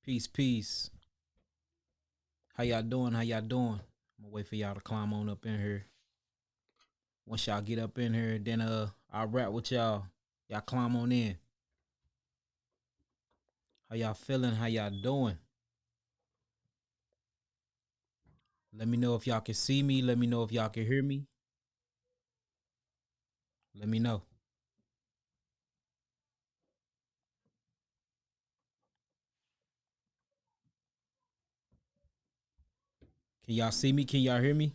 Peace, peace. How y'all doing? How y'all doing? I'm gonna wait for y'all to climb on up in here. Once y'all get up in here, then I'll rap with y'all. Y'all climb on in. How y'all feeling? How y'all doing? Let me know if y'all can see me. Let me know if y'all can hear me. Let me know. Can y'all see me? Can y'all hear me?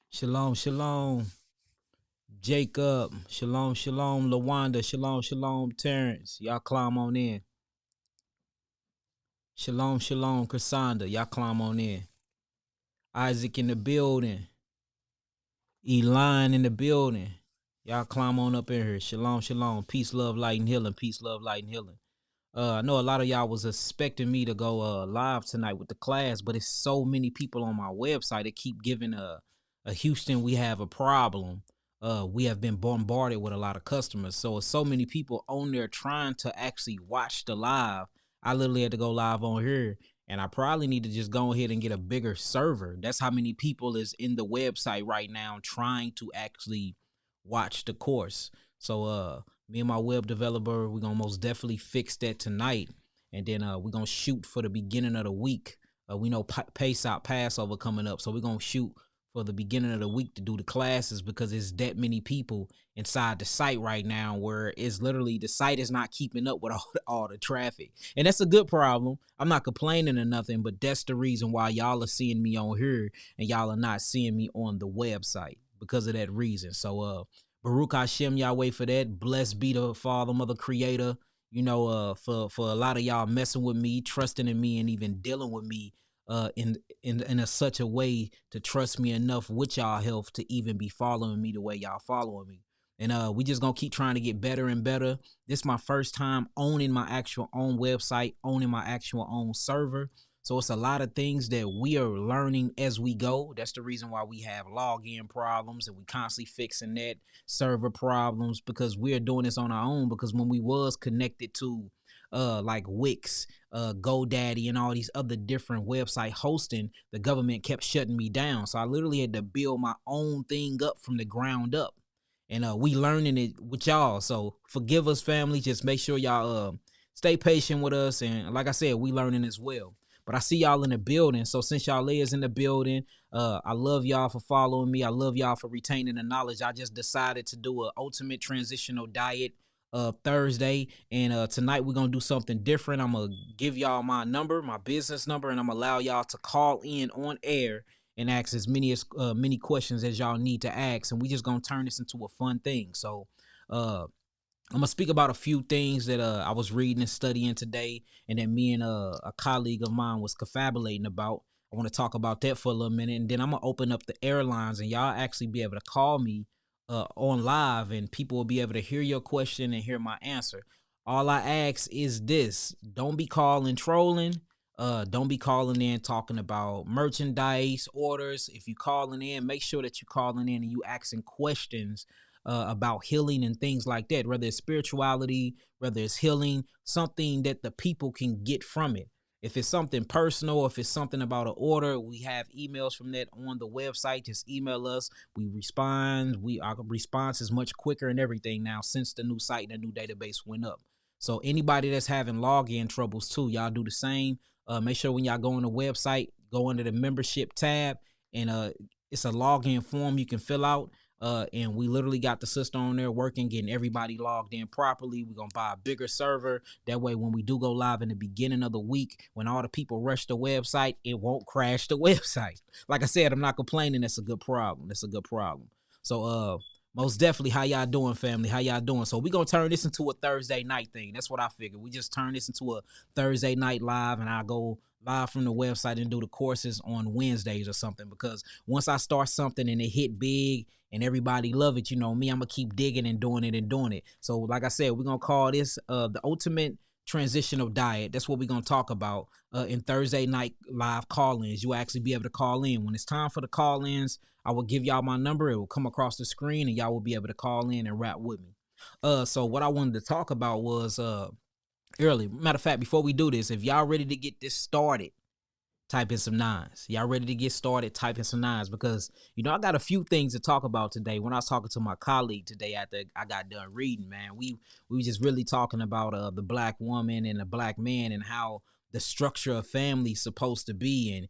Shalom, shalom. Jacob. Shalom, shalom. Lawanda. Shalom, shalom. Terrence. Y'all climb on in. Shalom, shalom. Cassandra. Y'all climb on in. Isaac in the building. Elon in the building. Y'all climb on up in here. Shalom, shalom. Peace, love, light, and healing. Peace, love, light, and healing. I know a lot of y'all was expecting me to go live tonight with the class, but it's so many people on my website that keep giving a Houston, we have a problem. We have been bombarded with a lot of customers. So it's so many people on there trying to actually watch the live. I literally had to go live on here, and I probably need to just go ahead and get a bigger server. That's how many people is in the website right now trying to actually watch the course. So me and my web developer, we're gonna most definitely fix that tonight, and then we're gonna shoot for the beginning of the week. We know Passover coming up, so we're gonna shoot for the beginning of the week to do the classes, because it's that many people inside the site right now where it's literally the site is not keeping up with all the traffic. And that's a good problem. I'm not complaining or nothing, but that's the reason why y'all are seeing me on here and y'all are not seeing me on the website, because of that reason. So Baruch Hashem, y'all wait for that. Blessed be the Father, Mother, Creator, for a lot of y'all messing with me, trusting in me, and even dealing with me in such a way to trust me enough with y'all health to even be following me the way y'all following me. And we just gonna keep trying to get better and better. This is my first time owning my actual own website, owning my actual own server. So it's a lot of things that we are learning as we go. That's the reason why we have login problems, and we constantly fixing that, server problems, because we're doing this on our own. Because when we was connected to like Wix, GoDaddy, and all these other different website hosting, the government kept shutting me down. So I literally had to build my own thing up from the ground up. And we learning it with y'all. So forgive us, family. Just make sure y'all stay patient with us. And like I said, we learning as well. But I see y'all in the building. So since y'all is in the building, I love y'all for following me. I love y'all for retaining the knowledge. I just decided to do an ultimate transitional diet Thursday. And tonight we're going to do something different. I'm going to give y'all my number, my business number, and I'm going to allow y'all to call in on air and ask as many questions as y'all need to ask. And we just going to turn this into a fun thing. So I'm gonna speak about a few things that I was reading and studying today, and that me and a colleague of mine was confabulating about. I want to talk about that for a little minute, and then I'm gonna open up the airlines, and y'all actually be able to call me on live, and people will be able to hear your question and hear my answer. All I ask is this: don't be calling trolling. Don't be calling in talking about merchandise orders. If you calling in, make sure that you calling in and you asking questions about healing and things like that, whether it's spirituality, whether it's healing, something that the people can get from it. If it's something personal, if it's something about an order, we have emails from that on the website. Just email us. We respond. Our response is much quicker and everything now since the new site and the new database went up. So anybody that's having login troubles too, y'all do the same. Make sure when y'all go on the website, go under the membership tab, and it's a login form you can fill out. And we literally got the system on there working, getting everybody logged in properly. We're going to buy a bigger server. That way, when we do go live in the beginning of the week, when all the people rush the website, it won't crash the website. Like I said, I'm not complaining. That's a good problem. That's a good problem. So, most definitely, how y'all doing, family? How y'all doing? So we're going to turn this into a Thursday night thing. That's what I figured. We just turn this into a Thursday night live, and I'll go live from the website and do the courses on Wednesdays or something. Because once I start something and it hit big and everybody love it, you know me, I'm going to keep digging and doing it and doing it. So like I said, we're going to call this the ultimate transitional diet. That's what we're going to talk about in Thursday night live call-ins. You'll actually be able to call in. When it's time for the call-ins, I will give y'all my number. It will come across the screen, and y'all will be able to call in and rap with me. So what I wanted to talk about was early. Matter of fact, before we do this, if y'all ready to get this started, type in some nines. Y'all ready to get started? Type in some nines, because I got a few things to talk about today. When I was talking to my colleague today after I got done reading, man, we were just really talking about the black woman and the black man and how the structure of family is supposed to be. And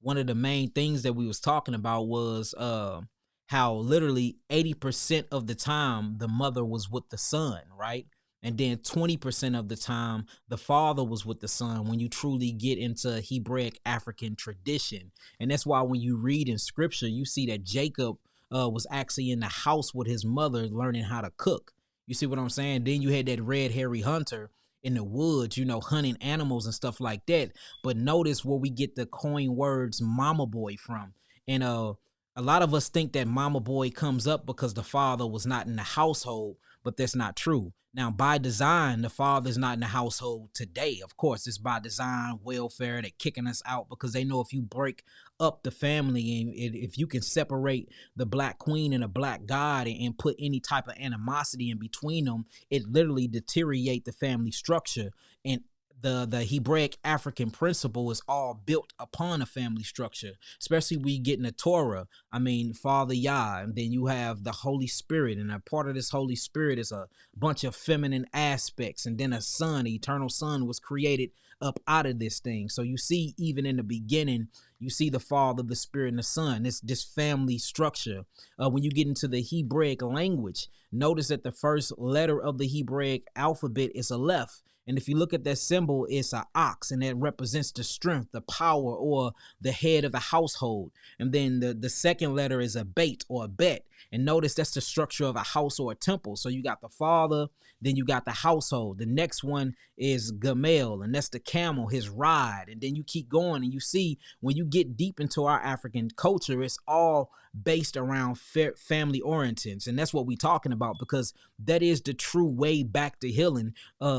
one of the main things that we was talking about was how literally 80% of the time the mother was with the son, right? And then 20% of the time, the father was with the son when you truly get into Hebraic African tradition. And that's why when you read in scripture, you see that Jacob was actually in the house with his mother learning how to cook. You see what I'm saying? Then you had that red hairy hunter in the woods, hunting animals and stuff like that. But notice where we get the coin words mama boy from. And a lot of us think that mama boy comes up because the father was not in the household, but that's not true. Now, by design, the father's not in the household today. Of course, it's by design, welfare. They're kicking us out because they know if you break up the family and if you can separate the black queen and the black god and put any type of animosity in between them, it literally deteriorate the family structure. And the Hebraic African principle is all built upon a family structure, especially we get in the Torah. I mean, Father Yah, and then you have the Holy Spirit, and a part of this Holy Spirit is a bunch of feminine aspects, and then a son, the eternal son, was created up out of this thing. So you see, even in the beginning, you see the Father, the Spirit, and the Son. This family structure. When you get into the Hebraic language, notice that the first letter of the Hebraic alphabet is Aleph. And if you look at that symbol, it's an ox, and that represents the strength, the power, or the head of the household. And then the second letter is a bait or a bet. And notice that's the structure of a house or a temple. So you got the father, then you got the household. The next one is Gamel, and that's the camel, his ride. And then you keep going, and you see when you get deep into our African culture, it's all based around family orientance. And that's what we're talking about, because that is the true way back to healing,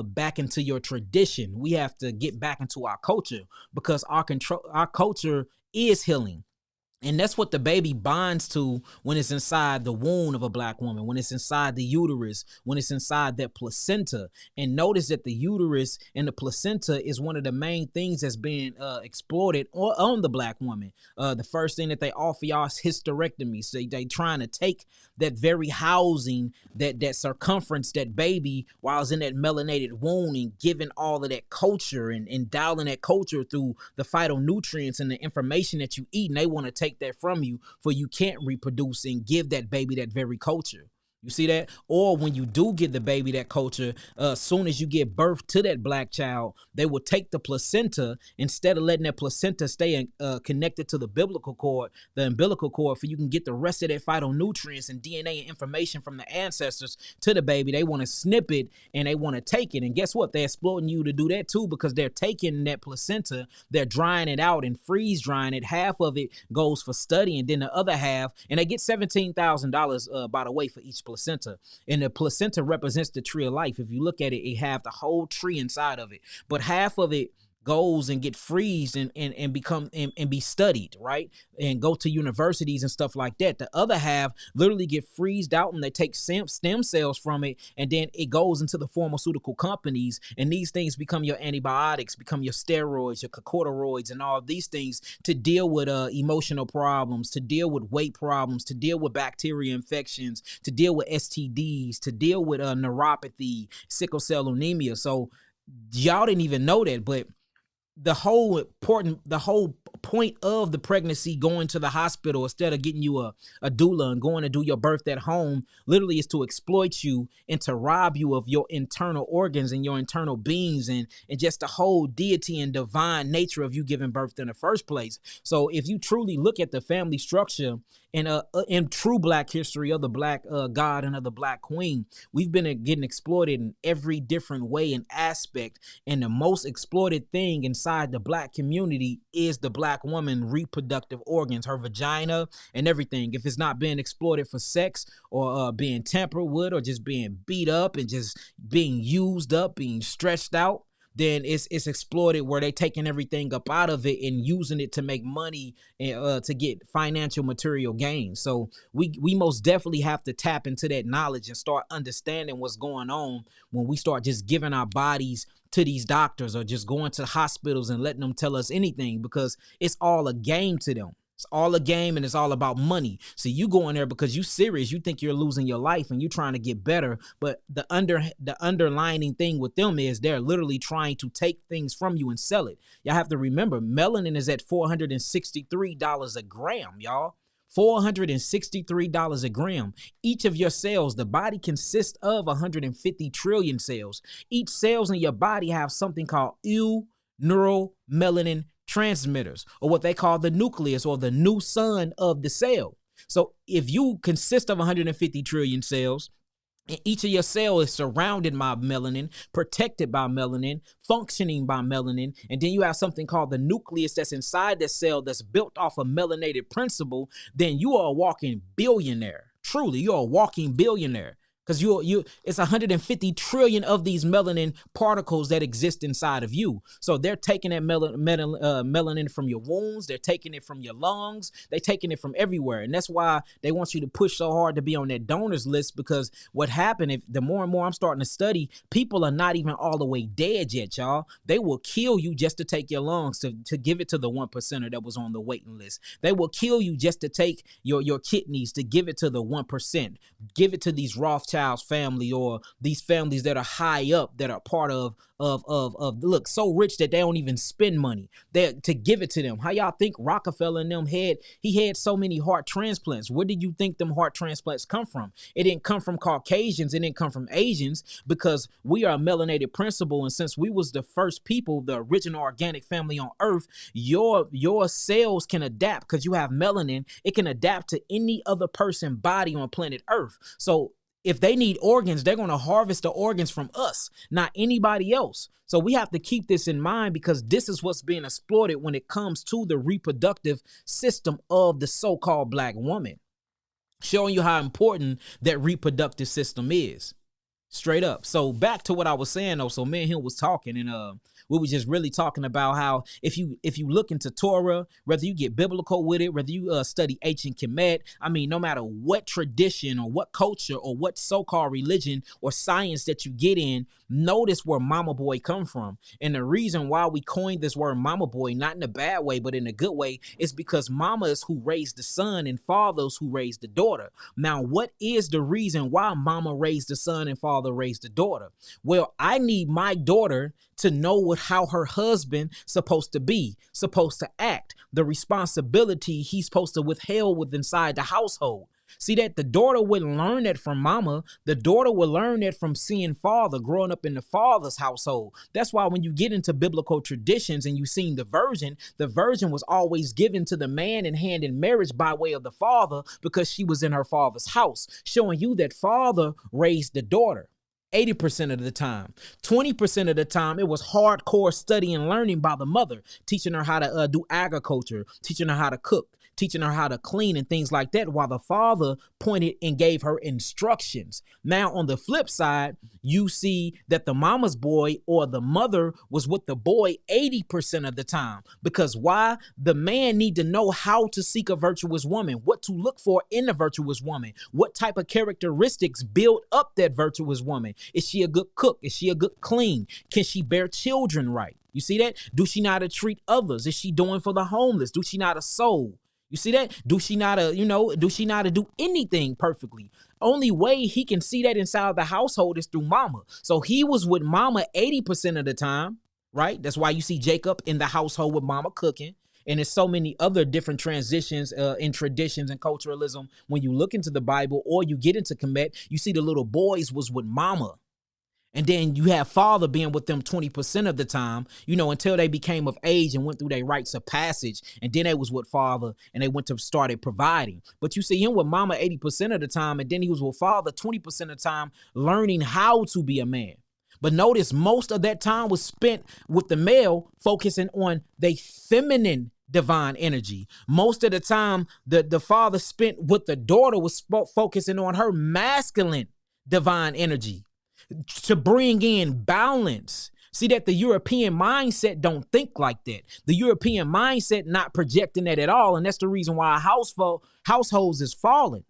back into your tradition. We have to get back into our culture, because our culture is healing. And that's what the baby bonds to when it's inside the womb of a black woman, when it's inside the uterus, when it's inside that placenta. And notice that the uterus and the placenta is one of the main things that's being exploited on the black woman. The first thing that they offer y'all is hysterectomy. So they trying to take that very housing, that circumference, that baby, while it's in that melanated womb, and giving all of that culture and dialing that culture through the phytonutrients and the information that you eat. And they want to take that from you, for you can't reproduce and give that baby that very culture. You see that? Or when you do give the baby that culture, as soon as you give birth to that black child, they will take the placenta, instead of letting that placenta stay connected to the umbilical cord, for you can get the rest of that phytonutrients and DNA and information from the ancestors to the baby. They want to snip it and they want to take it. And guess what? They're exploiting you to do that too, because they're taking that placenta, they're drying it out and freeze drying it. Half of it goes for study, and then the other half, and they get $17,000 by the way for each placenta. And the placenta represents the tree of life. If you look at it, it have the whole tree inside of it, but half of it goes and get freezed and become and be studied, right? And go to universities and stuff like that. The other half literally get freezed out, and they take stem cells from it, and then it goes into the pharmaceutical companies, and these things become your antibiotics, become your steroids, your corticosteroids, and all these things to deal with emotional problems, to deal with weight problems, to deal with bacteria infections, to deal with STDs, to deal with neuropathy, sickle cell anemia. So y'all didn't even know that, but the whole point of the pregnancy, going to the hospital instead of getting you a doula and going to do your birth at home, literally is to exploit you and to rob you of your internal organs and your internal beings and just the whole deity and divine nature of you giving birth in the first place. So if you truly look at the family structure in true black history of the black god and of the black queen, we've been getting exploited in every different way and aspect. And the most exploited thing inside the black community is the black woman reproductive organs, her vagina and everything. If it's not being exploited for sex or being tampered with or just being beat up and just being used up, being stretched out, then it's exploited where they taking everything up out of it and using it to make money and to get financial material gain. So we most definitely have to tap into that knowledge and start understanding what's going on when we start just giving our bodies to these doctors or just going to hospitals and letting them tell us anything, because it's all a game to them. It's all a game and it's all about money. So you go in there because you serious. You think you're losing your life and you're trying to get better. But the underlining thing with them is they're literally trying to take things from you and sell it. Y'all have to remember, melanin is at $463 a gram, y'all. $463 a gram. Each of your cells, the body consists of 150 trillion cells. Each cells in your body have something called neuromelanin transmitters, or what they call the nucleus, or the new sun of the cell. So if you consist of 150 trillion cells, and each of your cells is surrounded by melanin, protected by melanin, functioning by melanin, and then you have something called the nucleus that's inside the cell that's built off a melanated principle, then you are a walking billionaire. Truly, you're a walking billionaire. Because it's 150 trillion of these melanin particles that exist inside of you. So they're taking that melanin from your wounds. They're taking it from your lungs. They're taking it from everywhere. And that's why they want you to push so hard to be on that donors list, because what happened, if the more and more I'm starting to study, people are not even all the way dead yet, y'all. They will kill you just to take your lungs, to give it to the 1%er that was on the waiting list. They will kill you just to take your kidneys, to give it to the 1%. Give it to these Rothschild family, or these families that are high up, that are part of look, so rich that they don't even spend money there to give it to them. How y'all think Rockefeller and them had so many heart transplants? Where did you think them heart transplants come from? It didn't come from Caucasians. It didn't come from Asians, because we are a melanated principle. And since we was the first people, the original organic family on earth, your cells can adapt, because you have melanin. It can adapt to any other person's body on planet Earth. So if they need organs, they're going to harvest the organs from us, not anybody else. So we have to keep this in mind, because this is what's being exploited when it comes to the reproductive system of the so-called black woman. Showing you how important that reproductive system is. Straight up. So back to what I was saying, though. So me and him was talking, and we were just really talking about how if you look into Torah, whether you get biblical with it, whether you study ancient Kemet, I mean, no matter what tradition or what culture or what so-called religion or science that you get in, notice where mama boy come from. And the reason why we coined this word mama boy, not in a bad way, but in a good way, is because mama is who raised the son and father is who raised the daughter. Now, what is the reason why mama raised the son and father raised the daughter? Well, I need my daughter to know how her husband supposed to be, supposed to act, the responsibility he's supposed to withhold with inside the household. See, that the daughter wouldn't learn that from mama. The daughter will learn that from seeing father, growing up in the father's household. That's why when you get into biblical traditions and you seen the virgin was always given to the man in hand in marriage by way of the father, because she was in her father's house, showing you that father raised the daughter. 80% of the time. 20% of the time, it was hardcore study and learning by the mother, teaching her how to do agriculture, teaching her how to cook, teaching her how to clean and things like that, while the father pointed and gave her instructions. Now, on the flip side, you see that the mama's boy or the mother was with the boy 80% of the time. Because why? The man need to know how to seek a virtuous woman, what to look for in a virtuous woman, what type of characteristics build up that virtuous woman. Is she a good cook? Is she a good clean? Can she bear children right? You see that? Do she know how to treat others? Is she doing for the homeless? Do she know how to sew? You see that? Do she know how to do anything perfectly? Only way he can see that inside the household is through mama. So he was with mama 80% of the time, right? That's why you see Jacob in the household with mama cooking. And there's so many other different transitions in traditions and culturalism. When you look into the Bible or you get into Kemet, you see the little boys was with mama. And then you have father being with them 20% of the time, until they became of age and went through their rites of passage. And then they was with father and they started providing. But you see him with mama 80% of the time. And then he was with father 20% of the time, learning how to be a man. But notice most of that time was spent with the male focusing on the feminine divine energy. Most of the time, the father spent with the daughter was focusing on her masculine divine energy, to bring in balance, See that the European mindset don't think like that. The European mindset not projecting that at all. And that's the reason why households is falling,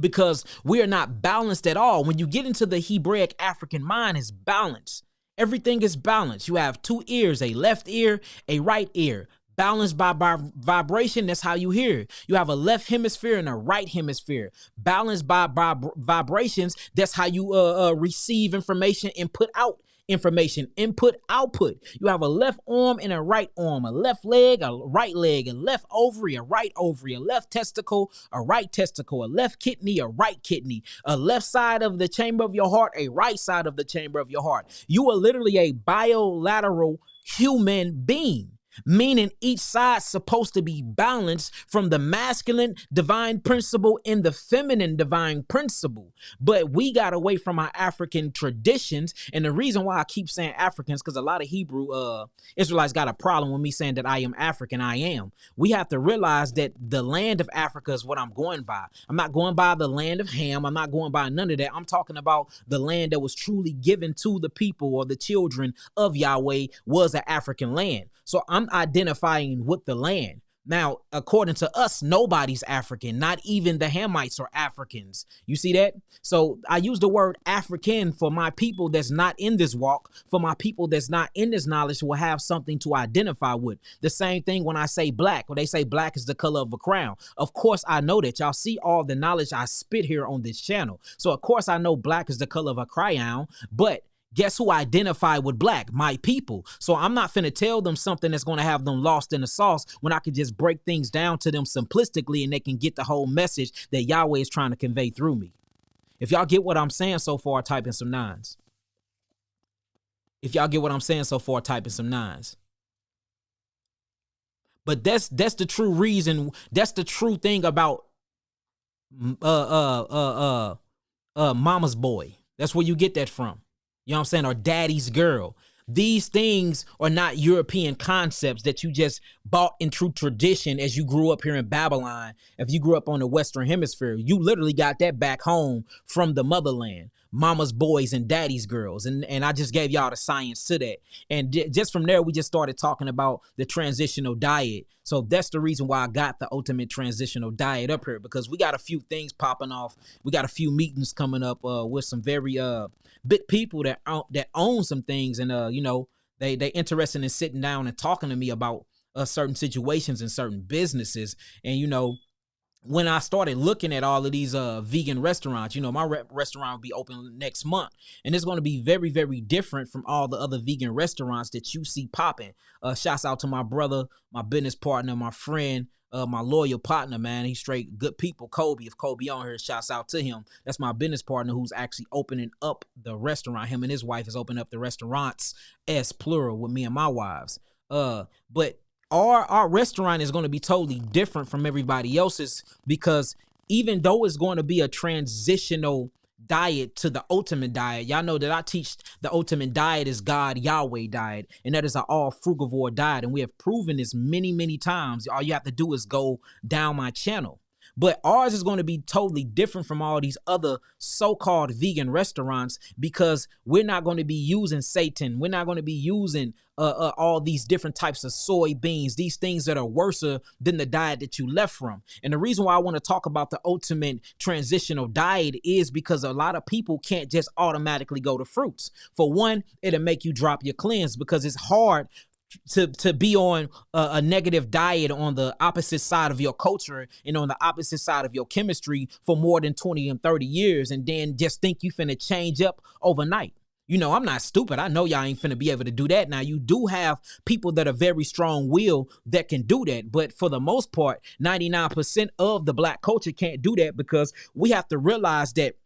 because we are not balanced at all. When you get into the Hebraic African mind, it's balance. Everything is balanced. You have two ears, a left ear, a right ear. Balanced by vibration, that's how you hear it. You have a left hemisphere and a right hemisphere. Balanced by vibrations, that's how you receive information and put out information. Input, output. You have a left arm and a right arm, a left leg, a right leg, a left ovary, a right ovary, a left testicle, a right testicle, a left kidney, a right kidney, a left side of the chamber of your heart, a right side of the chamber of your heart. You are literally a bilateral human being, meaning each side's supposed to be balanced from the masculine divine principle and the feminine divine principle. But we got away from our African traditions. And the reason why I keep saying Africans, because a lot of Hebrew Israelites got a problem with me saying that I am African. I am. We have to realize that the land of Africa is what I'm going by. I'm not going by the land of Ham. I'm not going by none of that. I'm talking about the land that was truly given to the people, or the children of Yahweh was an African land. So I'm identifying with the land. Now, according to us, nobody's African. Not even the Hamites are Africans. You see that? So I use the word African for my people that's not in this walk, for my people that's not in this knowledge, will have something to identify with. The same thing when I say black, when they say black is the color of a crown. Of course, I know that. Y'all see all the knowledge I spit here on this channel. So of course, I know black is the color of a crayon, but guess who identify with black? My people. So I'm not finna tell them something that's going to have them lost in the sauce when I could just break things down to them simplistically and they can get the whole message that Yahweh is trying to convey through me. If y'all get what I'm saying so far, type in some nines. If y'all get what I'm saying so far, type in some nines. But that's the true reason. That's the true thing about mama's boy. That's where you get that from. You know what I'm saying? Or daddy's girl. These things are not European concepts that you just bought in true tradition as you grew up here in Babylon. If you grew up on the Western Hemisphere, you literally got that back home from the motherland. Mama's boys and daddy's girls. And I just gave y'all the science to that. And just from there, we just started talking about the transitional diet. So that's the reason why I got the ultimate transitional diet up here, because we got a few things popping off. We got a few meetings coming up with some very big people that own some things. And, they interested in sitting down and talking to me about certain situations and certain businesses. And, when I started looking at all of these vegan restaurants, my restaurant will be open next month. And it's going to be very, very different from all the other vegan restaurants that you see popping. Shouts out to my brother, my business partner, my friend, my loyal partner, man. He's straight good people. Kobe, if Kobe on here, shouts out to him. That's my business partner who's actually opening up the restaurant. Him and his wife is opening up the restaurants as plural with me and my wives. But our restaurant is going to be totally different from everybody else's, because even though it's going to be a transitional diet to the ultimate diet, y'all know that I teach the ultimate diet is God Yahweh diet, and that is an all frugivore diet, and we have proven this many, many times. All you have to do is go down my channel. But ours is going to be totally different from all these other so-called vegan restaurants, because we're not going to be using Satan. We're not going to be using all these different types of soybeans, these things that are worse than the diet that you left from. And the reason why I want to talk about the ultimate transitional diet is because a lot of people can't just automatically go to fruits. For one, it'll make you drop your cleanse, because it's hard to be on a negative diet on the opposite side of your culture and on the opposite side of your chemistry for more than 20 and 30 years, and then just think you finna change up overnight. I'm not stupid. I know y'all ain't finna be able to do that. Now, you do have people that are very strong will that can do that. But for the most part, 99% of the black culture can't do that, because we have to realize that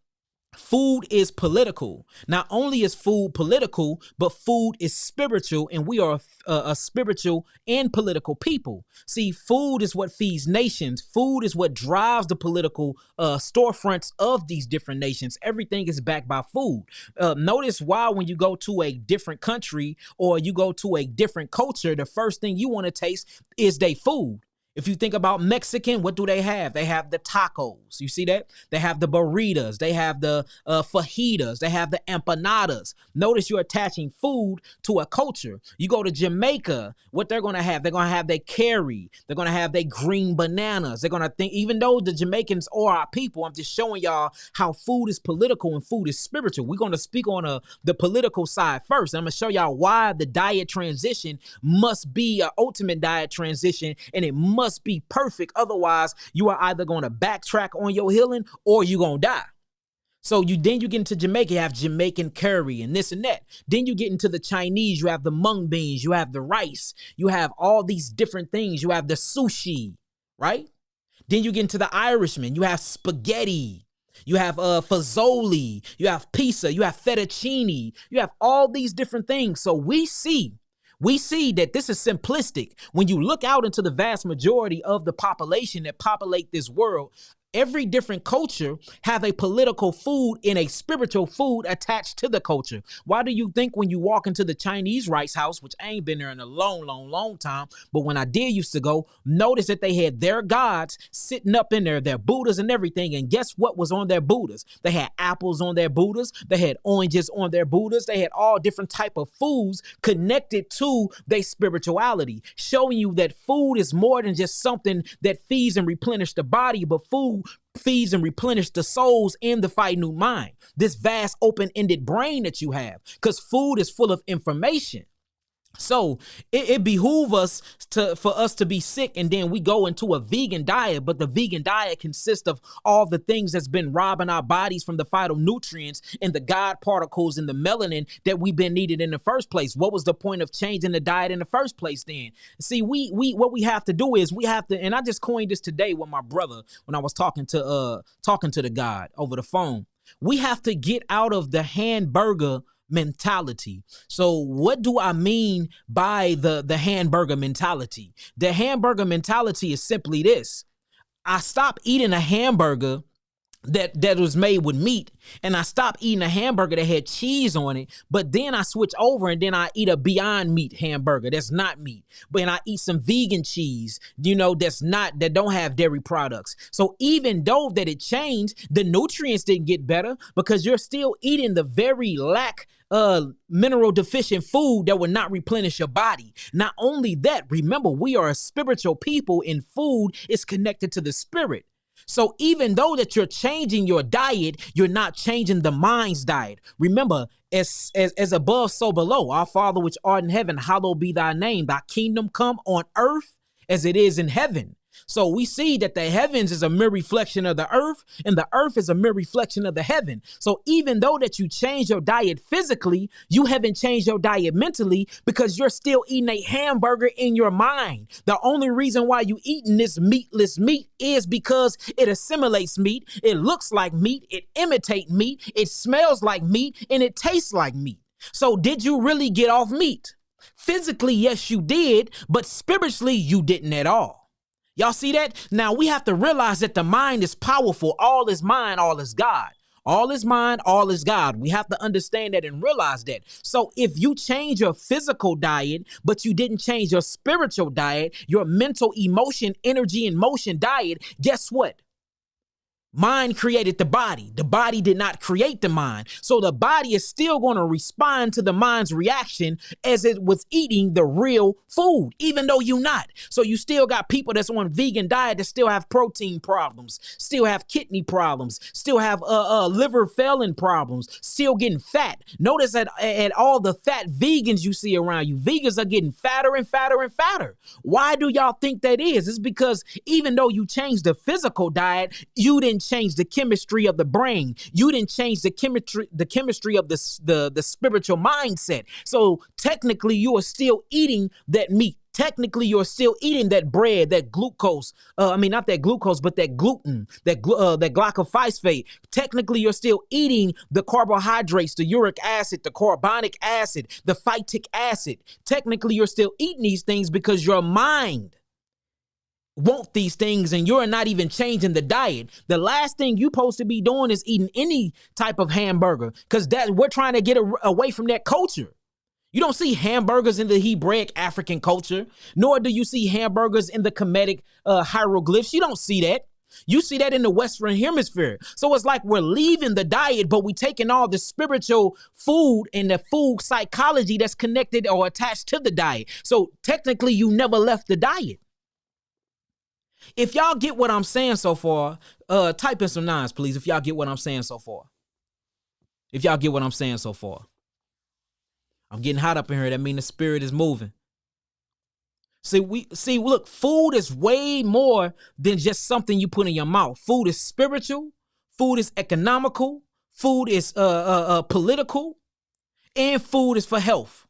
food is political. Not only is food political, but food is spiritual, and we are a spiritual and political people. See, food is what feeds nations. Food is what drives the political storefronts of these different nations. Everything is backed by food. Notice why when you go to a different country or you go to a different culture, the first thing you want to taste is their food. If you think about Mexican, what do they have? They have the tacos. You see that? They have the burritos. They have the fajitas. They have the empanadas. Notice you're attaching food to a culture. You go to Jamaica, what they're going to have? They're going to have their curry. They're going to have their green bananas. They're going to think, even though the Jamaicans are our people, I'm just showing y'all how food is political and food is spiritual. We're going to speak on the political side first. I'm going to show y'all why the diet transition must be an ultimate diet transition, and it must be perfect. Otherwise, you are either going to backtrack on your healing or you're going to die. So you get into Jamaica, you have Jamaican curry and this and that. Then you get into the Chinese, you have the mung beans, you have the rice, you have all these different things. You have the sushi, right? Then you get into the Irishman, you have spaghetti, you have fazoli, you have pizza, you have fettuccine, you have all these different things. So we see that this is simplistic. When you look out into the vast majority of the population that populate this world, every different culture have a political food and a spiritual food attached to the culture. Why do you think when you walk into the Chinese rice house, which I ain't been there in a long time, but when I did used to go, notice that they had their gods sitting up in there, their Buddhas and everything. And guess what was on their Buddhas? They had apples on their Buddhas. They had oranges on their Buddhas. They had all different type of foods connected to their spirituality, showing you that food is more than just something that feeds and replenishes the body, but food feeds and replenishes the souls in the Fainu mind, this vast open-ended brain that you have, because food is full of information. So it behooves us for us to be sick, and then we go into a vegan diet, but the vegan diet consists of all the things that's been robbing our bodies from the phytonutrients and the God particles and the melanin that we've been needed in the first place. What was the point of changing the diet in the first place then? See, we what we have to do is we have to, and I just coined this today with my brother when I was talking to the God over the phone. We have to get out of the hamburger mentality. So what do I mean by the hamburger mentality? The hamburger mentality is simply this. I stopped eating a hamburger that was made with meat, and I stopped eating a hamburger that had cheese on it, but then I switch over and then I eat a Beyond Meat hamburger that's not meat, but I eat some vegan cheese, that don't have dairy products. So even though that it changed, the nutrients didn't get better because you're still eating the very mineral deficient food that will not replenish your body. Not only that, remember, we are a spiritual people, and food is connected to the spirit. So even though that you're changing your diet, you're not changing the mind's diet. Remember, as above, so below. Our Father which art in heaven, hallowed be thy name. Thy kingdom come on earth as it is in heaven. So we see that the heavens is a mere reflection of the earth, and the earth is a mere reflection of the heaven. So even though that you change your diet physically, you haven't changed your diet mentally, because you're still eating a hamburger in your mind. The only reason why you eating this meatless meat is because it assimilates meat, it looks like meat, it imitates meat, it smells like meat, and it tastes like meat. So did you really get off meat? Physically, yes, you did, but spiritually, you didn't at all. Y'all see that? Now we have to realize that the mind is powerful. All is mind, all is God. All is mind, all is God. We have to understand that and realize that. So if you change your physical diet, but you didn't change your spiritual diet, your mental, emotion, energy, and motion diet, guess what? Mind created the body. The body did not create the mind. So the body is still going to respond to the mind's reaction as it was eating the real food, even though you're not. So you still got people that's on vegan diet that still have protein problems, still have kidney problems, still have liver failing problems, still getting fat. Notice that at all the fat vegans you see around you, vegans are getting fatter and fatter and fatter. Why do y'all think that is? It's because even though you changed the physical diet, you didn't change the chemistry of the brain. You didn't change the chemistry of the spiritual mindset. So technically you are still eating that meat. Technically, you're still eating that bread, that glucose. Not that glucose, but that gluten, that glycophosphate. Technically, you're still eating the carbohydrates, the uric acid, the carbonic acid, the phytic acid. Technically, you're still eating these things because your mind want these things, and you're not even changing the diet. The last thing you're supposed to be doing is eating any type of hamburger, because that we're trying to get away from that culture. You don't see hamburgers in the Hebraic African culture, nor do you see hamburgers in the Kemetic hieroglyphs. You don't see that. You see that in the Western Hemisphere. So it's like we're leaving the diet, but we taking all the spiritual food and the food psychology that's connected or attached to the diet. So technically, you never left the diet. If y'all get what I'm saying so far, type in some nines, please, if y'all get what I'm saying so far. If y'all get what I'm saying so far. I'm getting hot up in here. That means the spirit is moving. Look, food is way more than just something you put in your mouth. Food is spiritual. Food is economical. Food is political. And food is for health.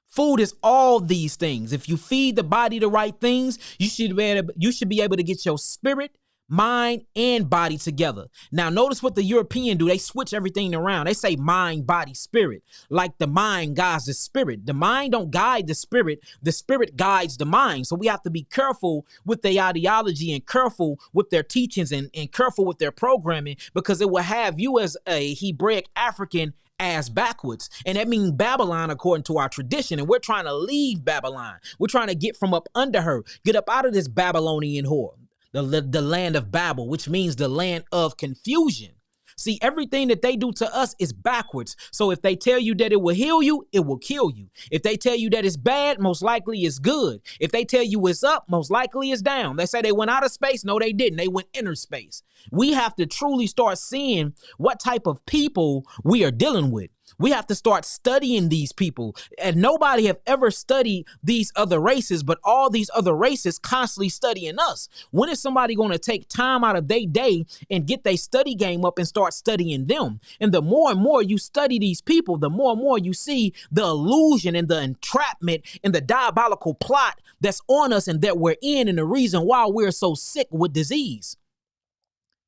Food is all these things. If you feed the body the right things, you should be able to get your spirit, mind, and body together. Now, notice what the European do. They switch everything around. They say mind, body, spirit. Like the mind guides the spirit. The mind don't guide the spirit. The spirit guides the mind. So we have to be careful with their ideology and careful with their teachings and careful with their programming, because it will have you as a Hebraic African ass backwards. And that means Babylon according to our tradition. And we're trying to leave Babylon. We're trying to get from up under her. Get up out of this Babylonian whore. The land of Babel, which means the land of confusion. See, everything that they do to us is backwards. So if they tell you that it will heal you, it will kill you. If they tell you that it's bad, most likely it's good. If they tell you it's up, most likely it's down. They say they went out of space. No, they didn't. They went inner space. We have to truly start seeing what type of people we are dealing with. We have to start studying these people. And nobody have ever studied these other races, but all these other races constantly studying us. When is somebody going to take time out of their day and get their study game up and start studying them? And the more and more you study these people, the more and more you see the illusion and the entrapment and the diabolical plot that's on us and that we're in, and the reason why we're so sick with disease.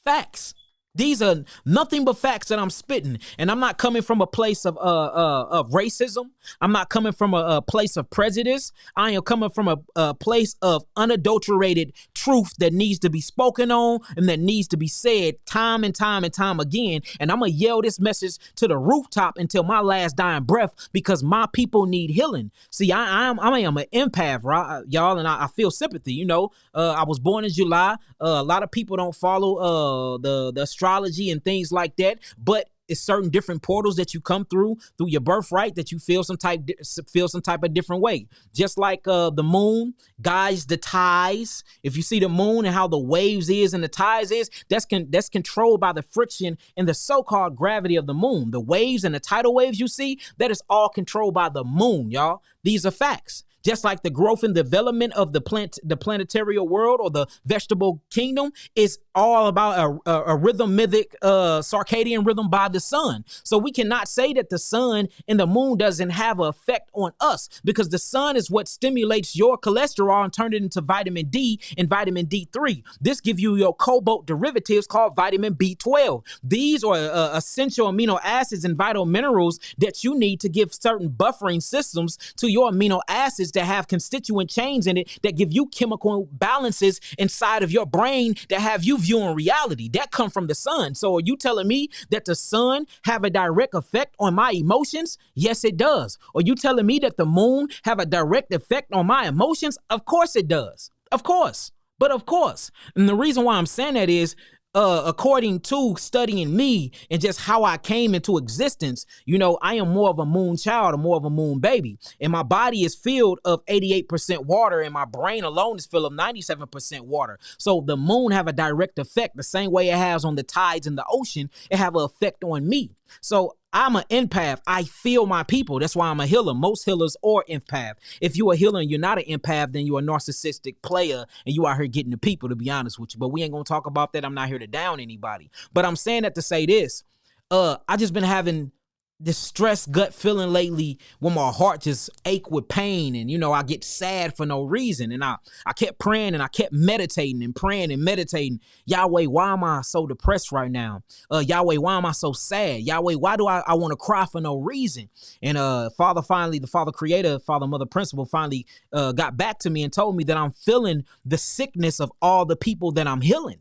Facts. These are nothing but facts that I'm spitting. And I'm not coming from a place of racism. I'm not coming from a place of prejudice. I am coming from a place of unadulterated truth that needs to be spoken on and that needs to be said time and time and time again. And I'm going to yell this message to the rooftop until my last dying breath, because my people need healing. See, I am an empath, right, y'all, and I feel sympathy. You know, I was born in July. A lot of people don't follow the astrology and things like that, but it's certain different portals that you come through your birthright that you feel some type of different way. Just like the moon guides the tides. If you see the moon and how the waves is and the tides is, that's controlled by the friction and the so-called gravity of the moon. The waves and the tidal waves you see, that is all controlled by the moon, y'all. These are facts. Just like the growth and development of the planetary world or the vegetable kingdom is all about a rhythmic circadian rhythm by the sun. So we cannot say that the sun and the moon doesn't have an effect on us, because the sun is what stimulates your cholesterol and turn it into vitamin D and vitamin D3. This gives you your cobalt derivatives called vitamin B12. These are essential amino acids and vital minerals that you need to give certain buffering systems to your amino acids that have constituent chains in it that give you chemical balances inside of your brain that have you viewing reality. That come from the sun. So are you telling me that the sun have a direct effect on my emotions? Yes, it does. Are you telling me that the moon have a direct effect on my emotions? Of course it does. Of course. But of course. And the reason why I'm saying that is, according to studying me and just how I came into existence, you know, I am more of a moon child or more of a moon baby. And my body is filled of 88% water, and my brain alone is filled of 97% water. So the moon have a direct effect the same way it has on the tides in the ocean. It have an effect on me. So I'm an empath. I feel my people. That's why I'm a healer. Most healers are empath. If you're a healer and you're not an empath, then you're a narcissistic player and you out here getting the people, to be honest with you. But we ain't going to talk about that. I'm not here to down anybody. But I'm saying that to say this. I just been having this stressed gut feeling lately when my heart just ache with pain, and, you know, I get sad for no reason. And I kept praying and I kept meditating and praying and meditating. Yahweh, why am I so depressed right now? Yahweh, why am I so sad? Yahweh, why do I want to cry for no reason? And the Father Creator, Father Mother Principal finally got back to me and told me that I'm feeling the sickness of all the people that I'm healing.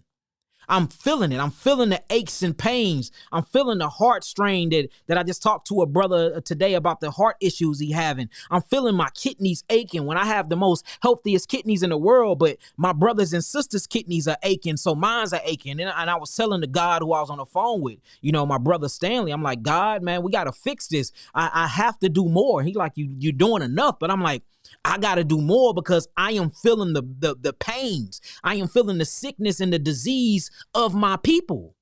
I'm feeling it. I'm feeling the aches and pains. I'm feeling the heart strain that I just talked to a brother today about the heart issues he having. I'm feeling my kidneys aching when I have the most healthiest kidneys in the world, but my brothers and sisters' kidneys are aching, so mine's are aching. And I was telling the God who I was on the phone with, my brother Stanley, I'm like, God, man, we got to fix this. I have to do more. He like, you're doing enough, but I'm like, I got to do more because I am feeling the pains. I am feeling the sickness and the disease of my people.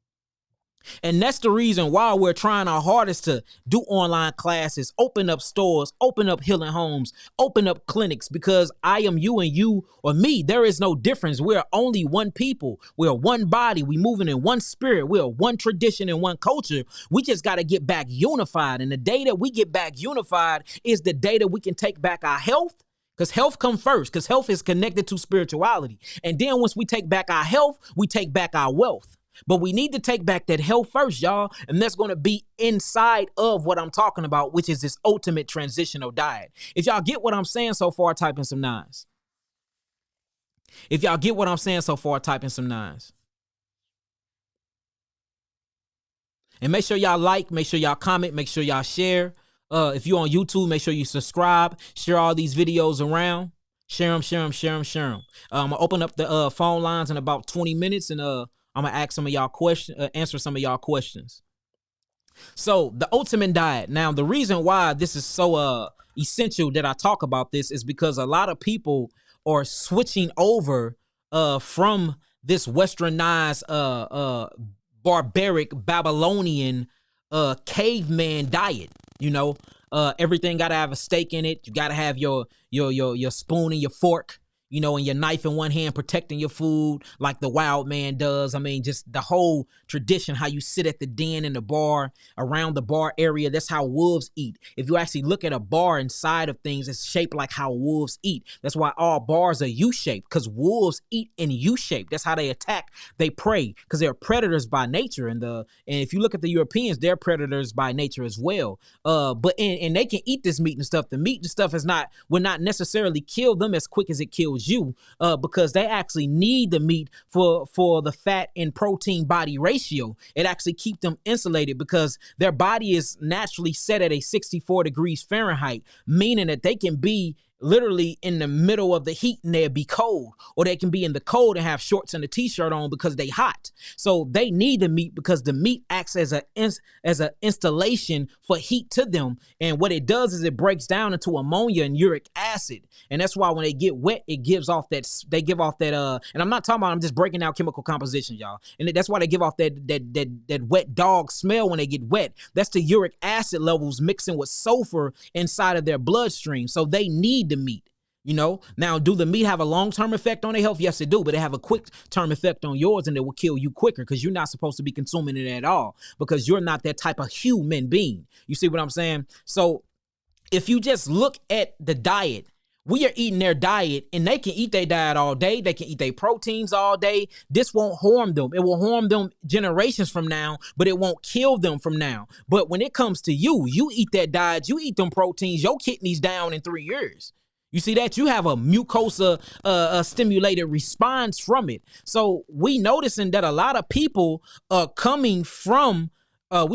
And that's the reason why we're trying our hardest to do online classes, open up stores, open up healing homes, open up clinics, because I am you and you or me. There is no difference. We're only one people. We're one body. We moving in one spirit. We're one tradition and one culture. We just got to get back unified. And the day that we get back unified is the day that we can take back our health. Because health comes first, because health is connected to spirituality. And then once we take back our health, we take back our wealth. But we need to take back that health first, y'all. And that's going to be inside of what I'm talking about, which is this ultimate transitional diet. If y'all get what I'm saying so far, type in some nines. If y'all get what I'm saying so far, type in some nines. And make sure y'all like, make sure y'all comment, make sure y'all share. If you're on YouTube, make sure you subscribe, share all these videos around, share them. I'm gonna open up the phone lines in about 20 minutes, and I'm gonna ask some of y'all questions, answer some of y'all questions. So the ultimate diet. Now, the reason why this is so essential that I talk about this is because a lot of people are switching over from this westernized barbaric Babylonian caveman diet. Everything gotta have a steak in it. You gotta have your spoon and your fork, and your knife in one hand, protecting your food like the wild man does. I mean, just the whole tradition, how you sit at the den in the bar, around the bar area. That's how wolves eat. If you actually look at a bar inside of things, it's shaped like how wolves eat. That's why all bars are U-shaped, because wolves eat in U-shape. That's how they attack. They prey, because they're predators by nature. And if you look at the Europeans, they're predators by nature as well. But they can eat this meat and stuff. The meat and stuff will not necessarily kill them as quick as it kills you, because they actually need the meat for the fat and protein body ratio. It actually keeps them insulated because their body is naturally set at a 64 degrees Fahrenheit, meaning that they can be literally in the middle of the heat and they'll be cold, or they can be in the cold and have shorts and a t-shirt on because they hot. So they need the meat because the meat acts as an installation for heat to them. And what it does is it breaks down into ammonia and uric acid. And that's why when they get wet, they give off that, and I'm not talking about, I'm just breaking out chemical composition, y'all. And that's why they give off that wet dog smell when they get wet. That's the uric acid levels mixing with sulfur inside of their bloodstream. So they need the meat. Now, do the meat have a long-term effect on their health? Yes, it do, but it have a quick-term effect on yours, and it will kill you quicker because you're not supposed to be consuming it at all, because you're not that type of human being. You see what I'm saying? So if you just look at the diet, we are eating their diet, and they can eat their diet all day. They can eat their proteins all day. This won't harm them. It will harm them generations from now, but it won't kill them from now. But when it comes to you eat that diet, you eat them proteins, your kidneys down in 3 years. You see that? You have a mucosa stimulated response from it. So we noticing that a lot of people are coming from the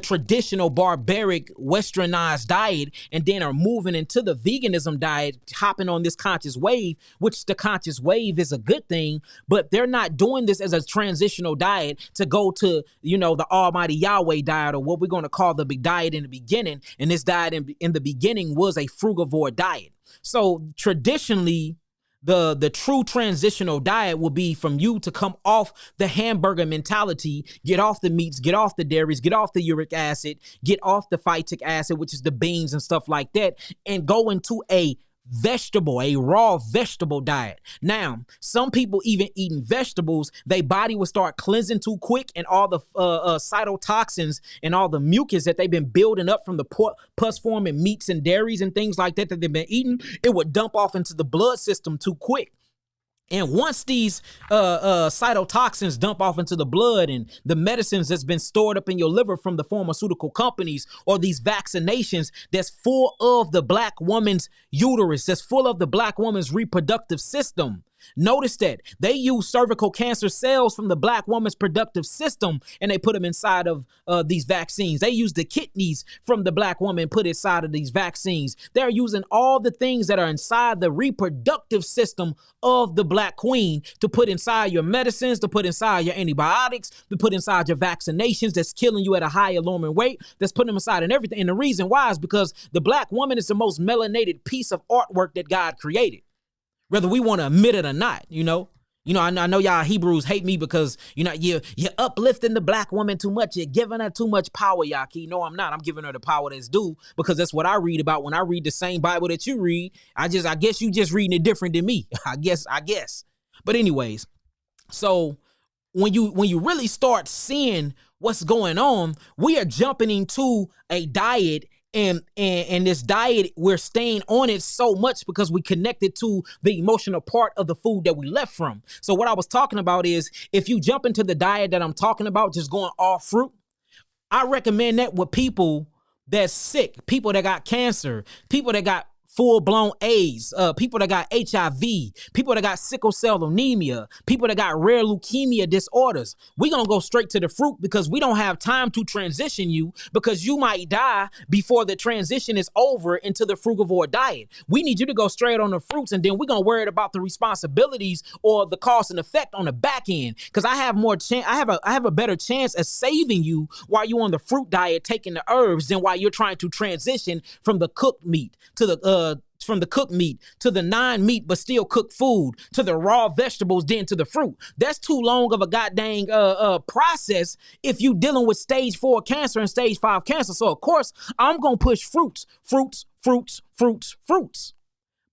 traditional barbaric westernized diet, and then are moving into the veganism diet, hopping on this conscious wave, which the conscious wave is a good thing, but they're not doing this as a transitional diet to go to, the Almighty Yahweh diet, or what we're going to call the big diet in the beginning. And this diet in the beginning was a frugivore diet. So traditionally, the true transitional diet will be from you to come off the hamburger mentality, get off the meats, get off the dairies, get off the uric acid, get off the phytic acid, which is the beans and stuff like that, and go into a raw vegetable diet. Now, some people even eating vegetables, their body will start cleansing too quick, and all the cytotoxins and all the mucus that they've been building up from the pus form and meats and dairies and things like that they've been eating, it would dump off into the blood system too quick. And once these cytotoxins dump off into the blood, and the medicines that's been stored up in your liver from the pharmaceutical companies, or these vaccinations that's full of the black woman's uterus, that's full of the black woman's reproductive system, Notice that they use cervical cancer cells from the black woman's productive system and they put them inside of these vaccines. They use the kidneys from the black woman and put inside of these vaccines. They're using all the things that are inside the reproductive system of the black queen to put inside your medicines, to put inside your antibiotics, to put inside your vaccinations that's killing you at a high alarming rate, that's putting them inside and everything. And the reason why is because the black woman is the most melanated piece of artwork that God created, whether we want to admit it or not. I know y'all Hebrews hate me because, you're uplifting the black woman too much. You're giving her too much power, Yaki. No, I'm not. I'm giving her the power that's due because that's what I read about when I read the same Bible that you read. I guess you just reading it different than me. I guess. But anyways, so when you really start seeing what's going on, we are jumping into a diet. And this diet, we're staying on it so much because we connected to the emotional part of the food that we left from. So what I was talking about is if you jump into the diet that I'm talking about, just going all fruit, I recommend that with people that's sick, people that got cancer, people that got full-blown AIDS, people that got HIV, people that got sickle cell anemia, people that got rare leukemia disorders. We're going to go straight to the fruit because we don't have time to transition you because you might die before the transition is over into the frugivore diet. We need you to go straight on the fruits, and then we're going to worry about the responsibilities or the cost and effect on the back end because I have more chance. I have a better chance of saving you while you're on the fruit diet taking the herbs than while you're trying to transition from the cooked meat to the non-meat but still cooked food to the raw vegetables, then to the fruit. That's too long of a goddamn process if you dealing with stage 4 cancer and stage 5 cancer. So of course I'm gonna push fruits.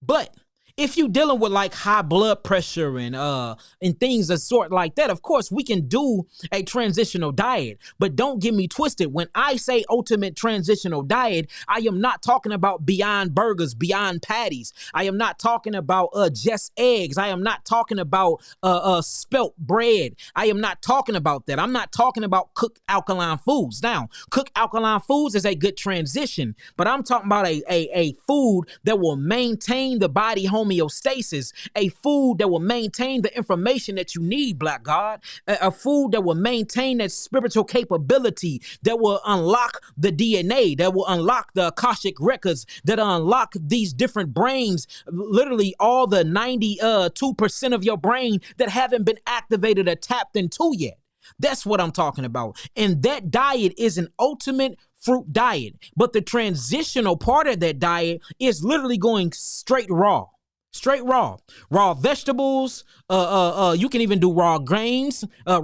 But if you dealing with like high blood pressure and things of sort like that, of course we can do a transitional diet. But don't get me twisted. When I say ultimate transitional diet, I am not talking about beyond burgers, beyond patties. I am not talking about just eggs. I am not talking about spelt bread. I am not talking about that. I'm not talking about cooked alkaline foods. Now, cooked alkaline foods is a good transition, but I'm talking about a food that will maintain the body homeostasis, a food that will maintain the information that you need, Black God, a food that will maintain that spiritual capability, that will unlock the DNA, that will unlock the Akashic records, that unlock these different brains, literally all the 92% of your brain that haven't been activated or tapped into yet. That's what I'm talking about. And that diet is an ultimate fruit diet. But the transitional part of that diet is literally going straight raw. Straight raw vegetables. You can even do raw grains like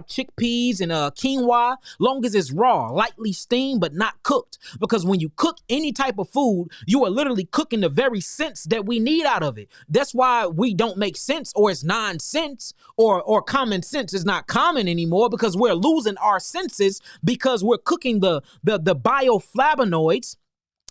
chickpeas and quinoa, long as it's raw, lightly steamed, but not cooked. Because when you cook any type of food, you are literally cooking the very sense that we need out of it. That's why we don't make sense, or it's nonsense, or common sense is not common anymore because we're losing our senses because we're cooking the bioflavonoids,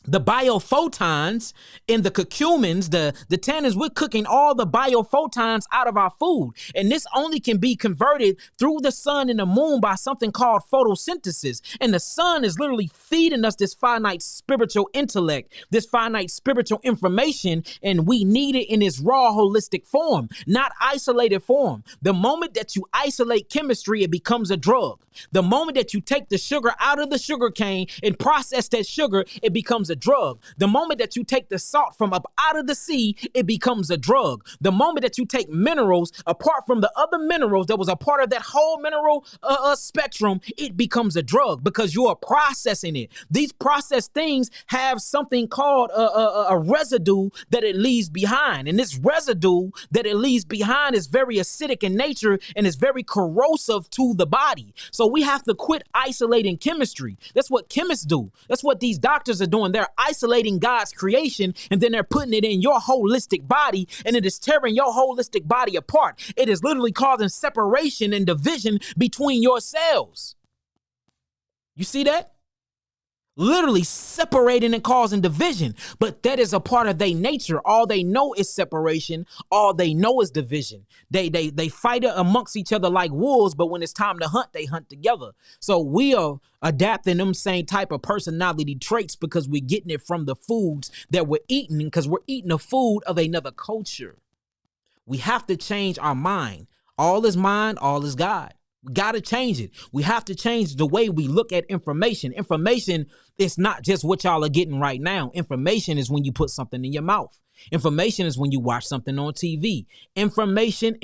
the biophotons in the curcumins, the tannins. We're cooking all the biophotons out of our food. And this only can be converted through the sun and the moon by something called photosynthesis. And the sun is literally feeding us this finite spiritual intellect, this finite spiritual information, and we need it in its raw, holistic form, not isolated form. The moment that you isolate chemistry, it becomes a drug. The moment that you take the sugar out of the sugar cane and process that sugar, it becomes a drug. The moment that you take the salt from up out of the sea, it becomes a drug. The moment that you take minerals apart from the other minerals that was a part of that whole mineral spectrum, it becomes a drug because you are processing it. These processed things have something called a residue that it leaves behind. And this residue that it leaves behind is very acidic in nature and is very corrosive to the body. So we have to quit isolating chemistry. That's what chemists do. That's what these doctors are doing. They're isolating God's creation and then they're putting it in your holistic body, and it is tearing your holistic body apart. It is literally causing separation and division between your cells. You see that? Literally separating and causing division. But that is a part of their nature. All they know is separation. All they know is division. They fight amongst each other like wolves, but when it's time to hunt, they hunt together. So we are adapting them same type of personality traits because we're getting it from the foods that we're eating, because we're eating the food of another culture. We have to change our mind. All is mind, all is God. We got to change it. We have to change the way we look at information. Information is not just what y'all are getting right now. Information is when you put something in your mouth. Information is when you watch something on TV. Information.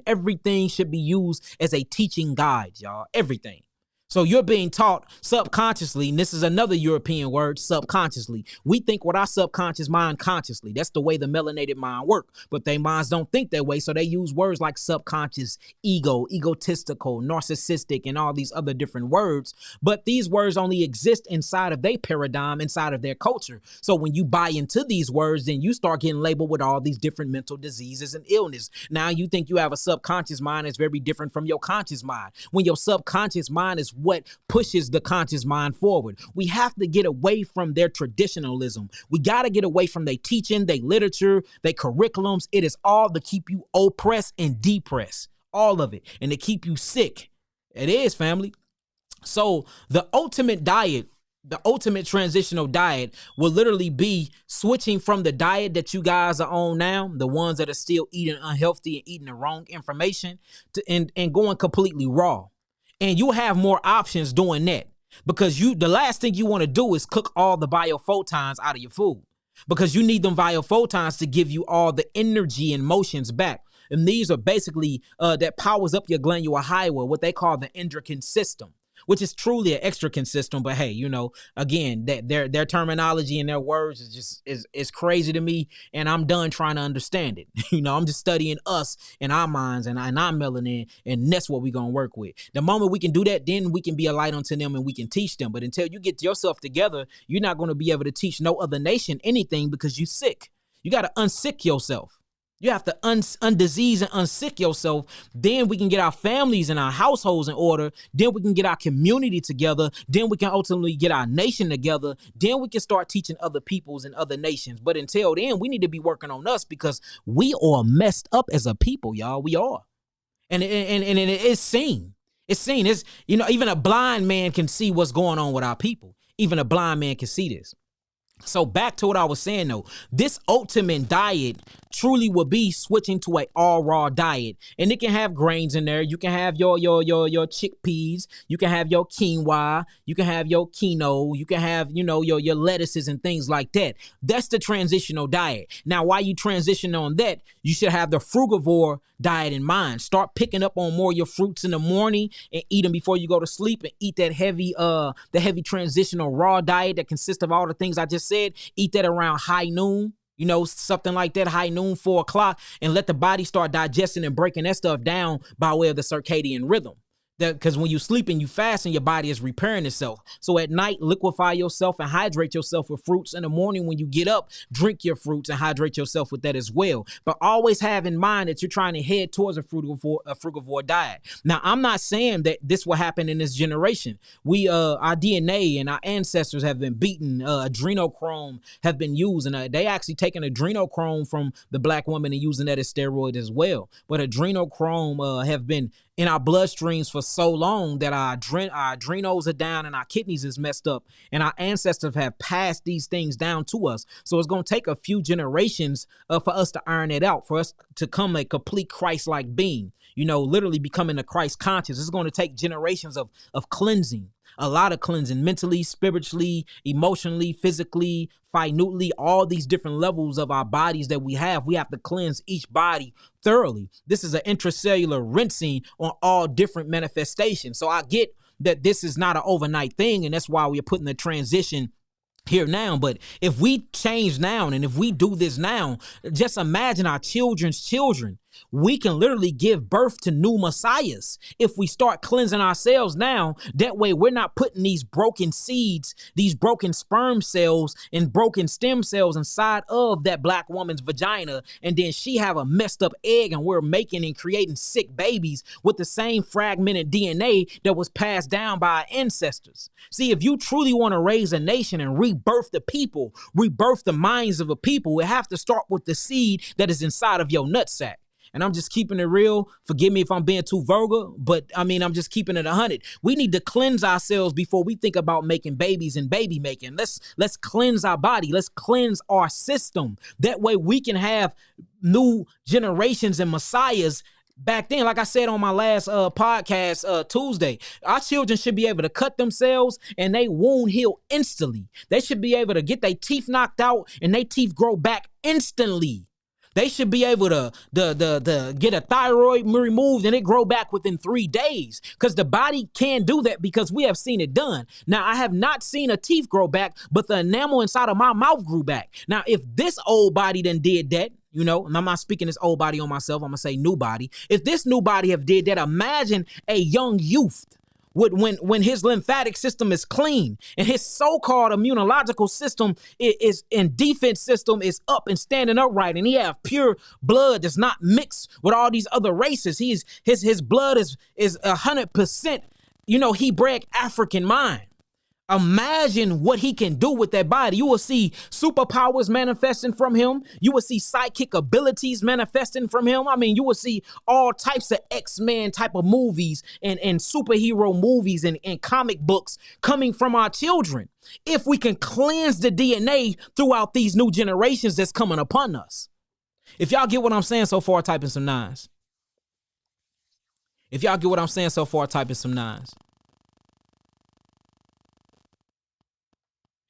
Everything should be used as a teaching guide, y'all. Everything. So you're being taught subconsciously, and this is another European word, subconsciously. We think with our subconscious mind consciously. That's the way the melanated mind work. But their minds don't think that way, so they use words like subconscious, ego, egotistical, narcissistic, and all these other different words. But these words only exist inside of their paradigm, inside of their culture. So when you buy into these words, then you start getting labeled with all these different mental diseases and illness. Now you think you have a subconscious mind that's very different from your conscious mind. When your subconscious mind is what pushes the conscious mind forward. We have to get away from their traditionalism. We got to get away from their teaching, their literature, their curriculums. It is all to keep you oppressed and depressed. All of it. And to keep you sick. It is, family. So the ultimate diet, the ultimate transitional diet will literally be switching from the diet that you guys are on now, the ones that are still eating unhealthy and eating the wrong information, and going completely raw. And you'll have more options doing that, because the last thing you want to do is cook all the biophotons out of your food, because you need them biophotons to give you all the energy and motions back. And these are basically that powers up your glandular highway, what they call the endocrine system, which is truly an extracrine system. But hey, again, that their terminology and their words is crazy to me, and I'm done trying to understand it. I'm just studying us and our minds and our melanin, and that's what we're gonna work with. The moment we can do that, then we can be a light unto them and we can teach them. But until you get yourself together, you're not gonna be able to teach no other nation anything, because you're sick. You got to unsick yourself. You have to undisease and unsick yourself. Then we can get our families and our households in order. Then we can get our community together. Then we can ultimately get our nation together. Then we can start teaching other peoples and other nations. But until then, we need to be working on us, because we are messed up as a people, y'all. We are. And it is seen. It's seen. It's, even a blind man can see what's going on with our people. Even a blind man can see this. So back to what I was saying, though, this ultimate diet truly will be switching to a all raw diet, and it can have grains in there. You can have your chickpeas, you can have your quinoa, you can have your quinoa, you can have your lettuces and things like that. That's the transitional diet. Now, while you transition on that, you should have the frugivore diet in mind. Start picking up on more of your fruits in the morning and eat them before you go to sleep, and eat that heavy transitional raw diet that consists of all the things I just said. Eat that around high noon, something like that, high noon, 4 o'clock, and let the body start digesting and breaking that stuff down by way of the circadian rhythm. Because when you sleep and you fast, and your body is repairing itself. So at night, liquefy yourself and hydrate yourself with fruits. In the morning, when you get up, drink your fruits and hydrate yourself with that as well. But always have in mind that you're trying to head towards a frugivore diet. Now, I'm not saying that this will happen in this generation. Our DNA and our ancestors have been beaten. Adrenochrome have been used, and they actually taken adrenochrome from the black woman and using that as steroid as well. But adrenochrome have been in our bloodstreams for so long that our adrenals are down and our kidneys is messed up, and our ancestors have passed these things down to us. So it's going to take a few generations for us to iron it out, for us to come a complete Christ-like being, literally becoming a Christ conscious. It's going to take generations of cleansing, a lot of cleansing, mentally, spiritually, emotionally, physically, minutely, all these different levels of our bodies that we have. We have to cleanse each body thoroughly. This is an intracellular rinsing on all different manifestations. So I get that this is not an overnight thing, and that's why we're putting the transition here now. But if we change now, and if we do this now, just imagine our children's children. We can literally give birth to new messiahs if we start cleansing ourselves now. That way we're not putting these broken seeds, these broken sperm cells and broken stem cells inside of that black woman's vagina, and then she have a messed up egg, and we're making and creating sick babies with the same fragmented DNA that was passed down by our ancestors. See, if you truly want to raise a nation and rebirth the people, rebirth the minds of a people, we have to start with the seed that is inside of your nutsack. And I'm just keeping it real. Forgive me if I'm being too vulgar, but I mean, I'm just keeping it 100. We need to cleanse ourselves before we think about making babies and baby making. Let's cleanse our body. Let's cleanse our system. That way we can have new generations and messiahs. Back then, like I said on my last podcast Tuesday, our children should be able to cut themselves and they wound heal instantly. They should be able to get their teeth knocked out and their teeth grow back instantly. They should be able to get a thyroid removed and it grow back within 3 days, because the body can do that, because we have seen it done. Now, I have not seen a teeth grow back, but the enamel inside of my mouth grew back. Now, if this old body done did that, you know, and I'm not speaking this old body on myself, I'm gonna say new body. If this new body have did that, imagine a young youth when his lymphatic system is clean and his so-called immunological system is in defense system is up and standing upright, and he have pure blood that's not mixed with all these other races. His blood is 100%, you know, Hebraic African mind. Imagine what he can do with that body. You will see superpowers manifesting from him. You will see psychic abilities manifesting from him. I mean, you will see all types of X-Men type of movies and superhero movies and comic books coming from our children, if we can cleanse the DNA throughout these new generations that's coming upon us. If y'all get what I'm saying so far, type in some nines. If y'all get what I'm saying so far, type in some nines.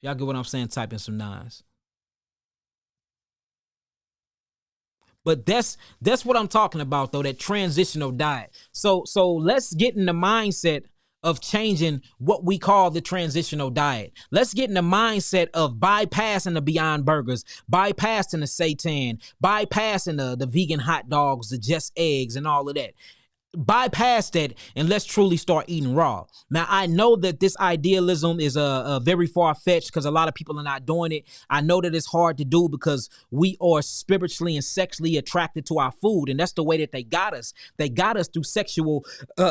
Y'all get what I'm saying? Type in some nines. But that's what I'm talking about, though, that transitional diet. So let's get in the mindset of changing what we call the transitional diet. Let's get in the mindset of bypassing the Beyond Burgers, bypassing the seitan, bypassing the vegan hot dogs, the just eggs and all of that. Bypass that and let's truly start eating raw. Now, I know that this idealism is very far-fetched because a lot of people are not doing it. I know that it's hard to do because we are spiritually and sexually attracted to our food, and that's the way that they got us. They got us through sexual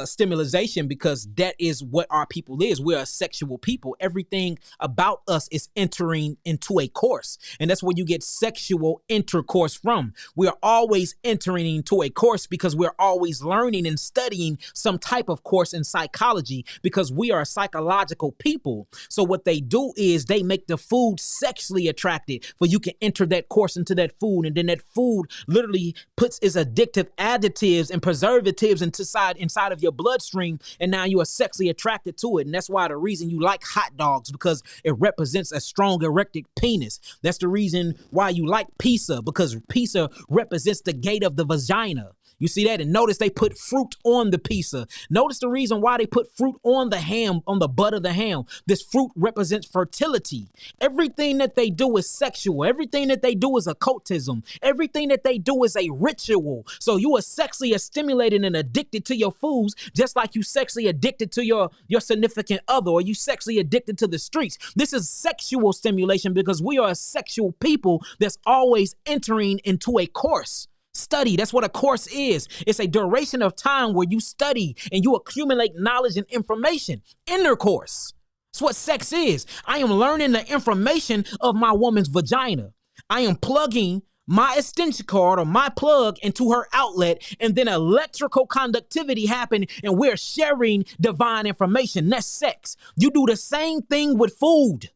stimulation, because that is what our people is. We're a sexual people. Everything about us is entering into a course, and that's where you get sexual intercourse from. We are always entering into a course because we're always learning and studying some type of course in psychology, because we are a psychological people. So what they do is they make the food sexually attractive for you can enter that course into that food, and then that food literally puts its addictive additives and preservatives inside of your bloodstream, and now you are sexually attracted to it. And that's why the reason you like hot dogs, because it represents a strong erected penis. That's the reason why you like pizza, because pizza represents the gate of the vagina. You see that? And notice they put fruit on the pizza. Notice the reason why they put fruit on the ham, on the butt of the ham. This fruit represents fertility. Everything that they do is sexual. Everything that they do is occultism. Everything that they do is a ritual. So you are sexually stimulated and addicted to your foods, just like you sexually addicted to your significant other, or you sexually addicted to the streets. This is sexual stimulation because we are a sexual people that's always entering into a course. Study. That's what a course is. It's a duration of time where you study and you accumulate knowledge and information. Intercourse. That's what sex is. I am learning the information of my woman's vagina. I am plugging my extension cord or my plug into her outlet, and then electrical conductivity happen, and we're sharing divine information. That's sex. You do the same thing with food.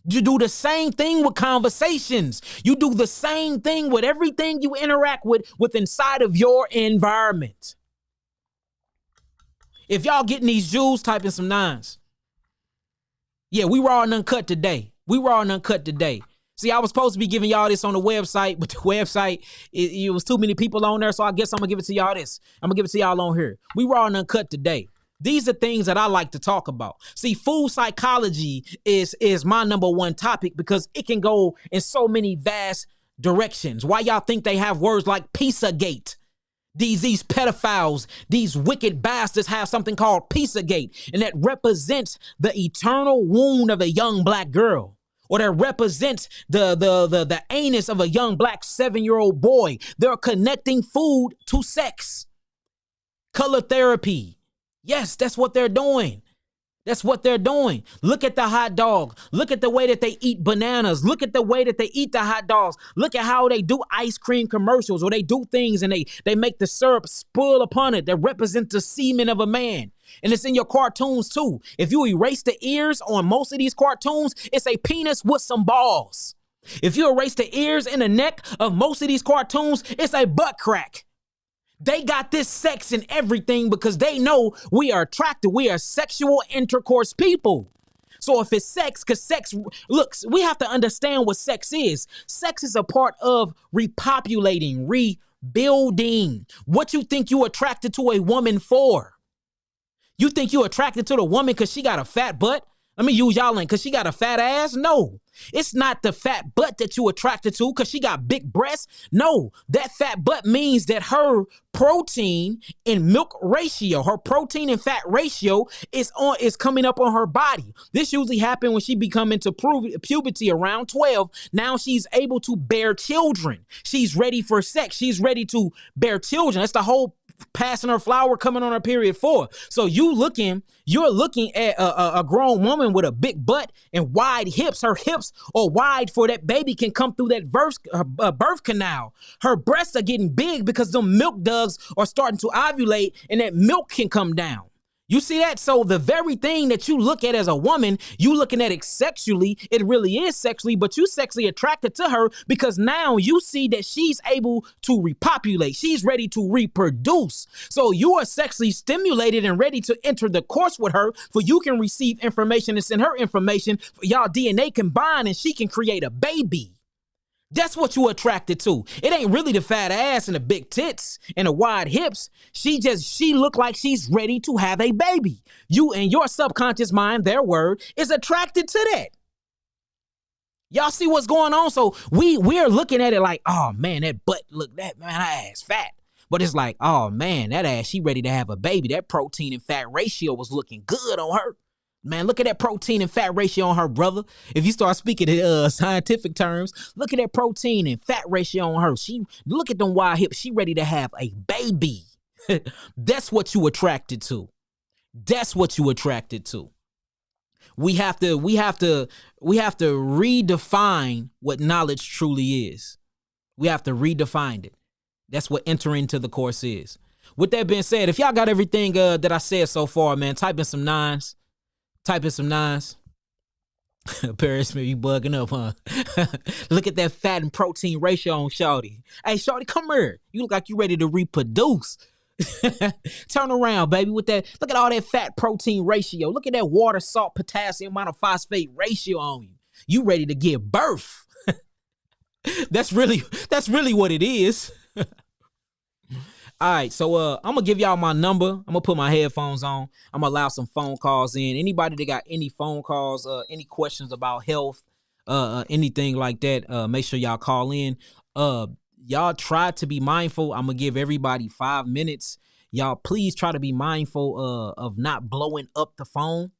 You do the same thing with conversations. You do the same thing with everything you interact with inside of your environment. If y'all getting these jewels, type in some nines. Yeah, we raw and uncut today. See, I was supposed to be giving y'all this on the website, but the website, it was too many people on there, so I guess I'm going to give it to y'all this. I'm going to give it to y'all on here. We raw and uncut today. These are things that I like to talk about. See, food psychology is my number one topic because it can go in so many vast directions. Why y'all think they have words like Pizzagate? These pedophiles, these wicked bastards have something called Pizzagate, and that represents the eternal wound of a young black girl. Or that represents the anus of a young black 7-year-old boy. They're connecting food to sex. Color therapy. Yes, that's what they're doing. That's what they're doing. Look at the hot dog. Look at the way that they eat bananas. Look at the way that they eat the hot dogs. Look at how they do ice cream commercials, or they do things and they make the syrup spoil upon it that represent the semen of a man. And it's in your cartoons too. If you erase the ears on most of these cartoons, it's a penis with some balls. If you erase the ears and the neck of most of these cartoons, it's a butt crack. They got this sex and everything because they know we are attracted. We are sexual intercourse people. So if it's sex, because sex, look, we have to understand what sex is. Sex is a part of repopulating, rebuilding. What you think you attracted to a woman for? You think you attracted to the woman because she got a fat butt? Let me use y'all in, because she got a fat ass? No, it's not the fat butt that you attracted to because she got big breasts. No, that fat butt means that her protein and milk ratio, her protein and fat ratio is coming up on her body. This usually happens when she become into puberty around 12. Now she's able to bear children. She's ready for sex. She's ready to bear children. That's the whole passing her flower, coming on her period 4. So you're looking at a grown woman with a big butt and wide hips. Her hips are wide for that baby can come through that birth canal. Her breasts are getting big because the milk dugs are starting to ovulate and that milk can come down. You see that? So the very thing that you look at as a woman, you looking at it sexually, it really is sexually, but you sexually attracted to her because now you see that she's able to repopulate. She's ready to reproduce. So you are sexually stimulated and ready to enter the course with her, for you can receive information and send her information for y'all DNA combine and she can create a baby. That's what you attracted to. It ain't really the fat ass and the big tits and the wide hips. She look like she's ready to have a baby. You and your subconscious mind, their word, is attracted to that. Y'all see what's going on? So we're looking at it like, oh man, that butt, look, that man, that ass fat. But it's like, oh man, that ass, she ready to have a baby. That protein and fat ratio was looking good on her. Man, look at that protein and fat ratio on her, brother. If you start speaking in scientific terms, look at that protein and fat ratio on her. Look at them wide hips. She ready to have a baby. That's what you attracted to. That's what you attracted to. We have to redefine what knowledge truly is. We have to redefine it. That's what entering into the course is. With that being said, if y'all got everything that I said so far, man, type in some nines. Paris may be bugging up, huh? Look at that fat and protein ratio on Shawty. Hey, Shawty, come here. You look like you ready to reproduce. Turn around, baby, with that. Look at all that fat protein ratio. Look at that water, salt, potassium, monophosphate ratio on you. You ready to give birth. That's really what it is. All right, so I'm gonna give y'all my number. I'm gonna put my headphones on. I'm gonna allow some phone calls in. Anybody that got any phone calls, any questions about health, anything like that, make sure y'all call in. Y'all try to be mindful. I'm gonna give everybody 5 minutes. Y'all please try to be mindful of not blowing up the phone,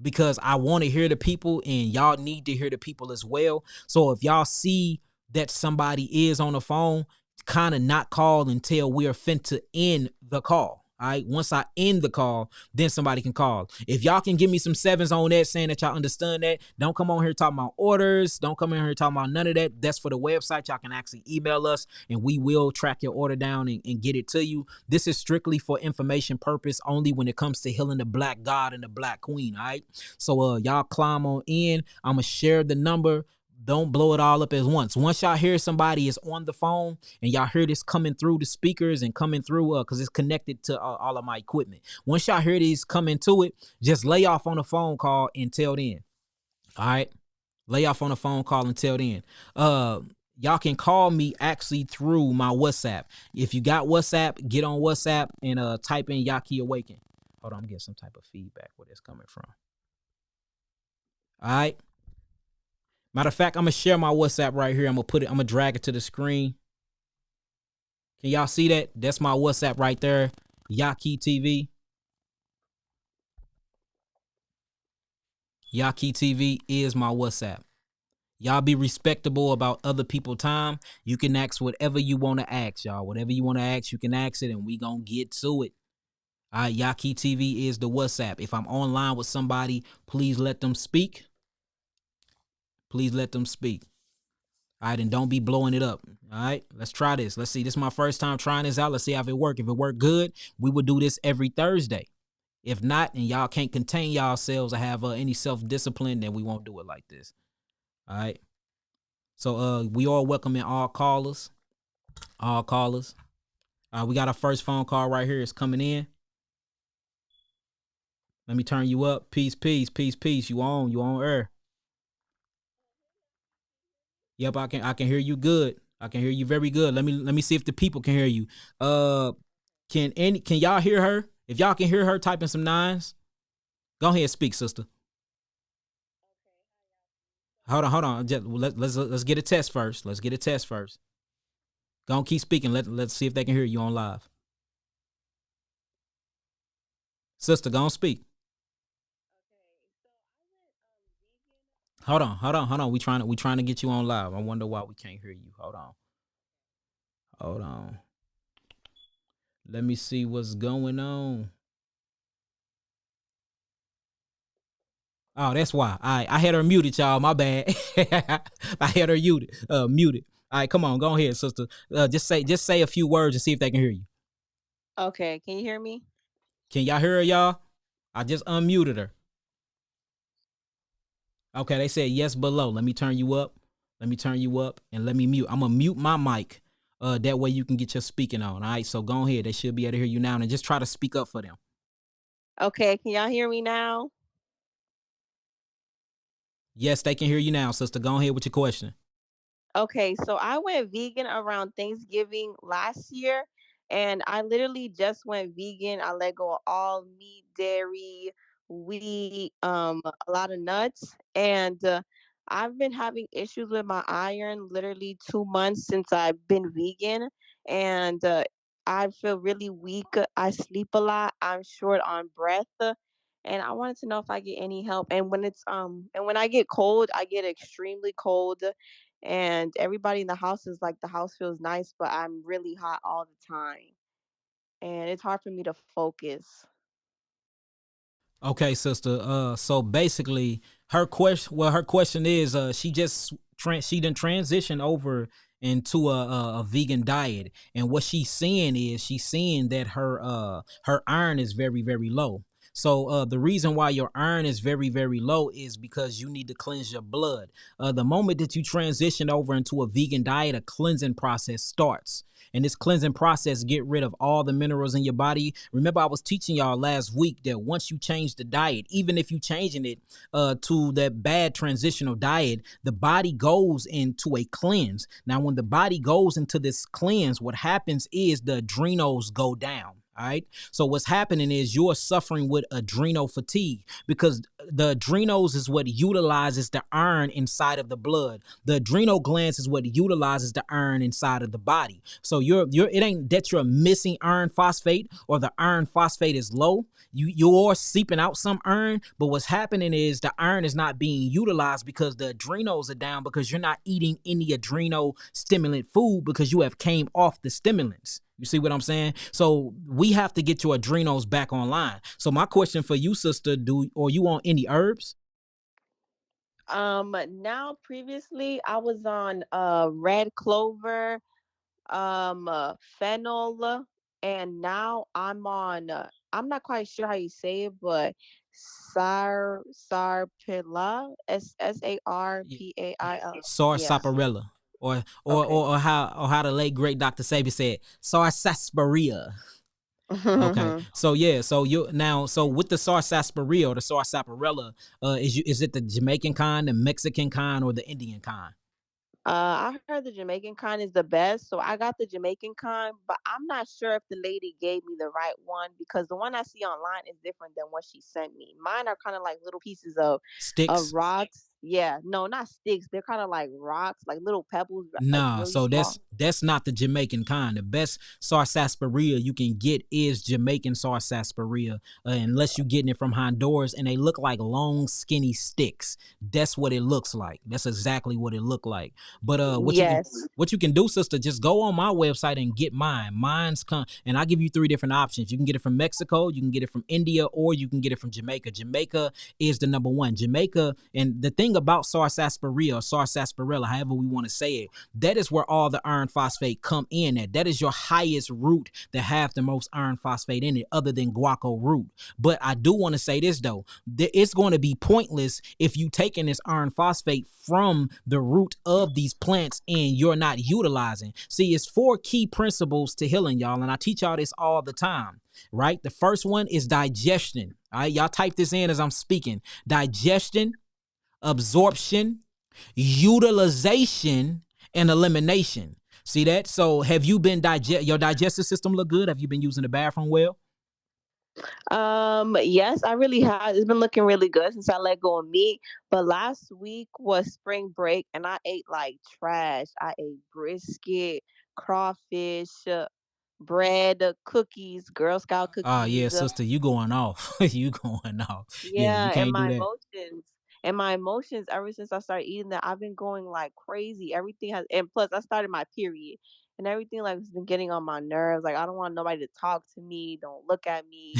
because I want to hear the people and y'all need to hear the people as well. So if y'all see that somebody is on the phone, kind of not call until we are fin to end the call. All right. Once I end the call, then somebody can call. If y'all can give me some sevens on that, saying that y'all understand that, don't come on here talking about orders. Don't come in here talking about none of that. That's for the website. Y'all can actually email us and we will track your order down and get it to you. This is strictly for information purpose only when it comes to healing the black god and the black queen. All right. So y'all climb on in. I'm going to share the number. Don't blow it all up at once. Once y'all hear somebody is on the phone and y'all hear this coming through the speakers and coming through, because it's connected to all of my equipment. Once y'all hear these coming to it, just lay off on the phone call until then. All right. Lay off on the phone call until then. Y'all can call me actually through my WhatsApp. If you got WhatsApp, get on WhatsApp and type in Yaki Awaken. Hold on, I'm getting some type of feedback where it's coming from. All right. Matter of fact, I'm going to share my WhatsApp right here. I'm going to drag it to the screen. Can y'all see that? That's my WhatsApp right there. Yaki TV. Yaki TV is my WhatsApp. Y'all be respectable about other people's time. You can ask whatever you want to ask, y'all. Whatever you want to ask, you can ask it, and we going to get to it. All right, Yaki TV is the WhatsApp. If I'm online with somebody, please let them speak. Please let them speak. All right, and don't be blowing it up. All right, let's try this. Let's see. This is my first time trying this out. Let's see how it works. If it worked good, we will do this every Thursday. If not, and y'all can't contain yourselves or have any self-discipline, then we won't do it like this. All right. So we all welcoming all callers. All callers. We got our first phone call right here. It's coming in. Let me turn you up. Peace, peace, peace, peace. You on air. Yep, I can hear you good. I can hear you very good. Let me see if the people can hear you. Uh can y'all hear her? If y'all can hear her, type in some nines. Go ahead, speak, sister. Hold on. Let's get a test first. Let's get a test first. Go on, keep speaking. Let's see if they can hear you on live. Sister, go on, speak. Hold on. We trying to get you on live. I wonder why we can't hear you. Hold on. Let me see what's going on. Oh, that's why. All right, I had her muted, y'all. My bad. I had her muted. Muted. All right, come on, go ahead, sister. Just say a few words and see if they can hear you. Okay, can you hear me? Can y'all hear her, y'all? I just unmuted her. Okay, they said yes below. Let me turn you up. Let me turn you up and let me mute. I'm gonna mute my mic. That way you can get your speaking on. All right, so go ahead. They should be able to hear you now, and just try to speak up for them. Okay, can y'all hear me now? Yes, they can hear you now, sister. Go ahead with your question. Okay, so I went vegan around Thanksgiving last year, and I literally just went vegan. I let go of all meat, dairy, wheat, a lot of nuts, and I've been having issues with my iron literally 2 months since I've been vegan, and I feel really weak. I sleep a lot. I'm short on breath. And I wanted to know if I get any help. And when I get cold, I get extremely cold, and everybody in the house is like the house feels nice, but I'm really hot all the time, and it's hard for me to focus. Okay, sister. So basically, her question is, she didn't transition over into a vegan diet, and what she's seeing that her iron is very very low. So the reason why your iron is very very low is because you need to cleanse your blood. The moment that you transition over into a vegan diet, a cleansing process starts. And this cleansing process get rid of all the minerals in your body. Remember, I was teaching y'all last week that once you change the diet, even if you changing it to that bad transitional diet, the body goes into a cleanse. Now, when the body goes into this cleanse, what happens is the adrenals go down. All right. So what's happening is you're suffering with adrenal fatigue because the adrenals is what utilizes the iron inside of the blood. The adrenal glands is what utilizes the iron inside of the body. So you're it ain't that you're missing iron phosphate or the iron phosphate is low. You're seeping out some iron, but what's happening is the iron is not being utilized because the adrenals are down because you're not eating any adrenal stimulant food because you have came off the stimulants. You see what I'm saying? So we have to get your adrenals back online. So my question for you, sister, you on any herbs? Now previously I was on red clover, fennel, and now I'm on I'm not quite sure how you say it, but sarpilla, sarpail. Yeah. Sarsaparilla. Or or Okay. or, or how the late great Dr. Sabi said, sarsaparilla. Okay. So yeah, so you now so with the sarsaparilla or the sarsaparilla, is it the Jamaican kind, the Mexican kind, or the Indian kind? I heard the Jamaican kind is the best, so I got the Jamaican kind, but I'm not sure if the lady gave me the right one because the one I see online is different than what she sent me. Mine are kind of like little pieces of Sticks. rocks. Yeah, no, not sticks. They're kind of like rocks, like little pebbles, like Nah, really so small. that's not the Jamaican kind. The best sarsaparilla you can get is Jamaican sarsaparilla, unless you're getting it from Honduras, and they look like long, skinny sticks. That's what it looks like. That's exactly what it looked like. But Yes. what you can do, sister, just go on my website and get mine. And I give you three different options. You can get it from Mexico, you can get it from India, or you can get it from Jamaica. Jamaica is the number one. Jamaica, and the thing about sarsaparilla or sarsaparilla, however we want to say it, that is where all the iron phosphate come in at. That is your highest root that have the most iron phosphate in it, other than guaco root. But I do want to say this though, it's going to be pointless if you taking this iron phosphate from the root of these plants and you're not utilizing. See, it's four key principles to healing, y'all, and I teach y'all this all the time. Right? The first one is digestion. All right, y'all type this in as I'm speaking. Digestion, absorption, utilization, and elimination. See that? So have you been your digestive system look good? Have you been using the bathroom well? Yes, I really have. It's been looking really good since I let go of meat. But last week was spring break and I ate like trash. I ate brisket, crawfish, bread, cookies, Girl Scout Ah, yeah, cookies. sister, you going off. You going off. Yeah, you Yeah, can't do that. and my emotions ever since I started eating that, I've been going like crazy. Everything has, and plus I started my period, and everything like has been getting on my nerves. Like I don't want nobody to talk to me, don't look at me.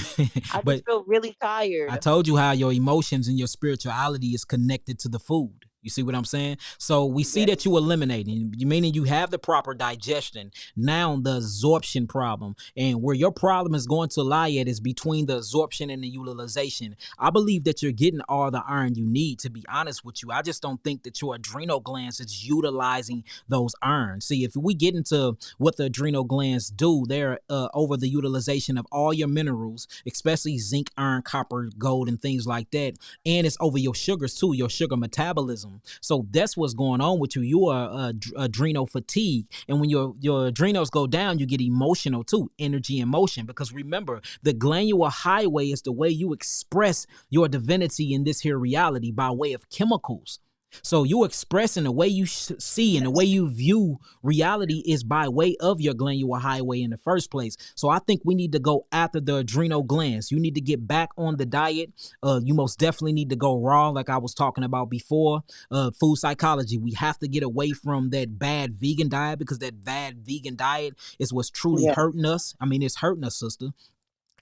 I But just feel really I tired. told you how your emotions and your spirituality is connected to the food. You see what I'm saying? So we see that Yes, you eliminating, you meaning you have the proper digestion. Now the absorption problem, and where your problem is going to lie at is between the absorption and the utilization. I believe that you're getting all the iron you need. To be honest with you, I just don't think that your adrenal glands is utilizing those iron. See, if we get into what the adrenal glands do, they're over the utilization of all your minerals, especially zinc, iron, copper, gold, and things like that. And it's over your sugars too, your sugar metabolism. So that's what's going on with you. You are adrenal fatigue, and when your adrenals go down, you get emotional too, energy and motion. Because remember, the glandular highway is the way you express your divinity in this here reality by way of chemicals. So you expressing the way you see and the way you view reality is by way of your glandular highway in the first place. So I think we need to go after the adrenal glands. You need to get back on the diet. You most definitely need to go raw, like I was talking about before. Food psychology. We have to get away from that bad vegan diet, because that bad vegan diet is what's truly yes, hurting us. I mean, it's hurting us, sister.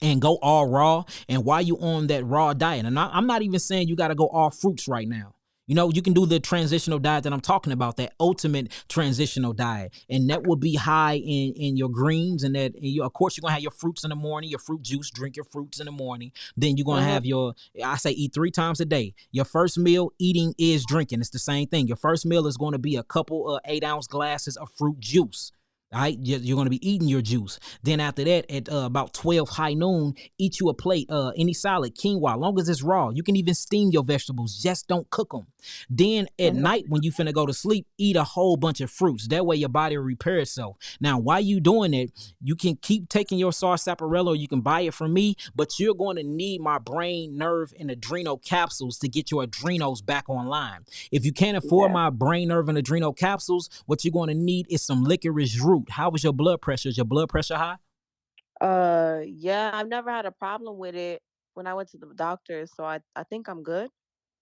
And go all raw. And while you on that raw diet, and I'm not even saying you got to go all fruits right now. You know, you can do the transitional diet that I'm talking about, that ultimate transitional diet. And that will be high in your greens. And that, and you, of course, you're going to have your fruits in the morning, your fruit juice, drink your fruits in the morning. Then you're going to hmm, have I say eat 3 times a day. Your first meal, eating is drinking. It's the same thing. Your first meal is going to be a couple of 8-ounce glasses of fruit juice. All right, you're going to be eating your juice. Then after that, at about 12 high noon, eat you a plate, any salad, quinoa, long as it's raw. You can even steam your vegetables, just don't cook them. Then at hmm, night, when you finna go to sleep, eat a whole bunch of fruits. That way your body will repair itself. Now, while you doing it, you can keep taking your sarsaparilla, or you can buy it from me, but you're going to need my brain, nerve, and adrenal capsules to get your adrenals back online. If you can't afford yeah. my brain, nerve, and adrenal capsules, what you're going to need is some licorice root. How is your blood pressure? Is your blood pressure high? Yeah, I've never had a problem with it when I went to the doctor, so I think I'm good.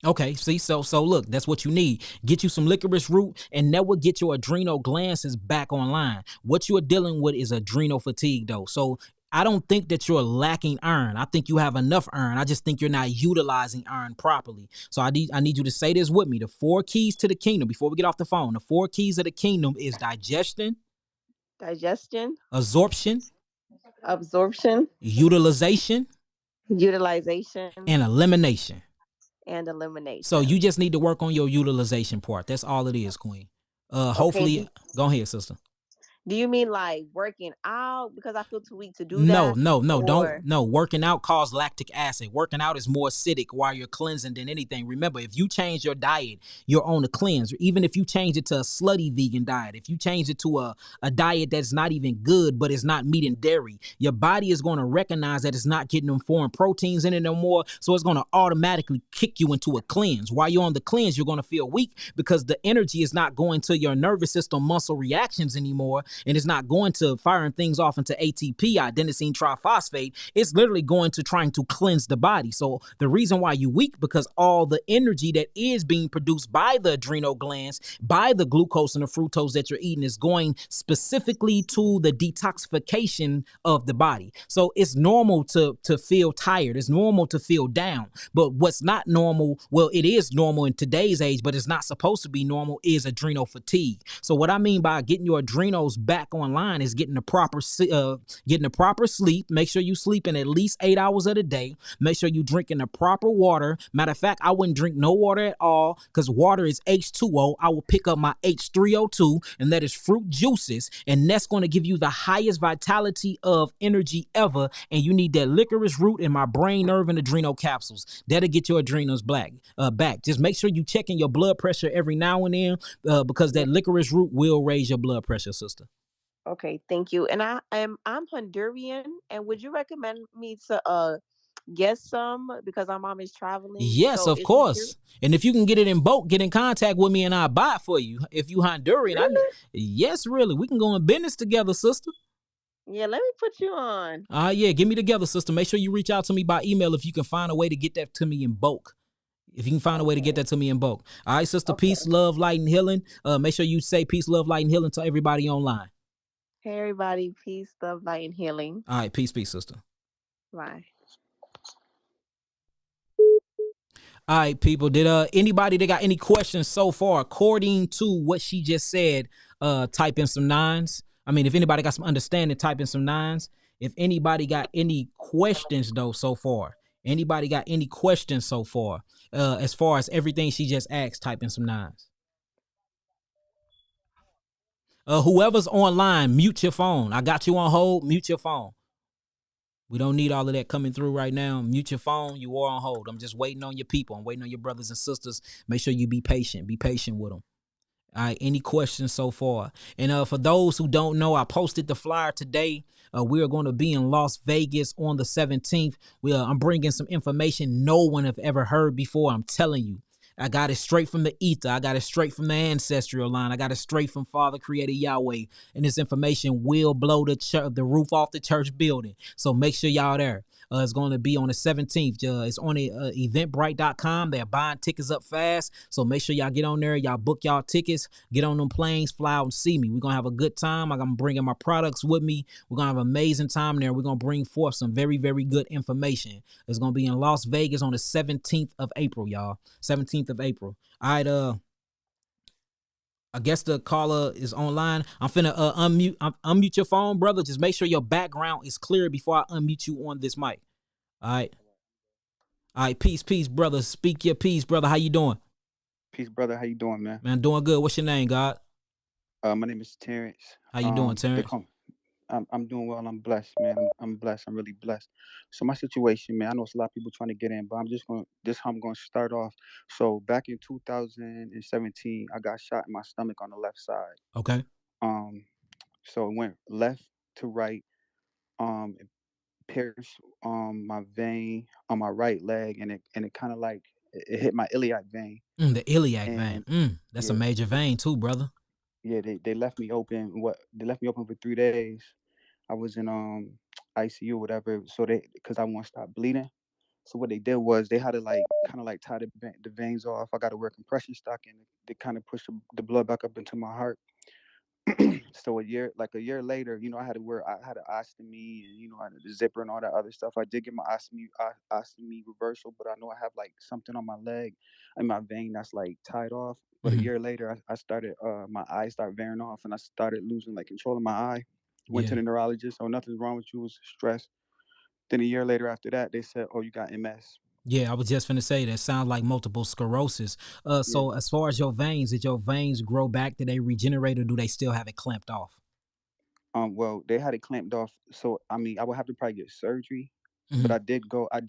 Okay, see, so look, that's what you need. Get you some licorice root, and that will get your adrenal glands back online. What you are dealing with is adrenal fatigue, though. So I don't think that you're lacking iron. I think you have enough iron. I just think you're not utilizing iron properly. So I need you to say this with me. The four keys to the kingdom, before we get off the phone, the four keys of the kingdom is digestion, Digestion, absorption, absorption, utilization, utilization, and elimination. and So you elimination. just need to work on your utilization part. That's all it is, Queen. Okay, Hopefully, go ahead, sister. Do you mean like working out because I feel too weak to do No, that? no, no, don't. Or No, working out causes lactic acid. Working out is more acidic while you're cleansing than anything. Remember, if you change your diet, you're on a cleanse. Even if you change it to a slutty vegan diet, if you change it to a diet that's not even good, but it's not meat and dairy, your body is going to recognize that it's not getting them foreign proteins in it no more. So it's going to automatically kick you into a cleanse. While you're on the cleanse, you're going to feel weak because the energy is not going to your nervous system muscle reactions anymore, and it's not going to firing things off into ATP, adenosine triphosphate. It's literally going to trying to cleanse the body. So the reason why you weak, because all the energy that is being produced by the adrenal glands, by the glucose and the fructose that you're eating, is going specifically to the detoxification of the body. So it's normal to feel tired. It's normal to feel down. But what's not normal, well, it is normal in today's age, but it's not supposed to be normal, is adrenal fatigue. So what I mean by getting your adrenals back online is getting the proper sleep. Make sure you sleeping at least 8 hours of the day. Make sure you drinking the proper water. Matter of fact, I wouldn't drink no water at all because water is H2O. I will pick up my H3O2, and that is fruit juices, and that's going to give you the highest vitality of energy ever. And you need that licorice root in my brain, nerve, and adrenal capsules. That'll get your adrenals back. Just make sure you checking your blood pressure every now and then, because that licorice root will raise your blood pressure, sister. okay, thank you. And I'm Honduran, and would you recommend me to get some because my mom is traveling? Yes, So of is Honduran course. And if you can get it in bulk, get in contact with me and I'll buy it for you. If you Honduran, really? yes, really. We can go in business together, sister. Yeah, let me put you on. Yeah, get me together, sister. Make sure you reach out to me by email if you can find a way to get that to me in bulk. If you can find a way to get Okay. that to me in bulk. All right, sister. Peace, Okay. love, light, and healing. Make sure you say peace, love, light, and healing to everybody online. Hey everybody, peace, love, light, and healing. All right, peace, sister. Bye. All right, people. Did anybody that got any questions so far according to what she just said? Type in some nines. I mean, if anybody got some understanding, type in some nines. If anybody got any questions though so far, anybody got any questions so far? As far as everything she just asked, type in some nines. Whoever's online, mute your phone. I got you on hold. Mute your phone. We don't need all of that coming through right now. Mute your phone. You are on hold. I'm just waiting on your people. I'm waiting on your brothers and sisters. Make sure you be patient. Be patient with them. All right. Any questions so far? And for those who don't know, I posted the flyer today. We are going to be in Las Vegas on the 17th. I'm bringing some information no one have ever heard before. I'm telling you. I got it straight from the ether. I got it straight from the ancestral line. I got it straight from Father Creator Yahweh. And this information will blow the roof off the church building. So make sure y'all there. It's going to be on the 17th. It's on eventbrite.com. They're buying tickets up fast. So make sure y'all get on there. Y'all book y'all tickets. Get on them planes. Fly out and see me. We're going to have a good time. I'm bringing my products with me. We're going to have an amazing time there. We're going to bring forth some very, very good information. It's going to be in Las Vegas on the 17th of April, y'all. 17th of April. All right, I guess the caller is online. I'm finna unmute your phone, brother. Just make sure your background is clear before I unmute you on this mic. All right. All right, peace, brother. Speak your peace, brother. How you doing? Peace, brother. How you doing, man? Man, doing good. What's your name, God? My name is Terrence. How you doing, Terrence? I'm doing well. I'm blessed, man. I'm blessed. I'm really blessed. So my situation, man, I know it's a lot of people trying to get in, but this how I'm gonna start off. So back in 2017, I got shot in my stomach on the left side. Okay. So it went left to right. It pierced my vein on my right leg, and it kind of like it hit my iliac vein. The iliac And vein. That's a yeah, major vein too, brother. yeah, they left me open. They left me open for 3 days. I was in ICU, whatever. So because I want to stop bleeding. So what they did was they had to like kind of like tie the veins off. I got to wear compression stocking to kind of push the blood back up into my heart. So a year later, I I had an ostomy and I had the zipper and all that other stuff. I did get my ostomy reversal, but I know I have like something on my leg and my vein that's like tied off. But a Mm-hmm. year later, I started my eye started veering off and I started losing like control of my eye. Went to Yeah. the neurologist. Oh, nothing's wrong with you. It was stress. Then a year later after that, they said, "Oh, you got MS." Yeah, I was just finna say that sounds like multiple sclerosis. Yeah. So as far as your veins, did your veins grow back? Did they regenerate or do they still have it clamped off? Well, they had it clamped off, so I mean, I would have to probably get surgery. But Hmm. I did go to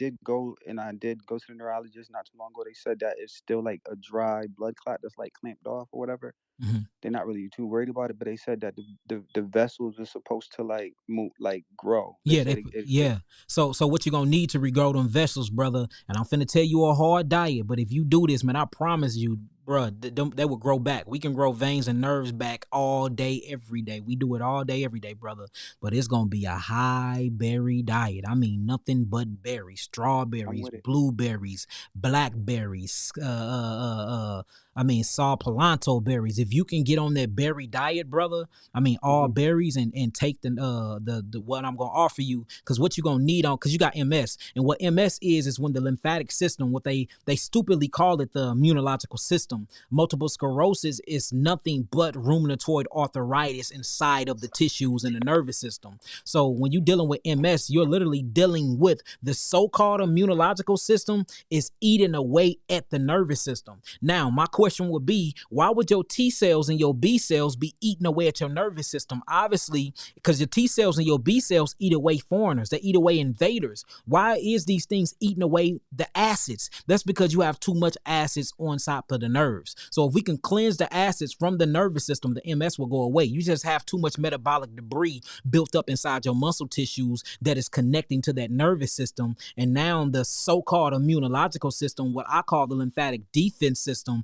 the neurologist not too long ago. They said that it's still like a dry blood clot that's like clamped off or whatever. Hmm. They're not really too worried about it, but they said that the vessels are supposed to like move, like grow. They Yeah, said it yeah. So what you gonna need to regrow them vessels, brother? And I'm finna tell you a hard diet, but if you do this, man, I promise you, bro, they will grow back. We can grow veins and nerves back all day, every day. We do it all day, every day, brother. But it's gonna be a high berry diet. I mean, nothing but berries, I'm strawberries, with it. blueberries, blackberries. I mean, saw palmetto berries. If you can get on that berry diet, brother, I mean, all Hmm. berries and take the what I'm gonna offer you, because what you're gonna need on, because you got MS, and what MS is when the lymphatic system, what they stupidly call it, the immunological system. Multiple sclerosis is nothing but rheumatoid arthritis inside of the tissues and the nervous system. So when you're dealing with MS, you're literally dealing with the so-called immunological system is eating away at the nervous system. Now, my question would be, why would your T cells and your B cells be eating away at your nervous system? Obviously, because your T cells and your B cells eat away foreigners, they eat away invaders. Why is these things eating away the acids? That's because you have too much acids on top of the nerves. So if we can cleanse the acids from the nervous system, the MS will go away. You just have too much metabolic debris built up inside your muscle tissues that is connecting to that nervous system. And now the so-called immunological system, what I call the lymphatic defense system,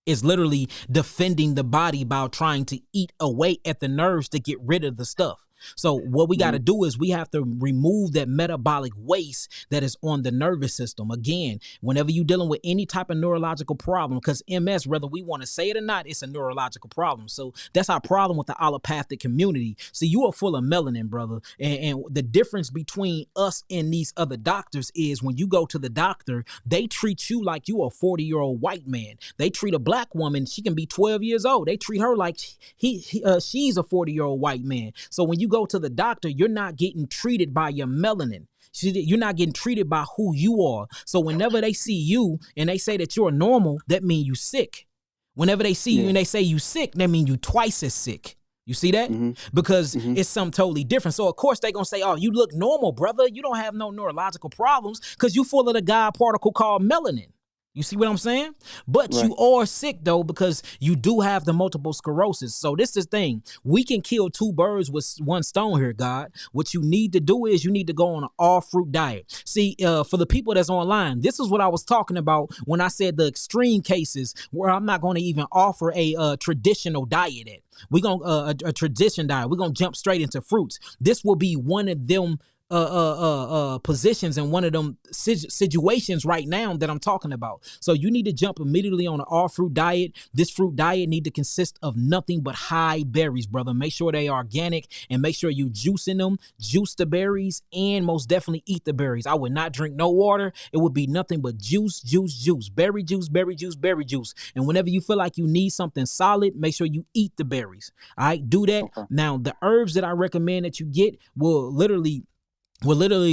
is literally defending the body by trying to eat away at the nerves to get rid of the stuff. So what we got to Hmm. do is we have to remove that metabolic waste that is on the nervous system. Again, whenever you're dealing with any type of neurological problem, because MS, whether we want to say it or not, it's a neurological problem. So that's our problem with the allopathic community. See, you are full of melanin, brother. And the difference between us and these other doctors is when you go to the doctor, they treat you like you a 40-year-old white man. They treat a black woman, she can be 12 years old. They treat her like she's a 40-year-old white man. So when you go to the doctor, you're not getting treated by your melanin. You're not getting treated by who you are. So whenever they see you and they say that you're normal, that means you sick. Whenever they see you Yeah. and they say you sick, that means you twice as sick. You see that? Hmm. Because Hmm. it's something totally different. So of course they're gonna say, "Oh, you look normal, brother. You don't have no neurological problems because you full of the God particle called melanin." You see what I'm saying? But you Right. are sick though because you do have the multiple sclerosis. So this is the thing. We can kill two birds with one stone here, God. What you need to do is you need to go on an all-fruit diet. See, for the people that's online, this is what I was talking about when I said the extreme cases where I'm not going to even offer a traditional diet at. We're going a tradition diet. We're going to jump straight into fruits. This will be one of them positions in one of them situations right now that I'm talking about. So you need to jump immediately on an all fruit diet. This fruit diet need to consist of nothing but high berries, brother. Make sure they are organic and make sure you juicing them, juice the berries, and most definitely eat the berries. I would not drink no water. It would be nothing but juice, juice, juice, berry juice, berry juice, berry juice. And whenever you feel like you need something solid, make sure you eat the berries. All right, do that. Okay. Now, the herbs that I recommend that you get will literally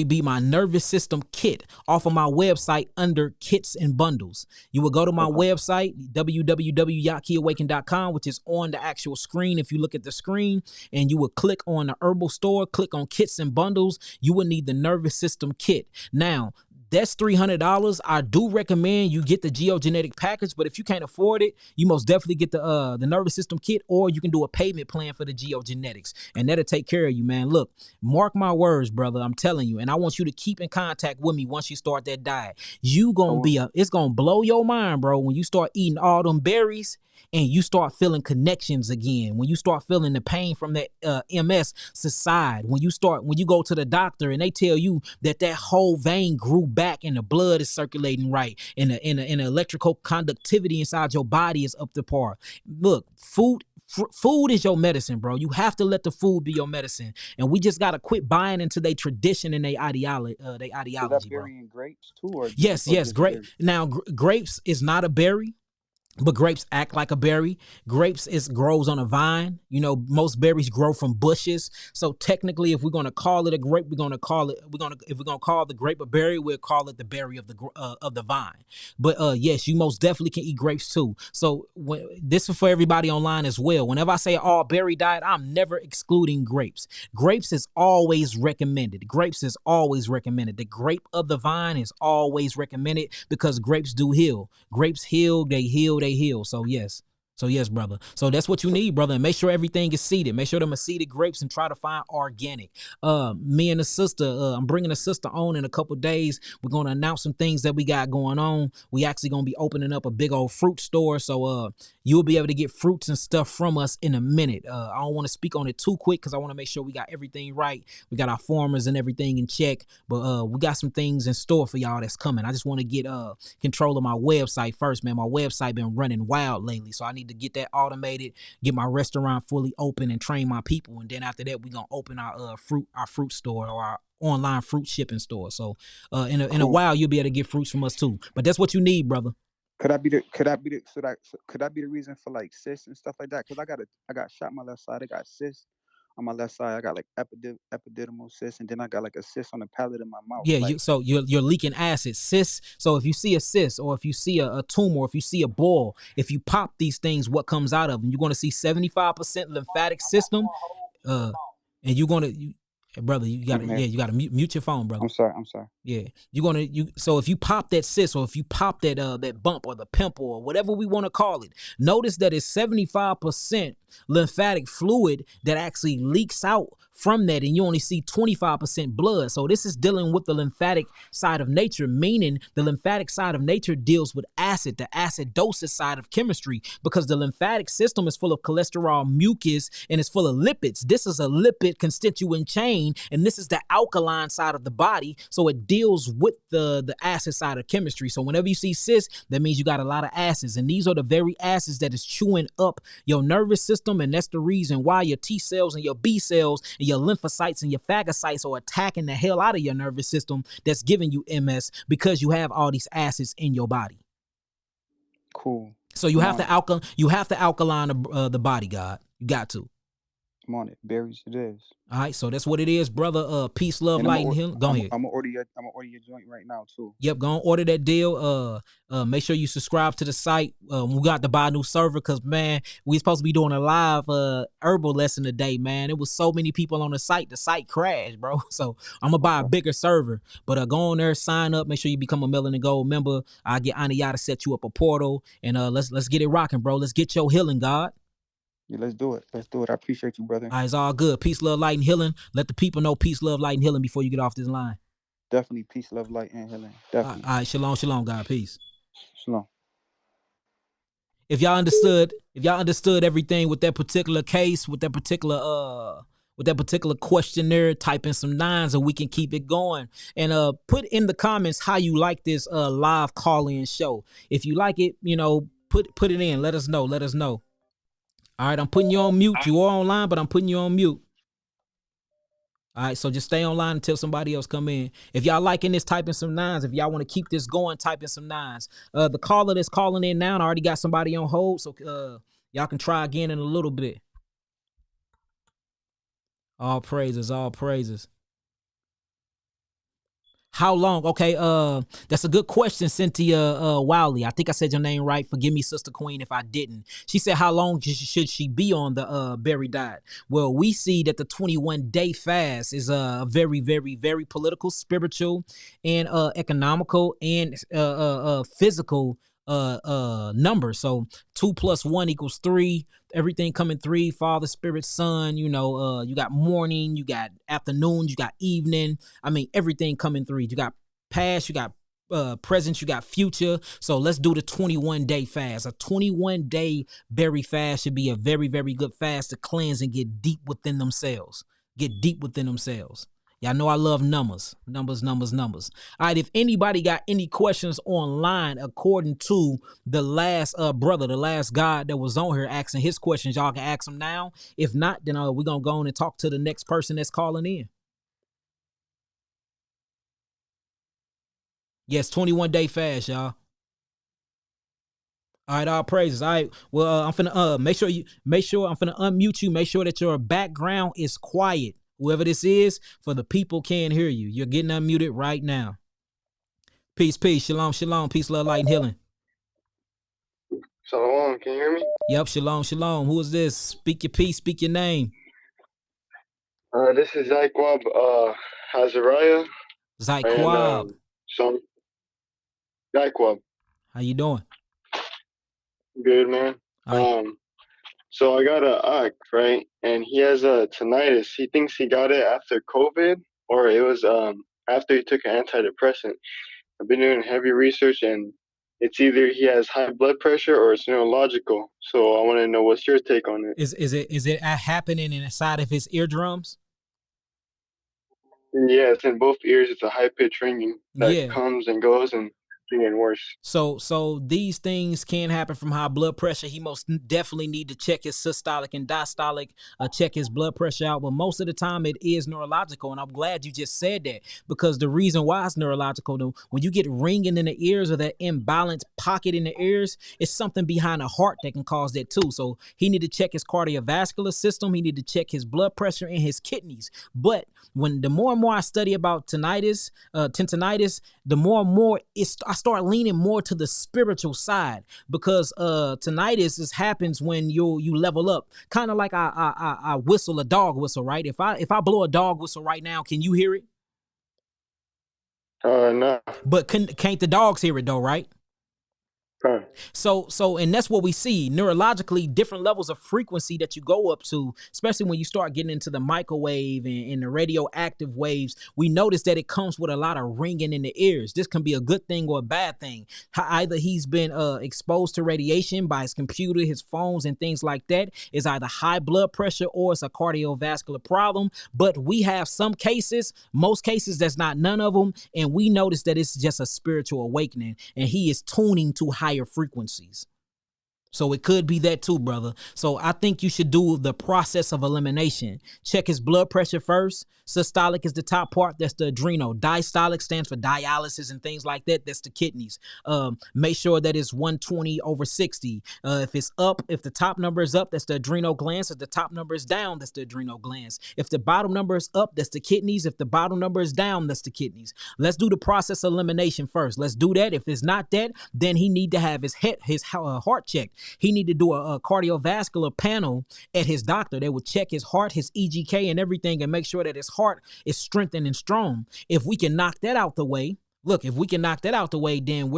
be my nervous system kit off of my website under kits and bundles. You will go to my Okay. website, www.yakiawaken.com, which is on the actual screen. If you look at the screen and you will click on the herbal store, click on kits and bundles, you will need the nervous system kit. Now, that's $300. I do recommend you get the geogenetic package, but if you can't afford it, you most definitely get the nervous system kit, or you can do a payment plan for the geogenetics, and that'll take care of you, man. Look, mark my words, brother. I'm telling you, and I want you to keep in contact with me once you start that diet. You gonna Oh, it's gonna blow your mind, bro, when you start eating all them berries and you start feeling connections again. When you start feeling the pain from that MS subside. When you go to the doctor and they tell you that whole vein grew back and the blood is circulating right and the electrical conductivity inside your body is up to par. Look, food is your medicine, bro. You have to let the food be your medicine, and we just gotta quit buying into their tradition and their is that ideology, bro. berry and grapes too, or Yes, or yes, just great. berry? Now, grapes is not a berry. but grapes act like a berry. Grapes grows on a vine. You know, most berries grow from bushes. So technically, if we're gonna call it a grape, if we're gonna call the grape a berry, we'll call it the berry of the vine. But yes, you most definitely can eat grapes too. So this is for everybody online as well. Whenever I say all berry diet, I'm never excluding grapes. Grapes is always recommended. Grapes is always recommended. The grape of the vine is always recommended because grapes do heal. Grapes heal, they heal, they heal. So yes. So yes, brother. So that's what you need, brother. And make sure everything is seeded. Make sure them are seeded grapes and try to find organic. Me and the sister, I'm bringing a sister on in a couple days. We're going to announce some things that we got going on. We actually going to be opening up a big old fruit store. So you'll be able to get fruits and stuff from us in a minute. I don't want to speak on it too quick because I want to make sure we got everything right. We got our farmers and everything in check. But we got some things in store for y'all that's coming. I just want to get control of my website first, man. My website been running wild lately. So I need to get that automated, get my restaurant fully open and train my people. And then after that, we're going to open our fruit store or our online fruit shipping store. So in a while, you'll be able to get fruits from us too. But that's what you need, brother. Could I be the reason for like cysts and stuff like that? Because I got shot on my left side. I got cysts on my left side. I got like epididymal cysts, and then I got like a cyst on the palate of my mouth. Yeah, like, you're leaking acid, cysts. So if you see a cyst, or if you see a tumor, or if you see a boil, if you pop these things, what comes out of them? You're going to see 75% lymphatic system, and you're going to, brother, you got to, you got to mute your phone, brother. I'm sorry. Yeah, so if you pop that cyst, or if you pop that bump or the pimple or whatever we want to call it, notice that it's 75% lymphatic fluid that actually leaks out from that, and you only see 25% blood. So this is dealing with the lymphatic side of nature, meaning the lymphatic side of nature deals with acid, the acidosis side of chemistry, because the lymphatic system is full of cholesterol, mucus, and it's full of lipids. This is a lipid constituent chain, and this is the alkaline side of the body. So it deals with the acid side of chemistry. So whenever you see cysts, that means you got a lot of acids, and these are the very acids that is chewing up your nervous system, and that's the reason why your T cells and your B cells and your lymphocytes and your phagocytes are attacking the hell out of your nervous system that's giving you MS, because you have all these acids in your body. Cool. So you have to alkaline the body, God. You got to. I'm on it. Berries it is. All right, so that's what it is, brother. Peace, love, light, and healing. Go ahead. I'm gonna order your joint right now too. Yep, go on, order that deal. Make sure you subscribe to the site. We got to buy a new server because, man, we supposed to be doing a live herbal lesson today, man. It was so many people on the site crashed, bro. So I'm gonna buy a bigger server. But go on there, sign up, make sure you become a Melanin Gold member. I'll get Anaya to set you up a portal, and let's get it rocking, bro. Let's get your healing, God. Yeah, let's do it. I appreciate you, brother. All right, it's all good. Peace, love, light, and healing. Let the people know peace, love, light, and healing before you get off this line. Definitely peace, love, light, and healing. Definitely. All right, shalom, God. Peace. Shalom. If y'all understood everything with that particular case, with that particular questionnaire, type in some 9s and we can keep it going. And put in the comments how you like this live call-in show. If you like it, put it in. Let us know. All right, I'm putting you on mute. You are online, but I'm putting you on mute. All right, so just stay online until somebody else come in. If y'all liking this, type in some 9s. If y'all want to keep this going, type in some 9s. The caller that's calling in now, I already got somebody on hold, so y'all can try again in a little bit. All praises. How long? Okay, that's a good question, Cynthia Wiley. I think I said your name right. Forgive me, Sister Queen, if I didn't. She said, how long should she be on the berry diet? Well, we see that the 21-day fast is a very, very, very political, spiritual, and economical, and physical number. So 2 + 1 = 3. Everything coming 3, Father, Spirit, Son. You got morning, you got afternoon, you got evening. I mean, everything coming 3. You got past, you got present, you got future. So let's do the 21-day fast. A 21-day berry fast should be a very, very good fast to cleanse and get deep within themselves. Y'all know I love numbers. All right, if anybody got any questions online, according to the last brother, the last God that was on here asking his questions, y'all can ask them now. If not, then we're going to go on and talk to the next person that's calling in. Yes, 21-day fast, y'all. All right, all praises. All right. Well, I'm finna make sure I'm finna unmute you. Make sure that your background is quiet. Whoever this is, for the people can't hear you. You're getting unmuted right now. Peace, peace, shalom, shalom, peace, love, light, and healing. Shalom, can you hear me? Yep, shalom, shalom. Who is this? Speak your peace, speak your name. This is Zyquab Hazariah and Zyquab. some Zyquab. How you doing? Good man. All right. So I got a Ak, right, and he has a tinnitus. He thinks he got it after COVID, or it was after he took an antidepressant. I've been doing heavy research, and it's either he has high blood pressure or it's neurological. So I want to know what's your take on it. Is it happening inside of his eardrums? Yeah, it's in both ears. It's a high pitched ringing that comes and goes and getting worse. So these things can happen from high blood pressure. He most definitely need to check his systolic and diastolic, check his blood pressure out. But most of the time it is neurological. And I'm glad you just said that, because the reason why it's neurological, though, when you get ringing in the ears or that imbalanced pocket in the ears, it's something behind the heart that can cause that too. So he need to check his cardiovascular system. He need to check his blood pressure and his kidneys. But when the more and more I study about tinnitus, the more and more I start leaning more to the spiritual side, because tinnitus happens when you level up, kind of like I whistle a dog whistle, right? If I blow a dog whistle right now, can you hear it? No. But can't the dogs hear it though, right? Huh. So, and that's what we see neurologically, different levels of frequency that you go up to, especially when you start getting into the microwave and the radioactive waves. We notice that it comes with a lot of ringing in the ears. This can be a good thing or a bad thing. Either he's been exposed to radiation by his computer, his phones, and things like that. It's either high blood pressure or it's a cardiovascular problem. But we have some cases, most cases, that's not none of them, and we notice that it's just a spiritual awakening, and he is tuning to higher frequencies. So it could be that too, brother. So I think you should do the process of elimination. Check his blood pressure first. Systolic is the top part. That's the adrenal. Diastolic stands for dialysis and things like that. That's the kidneys. Make sure that it's 120/60. If it's up, if the top number is up, that's the adrenal glands. If the top number is down, that's the adrenal glands. If the bottom number is up, that's the kidneys. If the bottom number is down, that's the kidneys. Let's do the process of elimination first. Let's do that. If it's not that, then he need to have his heart checked. He need to do a cardiovascular panel at his doctor. They would check his heart, his EGK, and everything, and make sure that his heart is strengthened and strong. If we can knock that out the way, then we're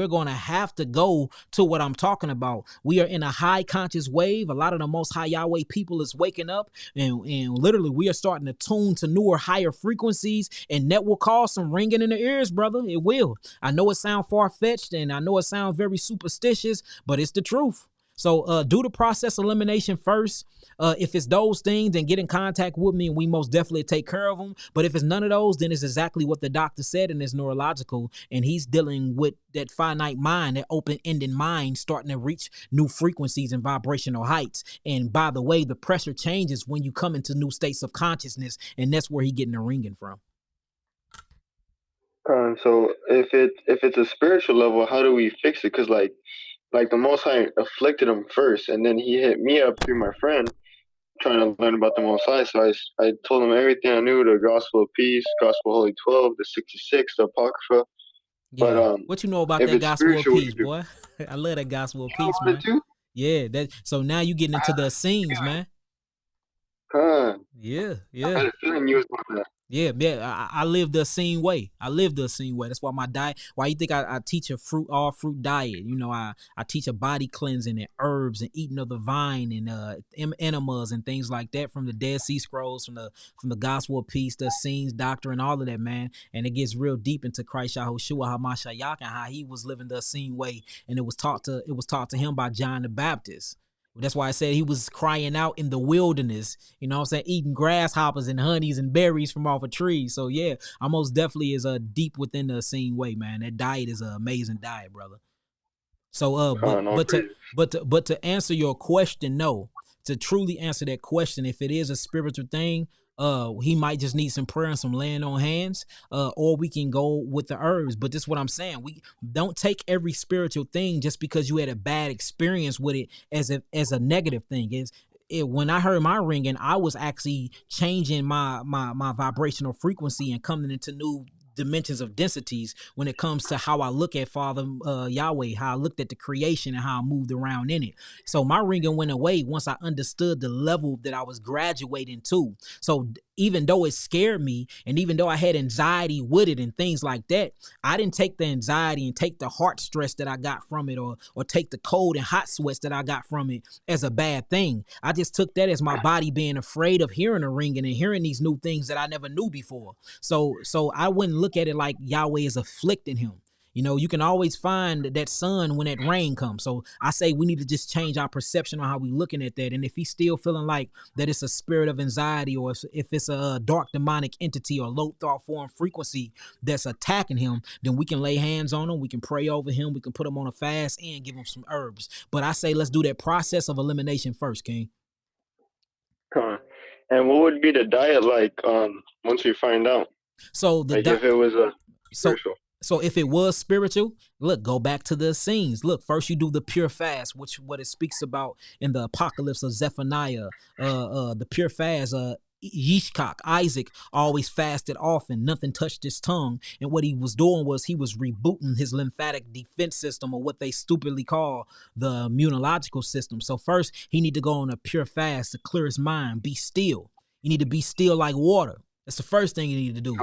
going to have to go to what I'm talking about. We are in a high conscious wave. A lot of the most high Yahweh people is waking up, and literally we are starting to tune to newer, higher frequencies, and that will cause some ringing in the ears, brother. It will. I know it sounds far-fetched, and I know it sounds very superstitious, but it's the truth. So do the process elimination first. If it's those things, then get in contact with me and we most definitely take care of them. But if it's none of those, then it's exactly what the doctor said, and it's neurological. And he's dealing with that finite mind, that open-ended mind starting to reach new frequencies and vibrational heights. And by the way, the pressure changes when you come into new states of consciousness, and that's where he's getting the ringing from. So if it's a spiritual level, how do we fix it? Because like the Most High afflicted him first, and then he hit me up through my friend trying to learn about the Most High. So I told him everything I knew: the Gospel of Peace, Gospel Holy 12, the 66, the Apocrypha. Yeah. But what you know about that Gospel of Peace, boy? I love that Gospel of Peace, man. Too? Yeah. So now you getting into the scenes, man. Yeah. I had a feeling you was on that. Yeah, I live the same way. That's why my diet. Why you think I teach a all fruit diet? You know, I teach a body cleansing and herbs and eating of the vine and enemas and things like that from the Dead Sea Scrolls, from the Gospel of Peace, the Scenes Doctrine, all of that, man. And it gets real deep into Christ Yahushua HaMashiach and how he was living the same way, and it was taught to him by John the Baptist. That's why I said he was crying out in the wilderness, you know what I'm saying, eating grasshoppers and honeys and berries from off a tree. So yeah, I most definitely is deep within the same way, man. That diet is an amazing diet, brother. So but to answer your question, no. To truly answer that question, if it is a spiritual thing, He might just need some prayer and some laying on hands, or we can go with the herbs. But this is what I'm saying. We don't take every spiritual thing just because you had a bad experience with it as a negative thing. When I heard my ringing, I was actually changing my vibrational frequency and coming into new dimensions of densities when it comes to how I look at Father Yahweh, how I looked at the creation and how I moved around in it. So my ringing went away once I understood the level that I was graduating to. So even though it scared me, and even though I had anxiety with it and things like that, I didn't take the anxiety and take the heart stress that I got from it, or take the cold and hot sweats that I got from it as a bad thing. I just took that as my body being afraid of hearing a ringing and hearing these new things that I never knew before. So I wouldn't look at it like Yahweh is afflicting him. You know, you can always find that sun when that rain comes. So I say we need to just change our perception on how we looking at that. And if he's still feeling like that it's a spirit of anxiety, or if it's a dark demonic entity or low thought form frequency that's attacking him, then we can lay hands on him. We can pray over him. We can put him on a fast and give him some herbs. But I say let's do that process of elimination first, King. And what would be the diet like once we find out? So like if it was a spiritual. So if it was spiritual, look, go back to the scenes. Look, first you do the pure fast, which what it speaks about in the apocalypse of Zephaniah. The pure fast, Yishkak, Isaac, always fasted often. Nothing touched his tongue. And what he was doing was he was rebooting his lymphatic defense system, or what they stupidly call the immunological system. So first he need to go on a pure fast to clear his mind, be still. You need to be still like water. That's the first thing you need to do.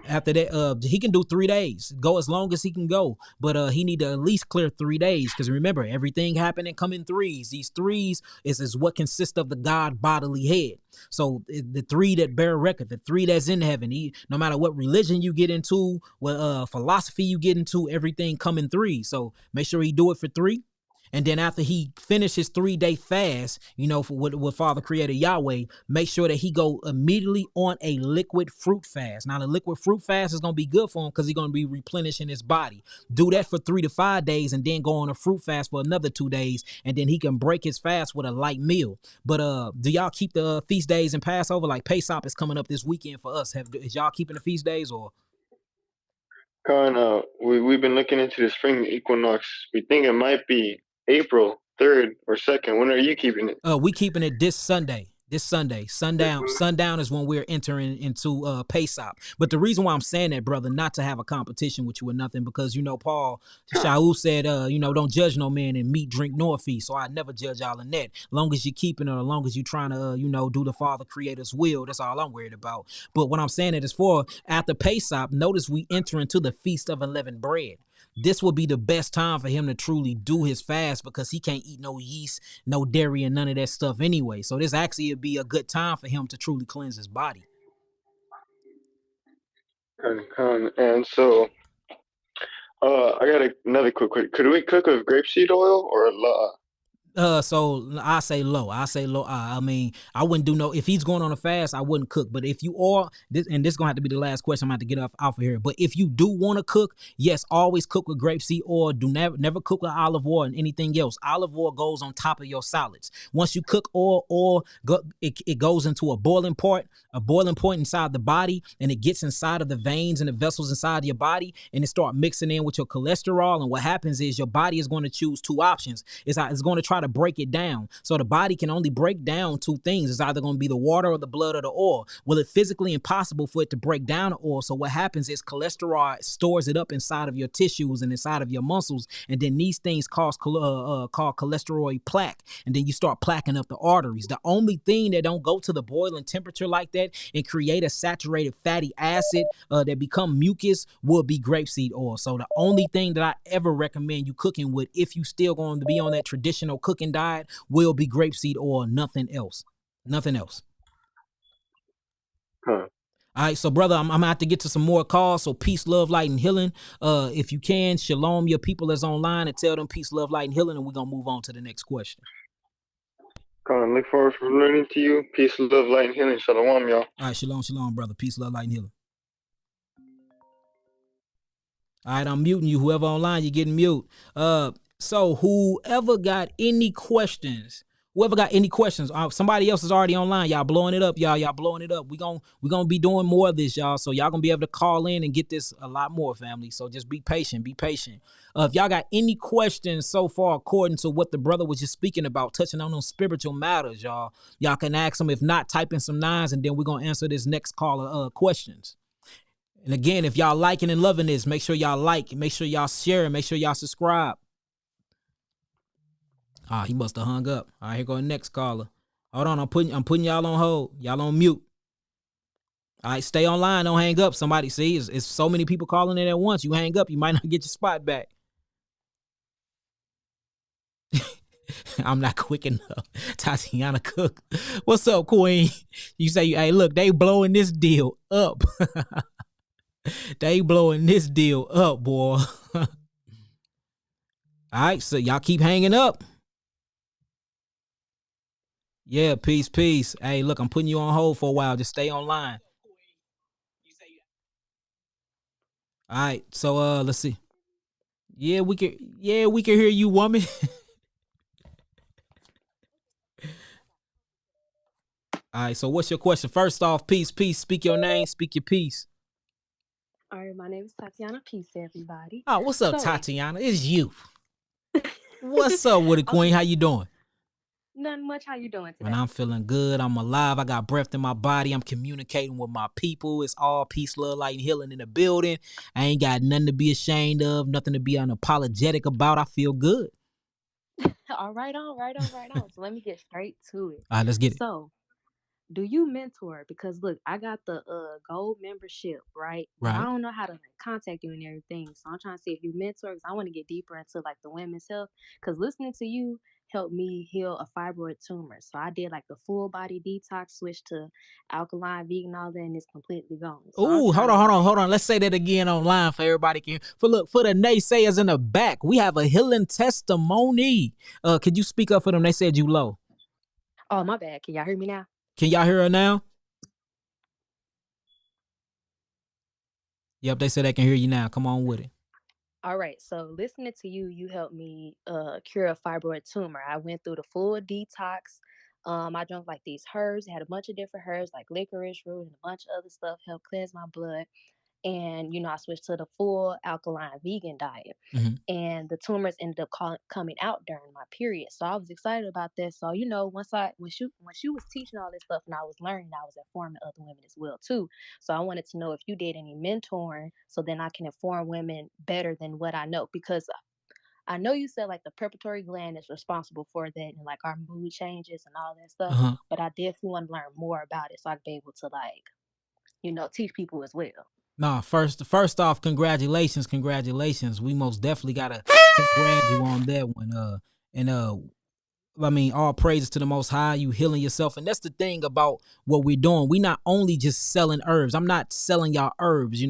After that, he can do 3 days. Go as long as he can go. But he need to at least clear 3 days. Because remember, everything happen and come in threes. These threes is what consists of the God bodily head. So the 3 that bear record, the 3 that's in heaven, no matter what religion you get into, what philosophy you get into, everything come in 3. So make sure he do it for 3. And then after he finishes 3-day fast, you know, for what Father Creator Yahweh, make sure that he go immediately on a liquid fruit fast. Now, the liquid fruit fast is going to be good for him because he's going to be replenishing his body. Do that for 3 to 5 days and then go on a fruit fast for another 2 days. And then he can break his fast with a light meal. But do y'all keep the feast days and Passover? Like Pesach is coming up this weekend for us. Is y'all keeping the feast days or? We've been looking into the spring equinox. We think it might be April 3rd or 2nd. When are you keeping it? We keeping it this Sunday. Sundown is when we're entering into Pesach. But the reason why I'm saying that, brother, not to have a competition with you or nothing, because you know Paul Shaul said, don't judge no man in meat, drink, nor feast. So I never judge y'all in that. Long as you're keeping it, or long as you're trying to, do the Father Creator's will, that's all I'm worried about. But what I'm saying it is for after Pesach, notice we enter into the Feast of Unleavened Bread. This will be the best time for him to truly do his fast because he can't eat no yeast, no dairy, and none of that stuff anyway. So this actually would be a good time for him to truly cleanse his body. And so, I got another quick. Could we cook with grapeseed oil or So I say low. I mean, I wouldn't do no, if he's going on a fast, I wouldn't cook. But if you are, this is going to have to be the last question. I'm going to have to get off of here. But if you do want to cook, yes, always cook with grapeseed oil. Do never cook with olive oil and anything else. Olive oil goes on top of your salads. Once you cook oil, it goes into a boiling point inside the body, and it gets inside of the veins and the vessels inside your body, and it start mixing in with your cholesterol. And what happens is your body is going to choose 2 options. It's going to try to break it down. So the body can only break down 2 things. It's either going to be the water or the blood or the oil. Well, it's physically impossible for it to break down the oil. So what happens is cholesterol stores it up inside of your tissues and inside of your muscles. And then these things called cholesterol plaque. And then you start plaquing up the arteries. The only thing that don't go to the boiling temperature like that and create a saturated fatty acid that become mucus will be grapeseed oil. So the only thing that I ever recommend you cooking with, if you still going to be on that traditional cooking diet, will be grapeseed oil, nothing else. All right, so brother, I'm gonna have to get to some more calls. So peace, love, light, and healing. If you can, shalom your people that's online and tell them peace, love, light, and healing, and we're gonna move on to the next question. Look forward to learning to you. Peace, love, light, and healing. Shalom, y'all. All right, shalom, brother. Peace, love, light, and healing. All right, I'm muting you. Whoever online, you're getting mute. So whoever got any questions Whoever got any questions, somebody else is already online. Y'all blowing it up, y'all. Y'all blowing it up. We gonna be doing more of this, y'all. So y'all gonna be able to call in and get this a lot more, family. So just be patient. Be patient. If y'all got any questions so far, according to what the brother was just speaking about, touching on those spiritual matters, y'all can ask them. If not, type in some nines, and then we're gonna answer this next caller questions. And again, if y'all liking and loving this, make sure y'all like, make sure y'all share, and make sure y'all subscribe. He must have hung up. All right, here go the next caller. Hold on, I'm putting y'all on hold. Y'all on mute. All right, stay online. Don't hang up. Somebody, see, it's so many people calling in at once. You hang up, you might not get your spot back. I'm not quick enough. Tatiana Cook. What's up, Queen? You say, hey, look, they blowing this deal up. They blowing this deal up, boy. All right, so y'all keep hanging up. Yeah, peace. Hey, look, I'm putting you on hold for a while. Just stay online. All right, so let's see. Yeah, we can hear you, woman. All right, so what's your question? First off, peace. Speak your name, speak your piece. All right, my name is Tatiana. Peace, everybody. Oh, what's up, Tatiana? It's you. What's up with it, Queen? How you doing? Nothing much. How you doing today? Man, I'm feeling good. I'm alive. I got breath in my body. I'm communicating with my people. It's all peace, love, light, and healing in the building. I ain't got nothing to be ashamed of, nothing to be unapologetic about. I feel good. All right on. So let me get straight to it. All right, let's get it. So, do you mentor? Because look, I got the gold membership, right? But I don't know how to contact you and everything. So I'm trying to see if you mentor, because I want to get deeper into like the women's health. Because listening to you helped me heal a fibroid tumor. So I did like the full body detox, switched to alkaline, vegan, all that, and it's completely gone. So ooh, hold on. Let's say that again online for everybody can. For the naysayers in the back, we have a healing testimony. Could you speak up for them? They said you low. Oh, my bad. Can y'all hear me now? Can y'all hear her now? Yep, they said they can hear you now. Come on with it. All right. So listening to you, you helped me cure a fibroid tumor. I went through the full detox. I drank like these herbs. It had a bunch of different herbs like licorice root and a bunch of other stuff, helped cleanse my blood. And, I switched to the full alkaline vegan diet. Mm-hmm. And the tumors ended up coming out during my period. So I was excited about that. So, when she was teaching all this stuff and I was learning, I was informing other women as well too. So I wanted to know if you did any mentoring, so then I can inform women better than what I know. Because I know you said like the pituitary gland is responsible for that and like our mood changes and all that stuff. But I definitely want to learn more about it so I can be able to teach people as well. No, first off, congratulations. We most definitely gotta congratulate you on that one. I mean, all praises to the Most High. You healing yourself, and that's the thing about what we're doing. We not only just selling herbs. I'm not selling y'all herbs.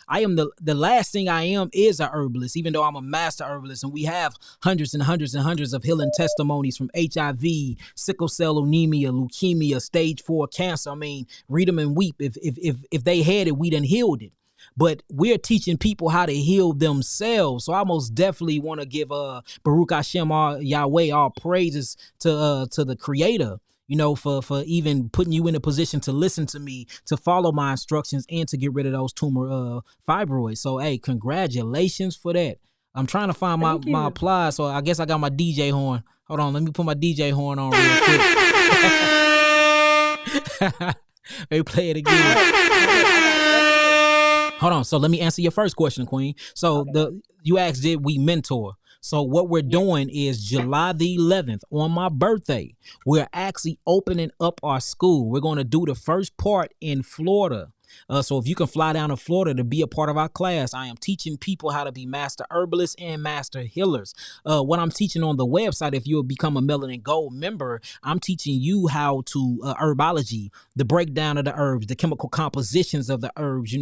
I am the last thing I am is a herbalist, even though I'm a master herbalist, and we have hundreds and hundreds and hundreds of healing testimonies from HIV, sickle cell anemia, leukemia, stage 4 cancer. I mean, read them and weep. If they had it, we done healed it. But we're teaching people how to heal themselves. So I most definitely want to give Baruch Hashem, Yahweh, all praises to the Creator, for even putting you in a position to listen to me, to follow my instructions, and to get rid of those tumor fibroids. So hey, congratulations for that. I'm trying to find my applause, so I guess I got my DJ horn. Hold on, let me put my DJ horn on real quick. Let me play it again. Hold on. So let me answer your first question, Queen. So you asked, did we mentor? So what we're doing is July the 11th on my birthday, we're actually opening up our school. We're going to do the first part in Florida. So if you can fly down to Florida to be a part of our class, I am teaching people how to be master herbalists and master healers. What I'm teaching on the website, if you'll become a Melanin Gold member, I'm teaching you how to herbology, the breakdown of the herbs, the chemical compositions of the herbs,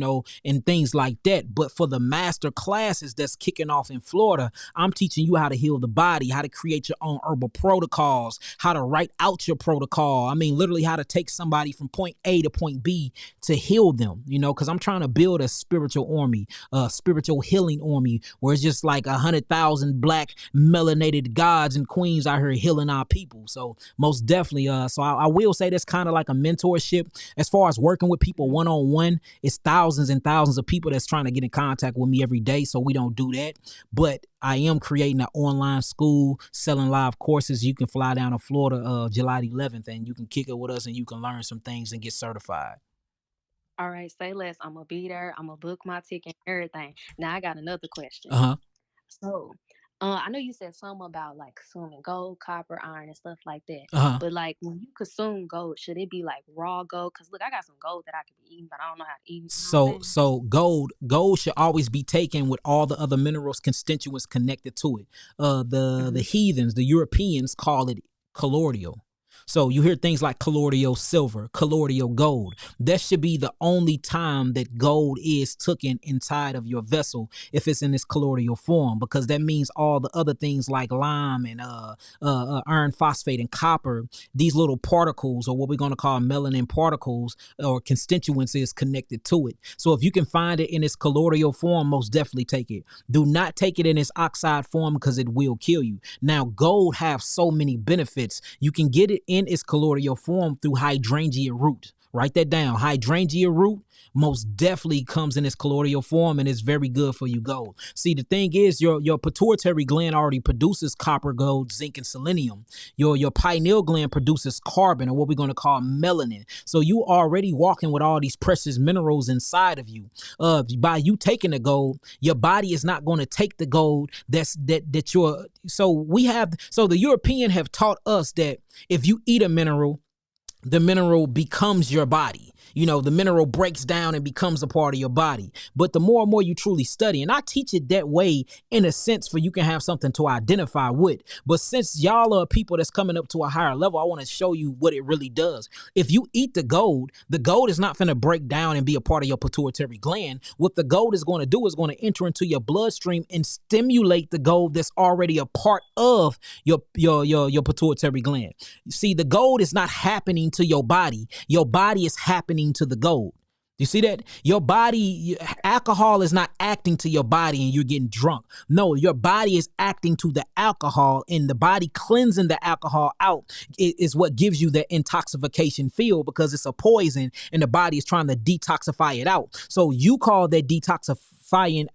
and things like that. But for the master classes that's kicking off in Florida, I'm teaching you how to heal the body, how to create your own herbal protocols, how to write out your protocol. I mean, literally how to take somebody from point A to point B to heal them. them, because I'm trying to build a spiritual army, a spiritual healing army, where it's just like 100,000 black melanated gods and queens out here healing our people. So most definitely, so I will say that's kind of like a mentorship. As far as working with people one-on-one, it's thousands and thousands of people that's trying to get in contact with me every day, so we don't do that. But I am creating an online school, selling live courses. You can fly down to Florida July 11th, and you can kick it with us, and you can learn some things and get certified. All right, say less. I'm gonna be there. I'm gonna book my ticket and everything. Now I got another question. Uh-huh. So, I know you said something about like consuming gold, copper, iron, and stuff like that. Uh-huh. But like when you consume gold, should it be like raw gold? Cause look, I got some gold that I could be eating, but I don't know how to eat it. You know what I'm So gold should always be taken with all the other minerals constituents connected to it. The saying? heathens, the Europeans call it colloidal. So you hear things like colloidal silver, colloidal gold. That should be the only time that gold is taken inside of your vessel if it's in this colloidal form, because that means all the other things like lime and iron phosphate and copper, these little particles, or what we're going to call melanin particles or constituents, is connected to it. So if you can find it in its colloidal form, most definitely take it. Do not take it in its oxide form, because it will kill you. Now, gold have so many benefits. You can get it in its colloidal form through hydrangea root. Write that down. Hydrangea root most definitely comes in its colloidal form, and it's very good for you gold. See, the thing is, your pituitary gland already produces copper, gold, zinc, and selenium. Your pineal gland produces carbon, or what we're going to call melanin. So you already walking with all these precious minerals inside of you. By you taking the gold, your body is not going to take the gold that you're. So the European have taught us that if you eat a mineral, the mineral becomes your body. The mineral breaks down and becomes a part of your body. But the more and more you truly study, and I teach it that way in a sense for you can have something to identify with. But since y'all are people that's coming up to a higher level, I want to show you what it really does. If you eat the gold is not going to break down and be a part of your pituitary gland. What the gold is going to do is going to enter into your bloodstream and stimulate the gold that's already a part of your pituitary gland. You see, the gold is not happening to your body. Your body is happening to the gold. You see that? Your body, alcohol is not acting to your body and you're getting drunk. No, your body is acting to the alcohol, and the body cleansing the alcohol out is what gives you that intoxication feel, because it's a poison and the body is trying to detoxify it out. So you call that detoxifying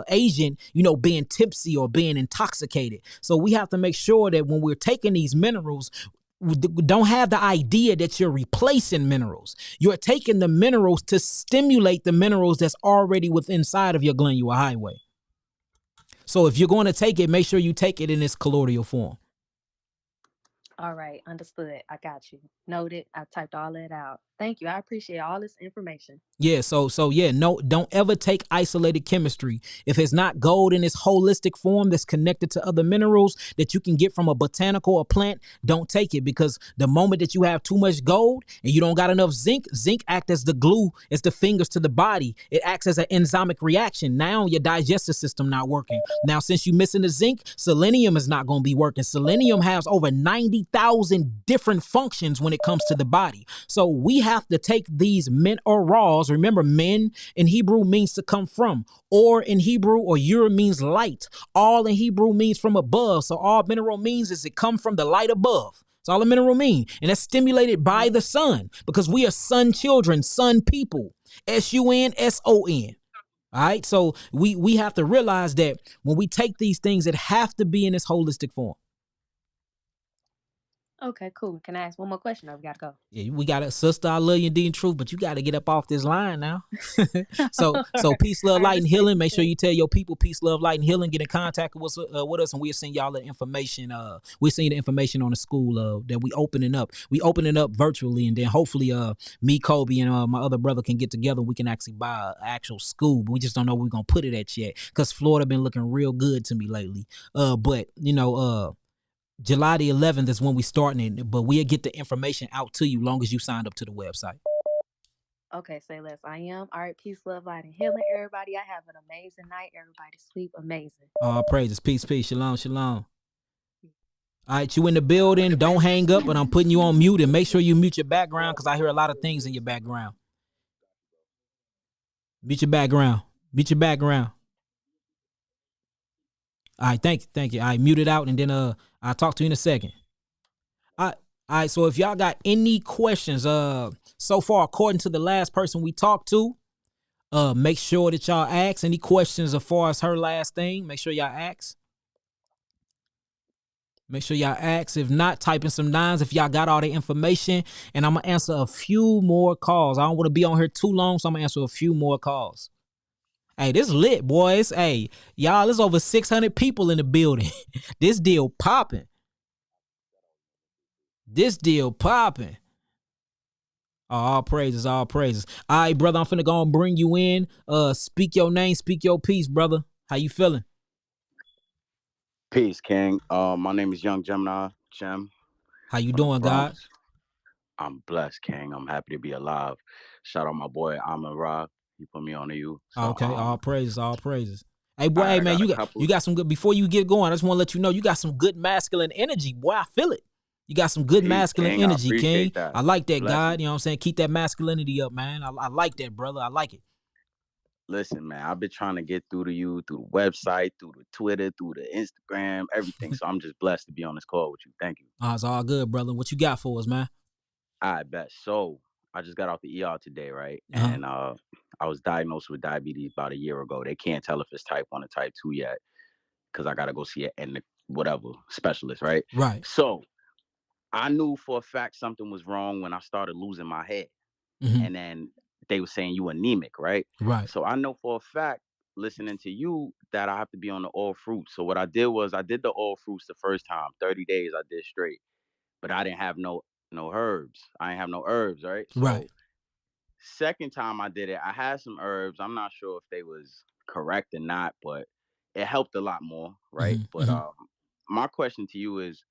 agent, being tipsy or being intoxicated. So we have to make sure that when we're taking these minerals, we don't have the idea that you're replacing minerals. You're taking the minerals to stimulate the minerals that's already within inside of your glandular highway. So if you're going to take it, make sure you take it in its colloidal form. All right, understood. I got you. Noted. I typed all that out. Thank you. I appreciate all this information. Yeah, no, don't ever take isolated chemistry. If it's not gold in its holistic form that's connected to other minerals that you can get from a botanical or plant, don't take it, because the moment that you have too much gold and you don't got enough zinc acts as the glue, as the fingers to the body. It acts as an enzymic reaction. Now your digestive system not working. Now, since you're missing the zinc, selenium is not going to be working. Selenium has over 90,000 different functions when it comes to the body. So we have to take these minerals. Remember, min in Hebrew means to come from. Or in Hebrew, or ur means light. All in Hebrew means from above. So all mineral means is it come from the light above. That's all a mineral mean. And that's stimulated by the sun, because we are sun children, sun people. SUNSON. All right. So we have to realize that when we take these things, it have to be in this holistic form. Okay, cool. Can I ask one more question, or we gotta go? Yeah, we got a sister. I love you, indeed, in truth, but you got to get up off this line now. so peace, love, light, and healing. Make sure you tell your people peace, love, light, and healing. Get in contact with us, and we'll send y'all the information. We'll send you the information on the school that we opening up. We opening up virtually, and then hopefully, me, Kobe, and my other brother can get together. We can actually buy an actual school, but we just don't know where we're gonna put it at yet, because Florida been looking real good to me lately. But July the 11th is when we starting it, but we'll get the information out to you long as you signed up to the website. Okay, say less. I am. All right, peace, love, light, and healing, everybody. I have an amazing night. Everybody sleep amazing. All praises. Peace, peace. Shalom, shalom. All right, you in the building. Don't hang up, but I'm putting you on mute, and make sure you mute your background, because I hear a lot of things in your background. Mute your background. Mute your background. All right, thank you. I mute it out, and then I'll talk to you in a second. All right. So if y'all got any questions, so far according to the last person we talked to, make sure that y'all ask any questions as far as her last thing. Make sure y'all ask. Make sure y'all ask. If not, type in some nines if y'all got all the information. And I'm going to answer a few more calls. I don't want to be on here too long, so I'm going to answer a few more calls. Hey, this lit, boys. Hey, y'all, there's over 600 people in the building. This deal popping. This deal popping. All praises, all praises. All right, brother, I'm finna go and bring you in. Speak your name, speak your piece, brother. How you feeling? Peace, King. My name is Young Gemini, Gem. How you From the doing, God? Bronx. I'm blessed, King. I'm happy to be alive. Shout out my boy Amin Ra. He put me on to you. So, Okay, all praises, all praises. Hey, boy, I hey, man, got a you couple. got some good. Before you get going, I just want to let you know you got some good masculine energy, boy. I feel it. You got some good Peace, masculine King. I energy, King. appreciate that. I like that, Blessings. God. You know what I'm saying? Keep that masculinity up, man. I like that, brother. I like it. Listen, man, I've been trying to get through to you through the website, through the Twitter, through the Instagram, everything. So I'm just blessed to be on this call with you. Thank you. It's all good, brother. What you got for us, man? I bet. So I just got out the ER today, right? Uh-huh. And I was diagnosed with diabetes about a year ago. They can't tell if it's type 1 or type 2 yet, because I gotta go see it and whatever specialist, right? Right. So I knew for a fact something was wrong when I started losing my head. Mm-hmm. And then they were saying you anemic, right? Right. So I know for a fact, listening to you, that I have to be on the all fruits. So what I did was I did the all fruits the first time, 30 days I did straight, but I didn't have no herbs. I didn't have no herbs, right? Right. So second time I did it, I had some herbs. I'm not sure if they was correct or not, but it helped a lot more, right? Mm-hmm. But my question to you is,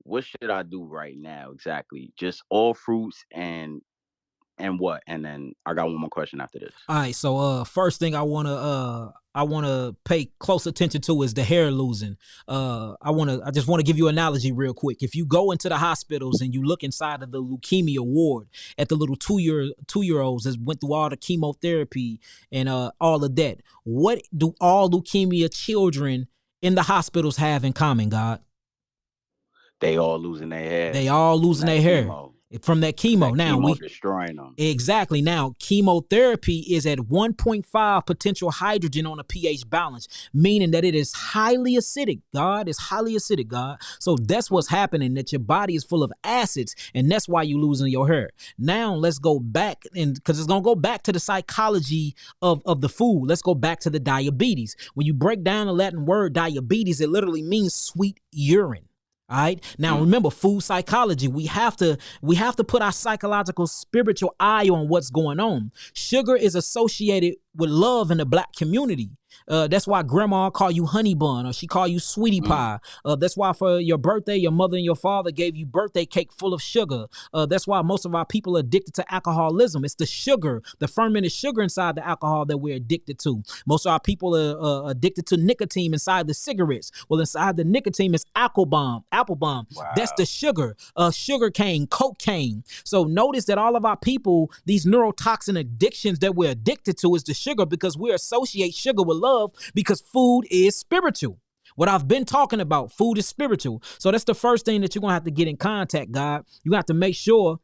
what should I do right now exactly? Just all fruits and what? And then I got one more question after this. All right, so first thing I wanna pay close attention to is the hair losing. I just wanna give you an analogy real quick. If you go into the hospitals and you look inside of the leukemia ward at the little two-year-olds that went through all the chemotherapy and all of that, what do all leukemia children in the hospitals have in common, God? They all losing their hair. They all losing their hair from that chemo. Now chemo destroying them. Exactly. Now, chemotherapy is at 1.5 potential hydrogen on a pH balance, meaning that it is highly acidic. God is highly acidic, God. So that's what's happening, that your body is full of acids, and that's why you're losing your hair. Now, let's go back, and because it's going to go back to the psychology of the food. Let's go back to the diabetes. When you break down the Latin word diabetes, it literally means sweet urine. All right. Now, remember, food psychology. We have to put our psychological, spiritual eye on what's going on. Sugar is associated with love in the Black community. That's why grandma call you honey bun, or she call you sweetie pie. That's why for your birthday, your mother and your father gave you birthday cake full of sugar. That's why most of our people are addicted to alcoholism. It's the sugar, the fermented sugar inside the alcohol that we're addicted to. Most of our people are addicted to nicotine inside the cigarettes. Well, inside the nicotine is apple bomb. Wow. That's the sugar, sugar cane, cocaine. So notice that all of our people, these neurotoxin addictions that we're addicted to is the sugar, because we associate sugar with love, because food is spiritual. What I've been talking about, food is spiritual. So that's the first thing that you're going to have to get in contact, God. You have to make sure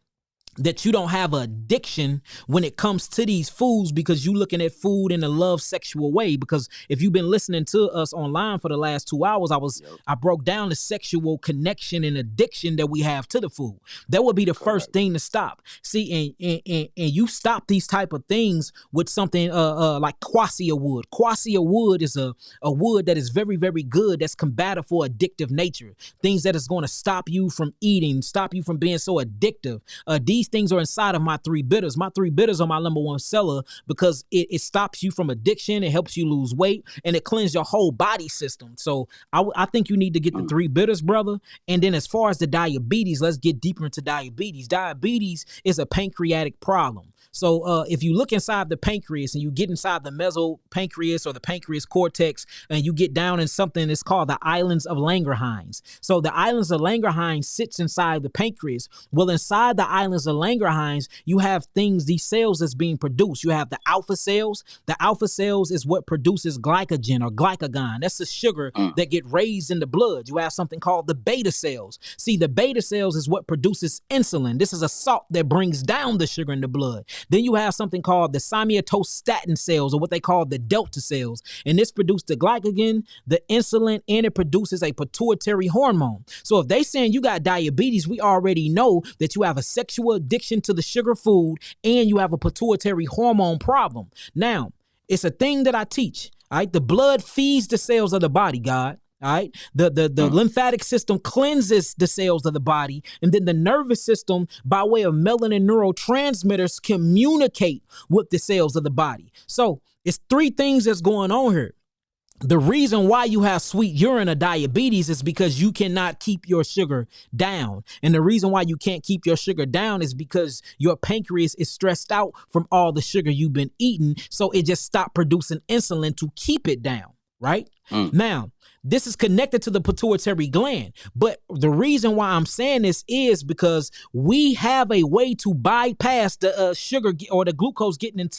that you don't have an addiction when it comes to these foods, because you're looking at food in a love sexual way. Because if you've been listening to us online for the last 2 hours, I broke down the sexual connection and addiction that we have to the food. That would be the first thing to stop. See, and you stop these type of things with something like quassia wood. Quassia wood is a wood that is very, very good, that's combative for addictive nature. Things that is going to stop you from eating, stop you from being so addictive. These things are inside of my 3 bitters. My 3 bitters are my number one seller, because it stops you from addiction, it helps you lose weight, and it cleans your whole body system. So I think you need to get the 3 bitters, brother. And then as far as the diabetes, let's get deeper into diabetes. Diabetes is a pancreatic problem. So if you look inside the pancreas and you get inside the mesopancreas or the pancreas cortex and you get down in something that's called the islands of Langerhans. So the islands of Langerhans sits inside the pancreas. Well, inside the islands of Langerhans, you have these cells that's being produced. You have the alpha cells. The alpha cells is what produces glycogen or glycagon. That's the sugar that get raised in the blood. You have something called the beta cells. See, the beta cells is what produces insulin. This is a salt that brings down the sugar in the blood. Then you have something called the somatostatin cells, or what they call the delta cells. And this produces the glycogen, the insulin, and it produces a pituitary hormone. So if they saying you got diabetes, we already know that you have a sexual addiction to the sugar food and you have a pituitary hormone problem. Now, it's a thing that I teach. All right, the blood feeds the cells of the body, God. All right, the lymphatic system cleanses the cells of the body, and then the nervous system, by way of melanin neurotransmitters, communicate with the cells of the body. So it's three things that's going on here. The reason why you have sweet urine or diabetes is because you cannot keep your sugar down. And the reason why you can't keep your sugar down is because your pancreas is stressed out from all the sugar you've been eating. So it just stopped producing insulin to keep it down, right? Now, this is connected to the pituitary gland. But the reason why I'm saying this is because we have a way to bypass the sugar or the glucose getting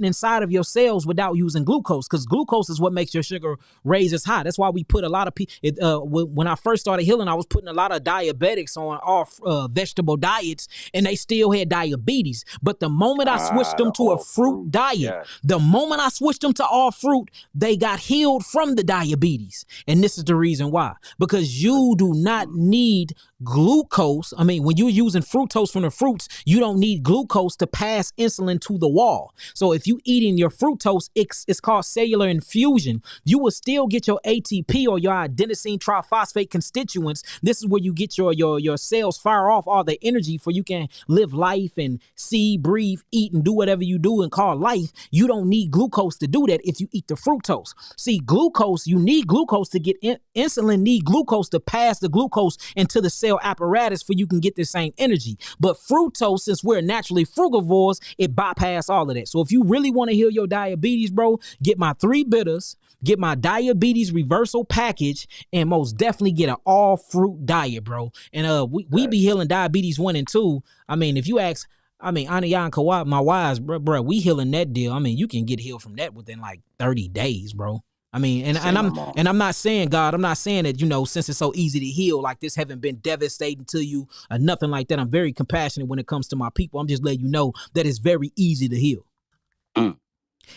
inside of your cells without using glucose, because glucose is what makes your sugar raise high. That's why we put a lot of people, when I first started healing, I was putting a lot of diabetics on off vegetable diets, and they still had diabetes. But the moment I switched them to a fruit diet, the moment I switched them to all fruit, they got healed from the diabetes. And this is the reason why, because you do not need glucose. I mean, when you're using fructose from the fruits, you don't need glucose to pass insulin to the wall. So if you eating your fructose, it's called cellular infusion. You will still get your ATP or your adenosine triphosphate constituents. This is where you get your cells fire off all the energy for you can live life and see, breathe, eat, and do whatever you do and call life. You don't need glucose to do that if you eat the fructose. See, glucose, you need glucose to get insulin, need glucose to pass the glucose into the cell apparatus for you can get the same energy. But fructose, since we're naturally frugivores, it bypass all of that. So if you really want to heal your diabetes, bro, get my 3 bitters, get my diabetes reversal package, and most definitely get an all fruit diet, bro. And we be healing diabetes 1 and 2. I mean, if you ask, Anaya and Kawhi, my wives, bro, we healing that deal. I mean, you can get healed from that within like 30 days, bro. I mean, and I'm not saying, God, I'm not saying that, since it's so easy to heal, like this haven't been devastating to you or nothing like that. I'm very compassionate when it comes to my people. I'm just letting you know that it's very easy to heal.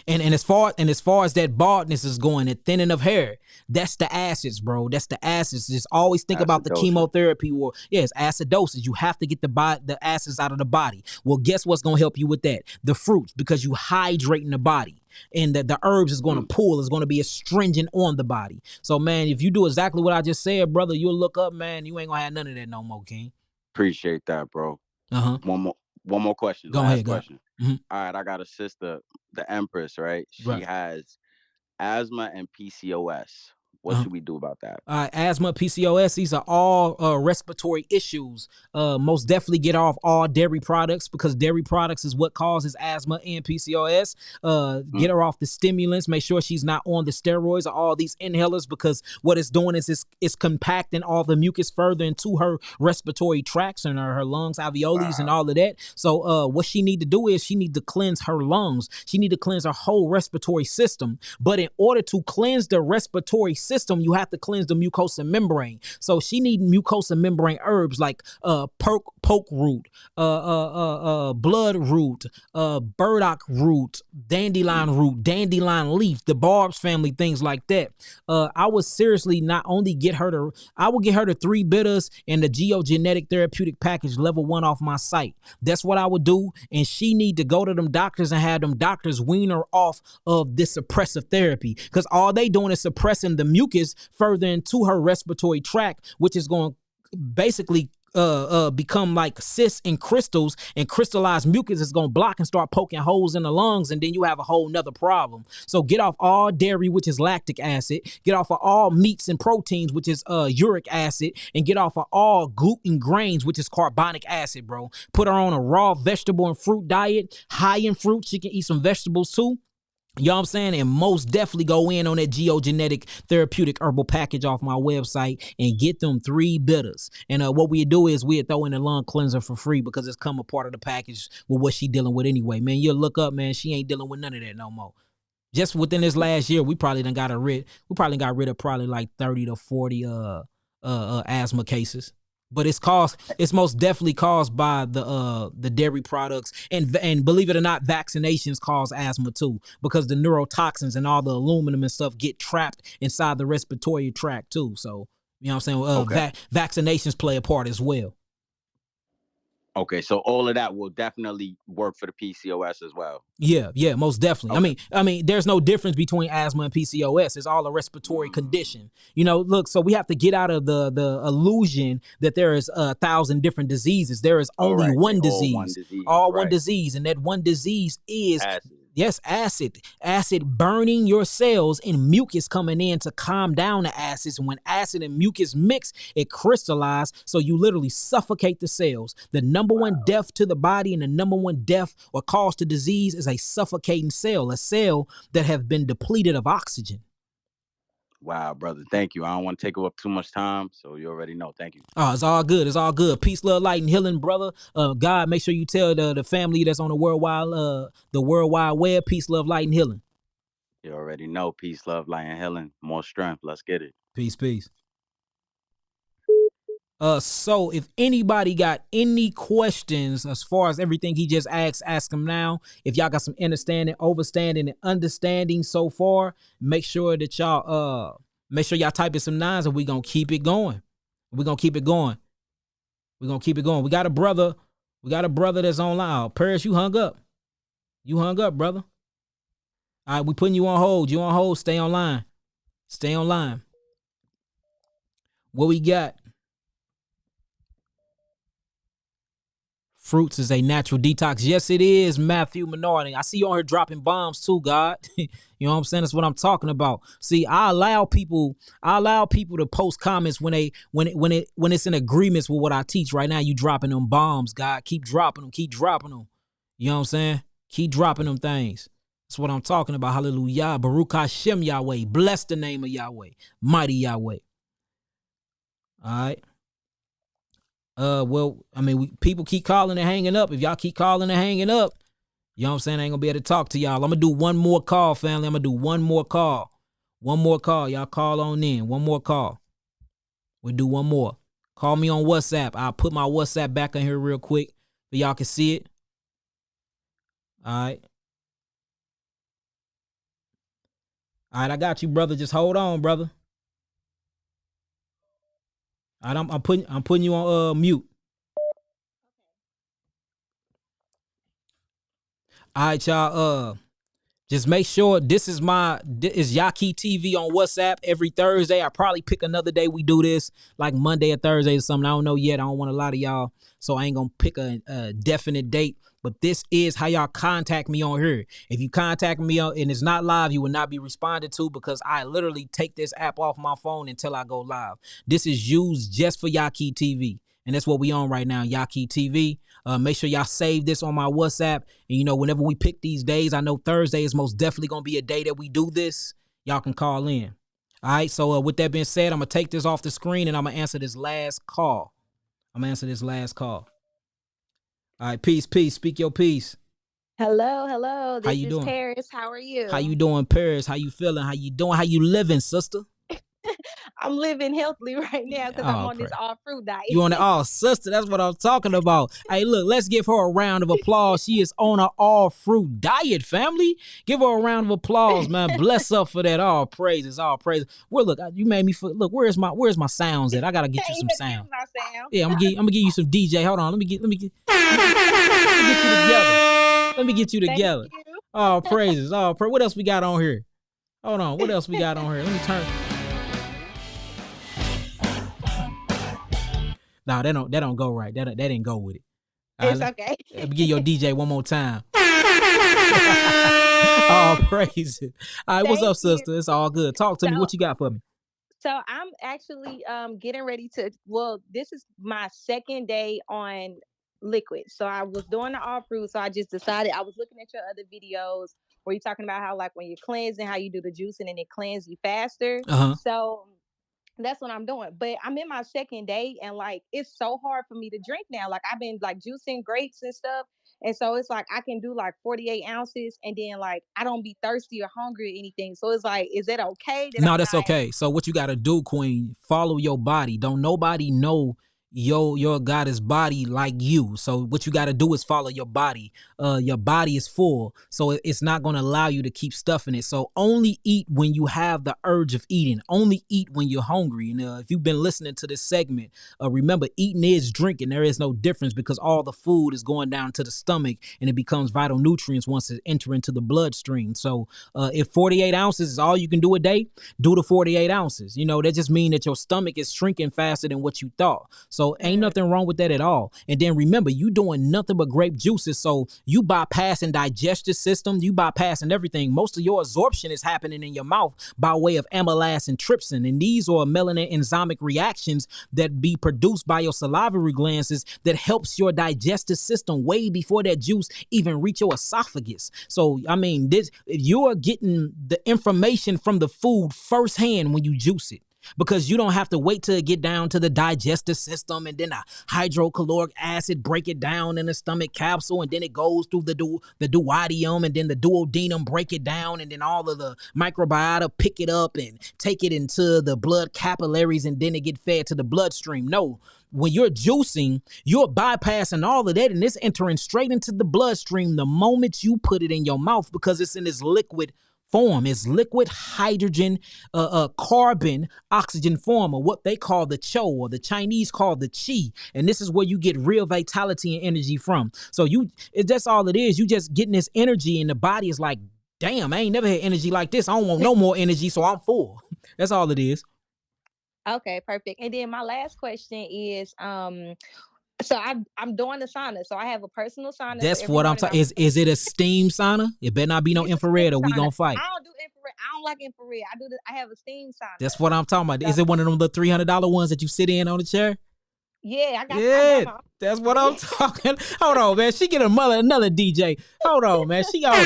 And as far as that baldness is going, that thinning of hair, that's the acids, bro. That's the acids. Just always think about the chemotherapy, or it's acidosis. You have to get the acids out of the body. Well, guess what's going to help you with that? The fruits, because you hydrating the body. And the herbs is going to pull, is going to be astringent on the body. So, man, if you do exactly what I just said, brother, you'll look up, man. You ain't going to have none of that no more, King. Appreciate that, bro. One more question. Go ahead, question. All right, I got a sister, the Empress, right? She has asthma and PCOS. What should we do about that? Asthma, PCOS, these are all respiratory issues. Most definitely get off all dairy products, because dairy products is what causes asthma and PCOS. Get her off the stimulants. Make sure she's not on the steroids or all these inhalers, because what it's doing is it's compacting all the mucus further into her respiratory tracts and her lungs, alveoli, and all of that. So what she need to do is she need to cleanse her lungs. She need to cleanse her whole respiratory system. But in order to cleanse the respiratory system, you have to cleanse the mucosa membrane. So she need mucosa membrane herbs like poke root, blood root, burdock root, dandelion leaf, the barbs family, things like that. I would seriously not only I will get her the 3 bitters and the geogenetic therapeutic package level 1 off my site. That's what I would do. And she need to go to them doctors and have them doctors wean her off of this suppressive therapy, because all they doing is suppressing the mucus further into her respiratory tract, which is going to basically become like cysts and crystals, and crystallized mucus is going to block and start poking holes in the lungs, and then you have a whole nother problem. So get off all dairy, which is lactic acid, get off of all meats and proteins, which is uric acid, and get off of all gluten grains, which is carbonic acid, bro. Put her on a raw vegetable and fruit diet, high in fruit. She can eat some vegetables too. You know what I'm saying? And most definitely go in on that geogenetic therapeutic herbal package off my website and get them 3 bitters. And what we do is we throw in a lung cleanser for free because it's come a part of the package with what she dealing with anyway. Man, you'll look up, man, she ain't dealing with none of that no more. Just within this last year, we probably got rid of probably like 30 to 40 asthma cases. But it's most definitely caused by the dairy products, and believe it or not, vaccinations cause asthma too, because the neurotoxins and all the aluminum and stuff get trapped inside the respiratory tract too. So you know what I'm saying? Vaccinations play a part as well. Okay, so all of that will definitely work for the PCOS as well. Yeah, most definitely. Okay. I mean, there's no difference between asthma and PCOS. It's all a respiratory condition. You know, look, so we have to get out of the illusion that there is 1,000 different diseases. There is only one disease. All one disease, and that one disease is acid. Yes, acid burning your cells, and mucus coming in to calm down the acids. And when acid and mucus mix, it crystallizes. So you literally suffocate the cells. The number one death to the body and the number one death or cause to disease is a suffocating cell, a cell that have been depleted of oxygen. Wow, brother. Thank you. I don't want to take up too much time, so you already know. Thank you. Oh, it's all good. It's all good. Peace, love, light, and healing, brother. God, make sure you tell the family that's on the worldwide web. Peace, love, light, and healing. You already know. Peace, love, light, and healing. More strength. Let's get it. Peace. So if anybody got any questions as far as everything he just ask him now. If y'all got some understanding, overstanding, and understanding so far, make sure y'all type in some 9s, and we're gonna keep it going. We got a brother that's online. Paris, you hung up. Brother. All right, we putting you on hold. Stay online. What we got? Fruits is a natural detox. Yes, it is, Matthew Menard. I see you on here dropping bombs too, God. You know what I'm saying? That's what I'm talking about. See, I allow people to post comments when it's in agreements with what I teach. Right now, you dropping them bombs, God. Keep dropping them. You know what I'm saying? Keep dropping them things. That's what I'm talking about. Hallelujah. Baruch Hashem Yahweh. Bless the name of Yahweh. Mighty Yahweh. All right. Well, I mean, people keep calling and hanging up. If y'all keep calling and hanging up, you know what I'm saying, I ain't gonna be able to talk to y'all. I'm gonna do one more call, family. One more call. Y'all call on in. One more call. We'll do one more. Call me on WhatsApp. I'll put my WhatsApp back on here real quick so y'all can see it. All right, I got you, brother. Just hold on, brother. All right, I'm putting you on mute. All right, y'all. Just make sure this is Yaki TV on WhatsApp every Thursday. I probably pick another day we do this, like Monday or Thursday or something. I don't know yet. I don't want a lot of y'all, so I ain't gonna pick a definite date. But this is how y'all contact me on here. If you contact me and it's not live, you will not be responded to, because I literally take this app off my phone until I go live. This is used just for Yaki TV. And that's what we on right now, Yaki TV. Make sure y'all save this on my WhatsApp. And, whenever we pick these days, I know Thursday is most definitely going to be a day that we do this. Y'all can call in. All right, so with that being said, I'm going to take this off the screen and I'm going to answer this last call. All right, peace. Speak your peace. Hello. How you doing? Paris. How are you? How you doing, Paris? How you feeling? How you doing? How you living, sister? I'm living healthily right now because I'm on this all fruit diet. You on the sister? That's what I'm talking about. Hey, look, let's give her a round of applause. She is on an all fruit diet, family. Give her a round of applause, man. Bless her for that. All praises. Well, look, you made me feel. Look, where's my sounds at? I gotta get you some sound. Yeah, I'm gonna give you some DJ. Hold on, let me get you together. Let me get you together. All praises. What else we got on here? Hold on. What else we got on here? Let me turn. Nah, that don't go right. That didn't go with it. It's okay. Let me get your DJ one more time. Oh, praise it. All right, what's Thank up, you. sister? It's all good. Talk to me. So What you got for me? So I'm actually getting ready to, well, this is my second day on liquid. So I was doing the all fruit. So I just decided, I was looking at your other videos where you're talking about how like when you're cleansing, how you do the juicing and it cleanses you faster. Uh-huh. So that's what I'm doing. But I'm in my second day and like it's so hard for me to drink now. Like I've been like juicing grapes and stuff. And so it's like I can do like 48 ounces and then like I don't be thirsty or hungry or anything. So it's like, is that okay that No, I'm that's not? okay. So what you got to do, Queen, follow your body. Don't nobody know your goddess body like you. So what you got to do is follow your body. Your body is full, so it's not going to allow you to keep stuffing it. So only eat when you have the urge of eating. Only eat when you're hungry. And if you've been listening to this segment, remember eating is drinking. There is no difference because all the food is going down to the stomach and it becomes vital nutrients once it enter into the bloodstream. So if 48 ounces is all you can do a day, do the 48 ounces. That just means that your stomach is shrinking faster than what you thought. So ain't nothing wrong with that at all. And then remember, you doing nothing but grape juices. So you bypassing digestive system, you bypassing everything. Most of your absorption is happening in your mouth by way of amylase and trypsin. And these are melanin enzymic reactions that be produced by your salivary glands that helps your digestive system way before that juice even reach your esophagus. So, I mean, you're getting the information from the food firsthand when you juice it. Because you don't have to wait till it get down to the digestive system and then a hydrochloric acid break it down in the stomach capsule and then it goes through the duodenum and then the duodenum break it down and then all of the microbiota pick it up and take it into the blood capillaries and then it get fed to the bloodstream. No, when you're juicing, you're bypassing all of that and it's entering straight into the bloodstream the moment you put it in your mouth because it's in this liquid form. Is liquid hydrogen, carbon, oxygen form, or what they call the cho, or the Chinese call the chi. And this is where you get real vitality and energy from. So that's all it is. You just getting this energy and the body is like, damn, I ain't never had energy like this. I don't want no more energy, so I'm full. That's all it is. Okay, perfect. And then my last question is, so I'm doing the sauna. So I have a personal sauna. So That's every what I'm morning talking. Is it a steam sauna? It better not be no it's a steam infrared or we sauna. gonna fight. I don't do infrared. I don't like infrared. I have a steam sauna. That's what I'm talking about. So, Is it one of them the $300 ones that you sit in on the chair? yeah, I Yeah, got my that's what I'm talking. Hold on, man. She get another DJ. Hold on, man. She on it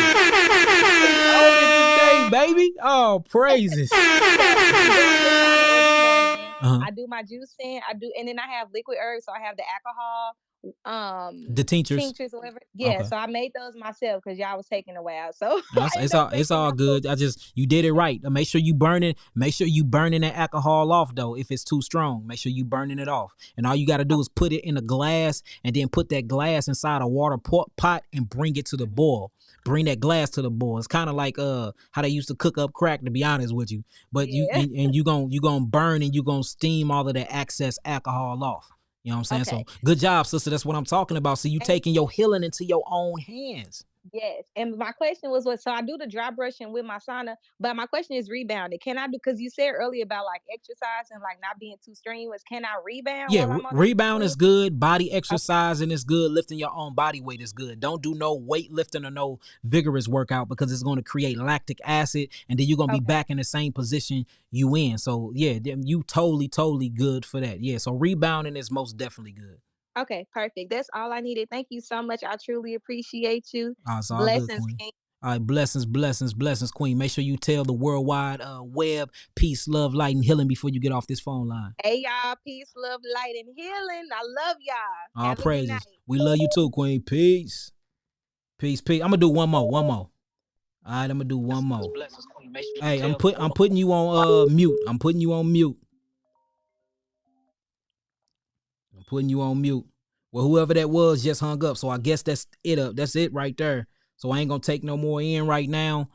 today, baby. Oh, praises. I do my juicing. And then I have liquid herbs. So I have the alcohol, The tinctures. or whatever. Yeah, Okay. so I made those myself because y'all was taking a while. So No, it's all good. You did it right. Make sure you burning that alcohol off though. If it's too strong, make sure you burning it off. And all you got to do is put it in a glass and then put that glass inside a water pot and bring it to the boil. Bring that glass to the boil. It's kind of like how they used to cook up crack, to be honest with you. But you gonna burn and you gonna steam all of that excess alcohol off. You know what I'm saying? Okay. So good job, sister. That's what I'm talking about. So you taking your healing into your own hands. Yes. And my question was so I do the dry brushing with my sauna, but my question is rebounding. Can I do, because you said earlier about like exercise and like not being too strenuous. Can I rebound Yeah, while I'm on rebound the is good. Body exercising is good. Lifting your own body weight is good. Don't do no weightlifting or no vigorous workout because it's going to create lactic acid and then you're going to be back in the same position you in. So yeah, you totally good for that. Yeah, so rebounding is most definitely good. Okay, perfect. That's all I needed. Thank you so much. I truly appreciate you. It's all good, Blessings, Queen. King. All right, blessings, Queen. Make sure you tell the worldwide web, peace, love, light, and healing before you get off this phone line. Hey, y'all. Peace, love, light, and healing. I love y'all. All Have praises. a good night. We love you too, Queen. Peace. Peace. I'm going to do one more. All right, I'm going to do one more. Hey, I'm putting you on mute. I'm putting you on mute. Well, whoever that was just hung up. So I guess that's it. That's it right there. So I ain't gonna take no more in right now.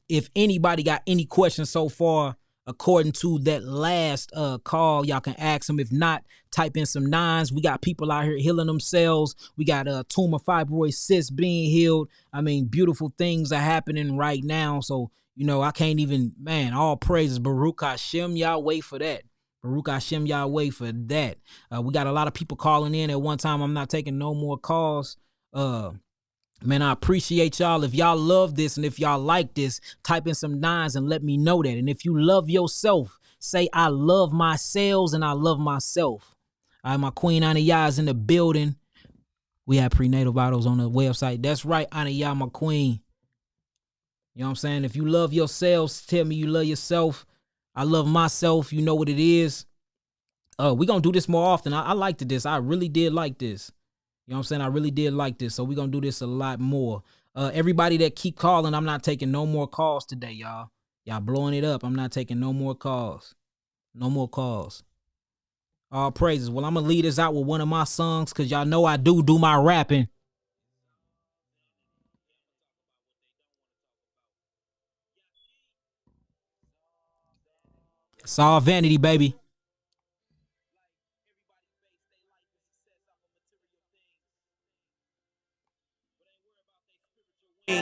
If anybody got any questions so far, according to that last call, y'all can ask them. If not, type in some nines. We got people out here healing themselves. We got tumor fibroid cysts being healed. I mean, beautiful things are happening right now. So, I can't even, man, all praises. Baruch Hashem, y'all wait for that. Baruch Hashem Yahweh for that. We got a lot of people calling in at one time. I'm not taking no more calls. Man, I appreciate y'all. If y'all love this and if y'all like this, type in some nines and let me know that. And if you love yourself, say I love myself and I love myself. All right, my queen Anaya is in the building. We have prenatal bottles on the website. That's right, Anaya, my queen. You know what I'm saying? If you love yourselves, tell me you love yourself. I love myself. You know what it is. We're going to do this more often. I liked this. I really did like this. You know what I'm saying? I really did like this. So we're going to do this a lot more. Everybody that keep calling, I'm not taking no more calls today, y'all. Y'all blowing it up. I'm not taking no more calls. No more calls. All praises. Well, I'm going to lead us out with one of my songs because y'all know I do my rapping. It's all vanity, baby. I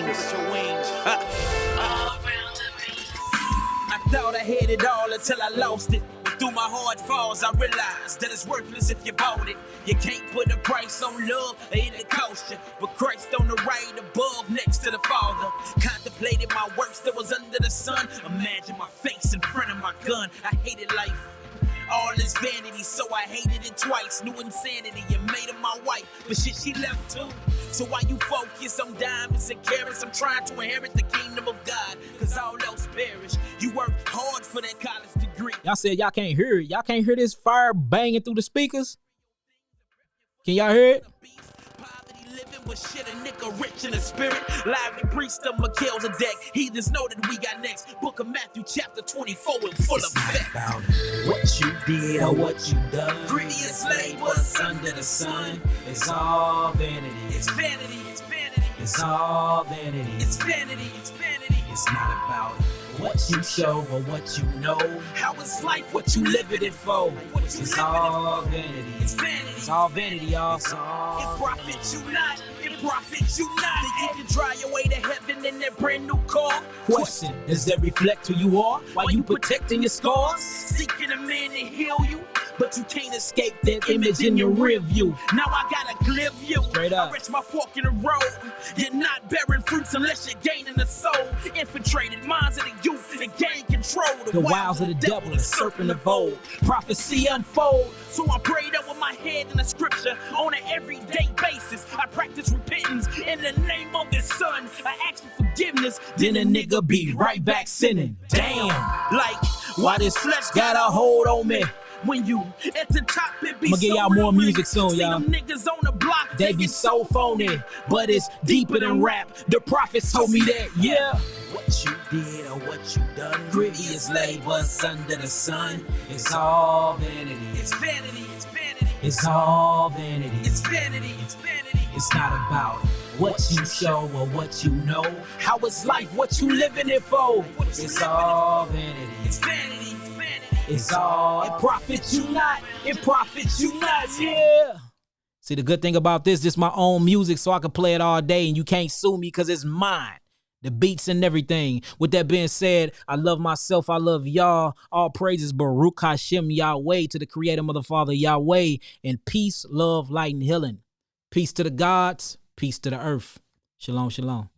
thought I had it all until I lost it. But through my hard falls, I realized that it's worthless if you bought it. You can't put a price on love or it'll cost you. But Christ on the right above, next to the Father. Contemplated my works that was under the sun. Imagine my face in front of my gun. I hated life. All this vanity, so I hated it twice. New insanity, you made her my wife, but shit, she left too. So why you focus on diamonds and carrots? I'm trying to inherit the kingdom of God, cause all else perish. You worked hard for that college degree. Y'all said y'all can't hear it. Y'all can't hear this fire banging through the speakers? Can y'all hear it? Was shit a nigga rich in the spirit. Lively priest of Melchizedek. Heathens know that we got next. Book of Matthew chapter 24 and full of effect. About what you did or what you done. Greediest labors under the sun. It's all vanity. It's vanity. It's vanity. It's all vanity. It's vanity. It's vanity. It's not about what you show or what you know. How is life? What you living it for? It's all vanity. It's vanity. It's all vanity, y'all. It profits you not. It profits you not. Think you can drive your way to heaven in that brand new car? Question: does that reflect who you are? While you protecting your scars? Seeking a man to heal you, but you can't escape that image in your rear view. Now I got a clear view. Straight up. I rest my fork in the road. You're not bearing fruits unless you're gaining the soul. Infiltrated minds of the youth and gain control. The wiles of the devil, the serpent of old. Prophecy unfold. So I prayed up with my head in the scripture on an everyday basis. I practice repentance in the name of his son. I ask for forgiveness. Then a nigga be right back sinning. Damn. Like, why this flesh got a hold on me? When you at the top, it be I'ma give y'all more music soon, See y'all. them niggas on the block, They be so phony, but it's deeper than rap. The prophets told me that, yeah. What you did or what you done, grievous labors under the sun. It's all vanity. It's vanity. It's vanity. It's all vanity. It's vanity. It's vanity. It's not about what you show or what you know. How is life? What you living it for? It's all vanity. It's vanity. It's all. It profits you not. It profits you not. Yeah. See, the good thing about this my own music, so I can play it all day and you can't sue me because it's mine. The beats and everything. With that being said, I love myself. I love y'all. All praises Baruch Hashem Yahweh, to the creator, mother, father Yahweh. And peace, love, light, and healing. Peace to the gods. Peace to the earth. Shalom, shalom.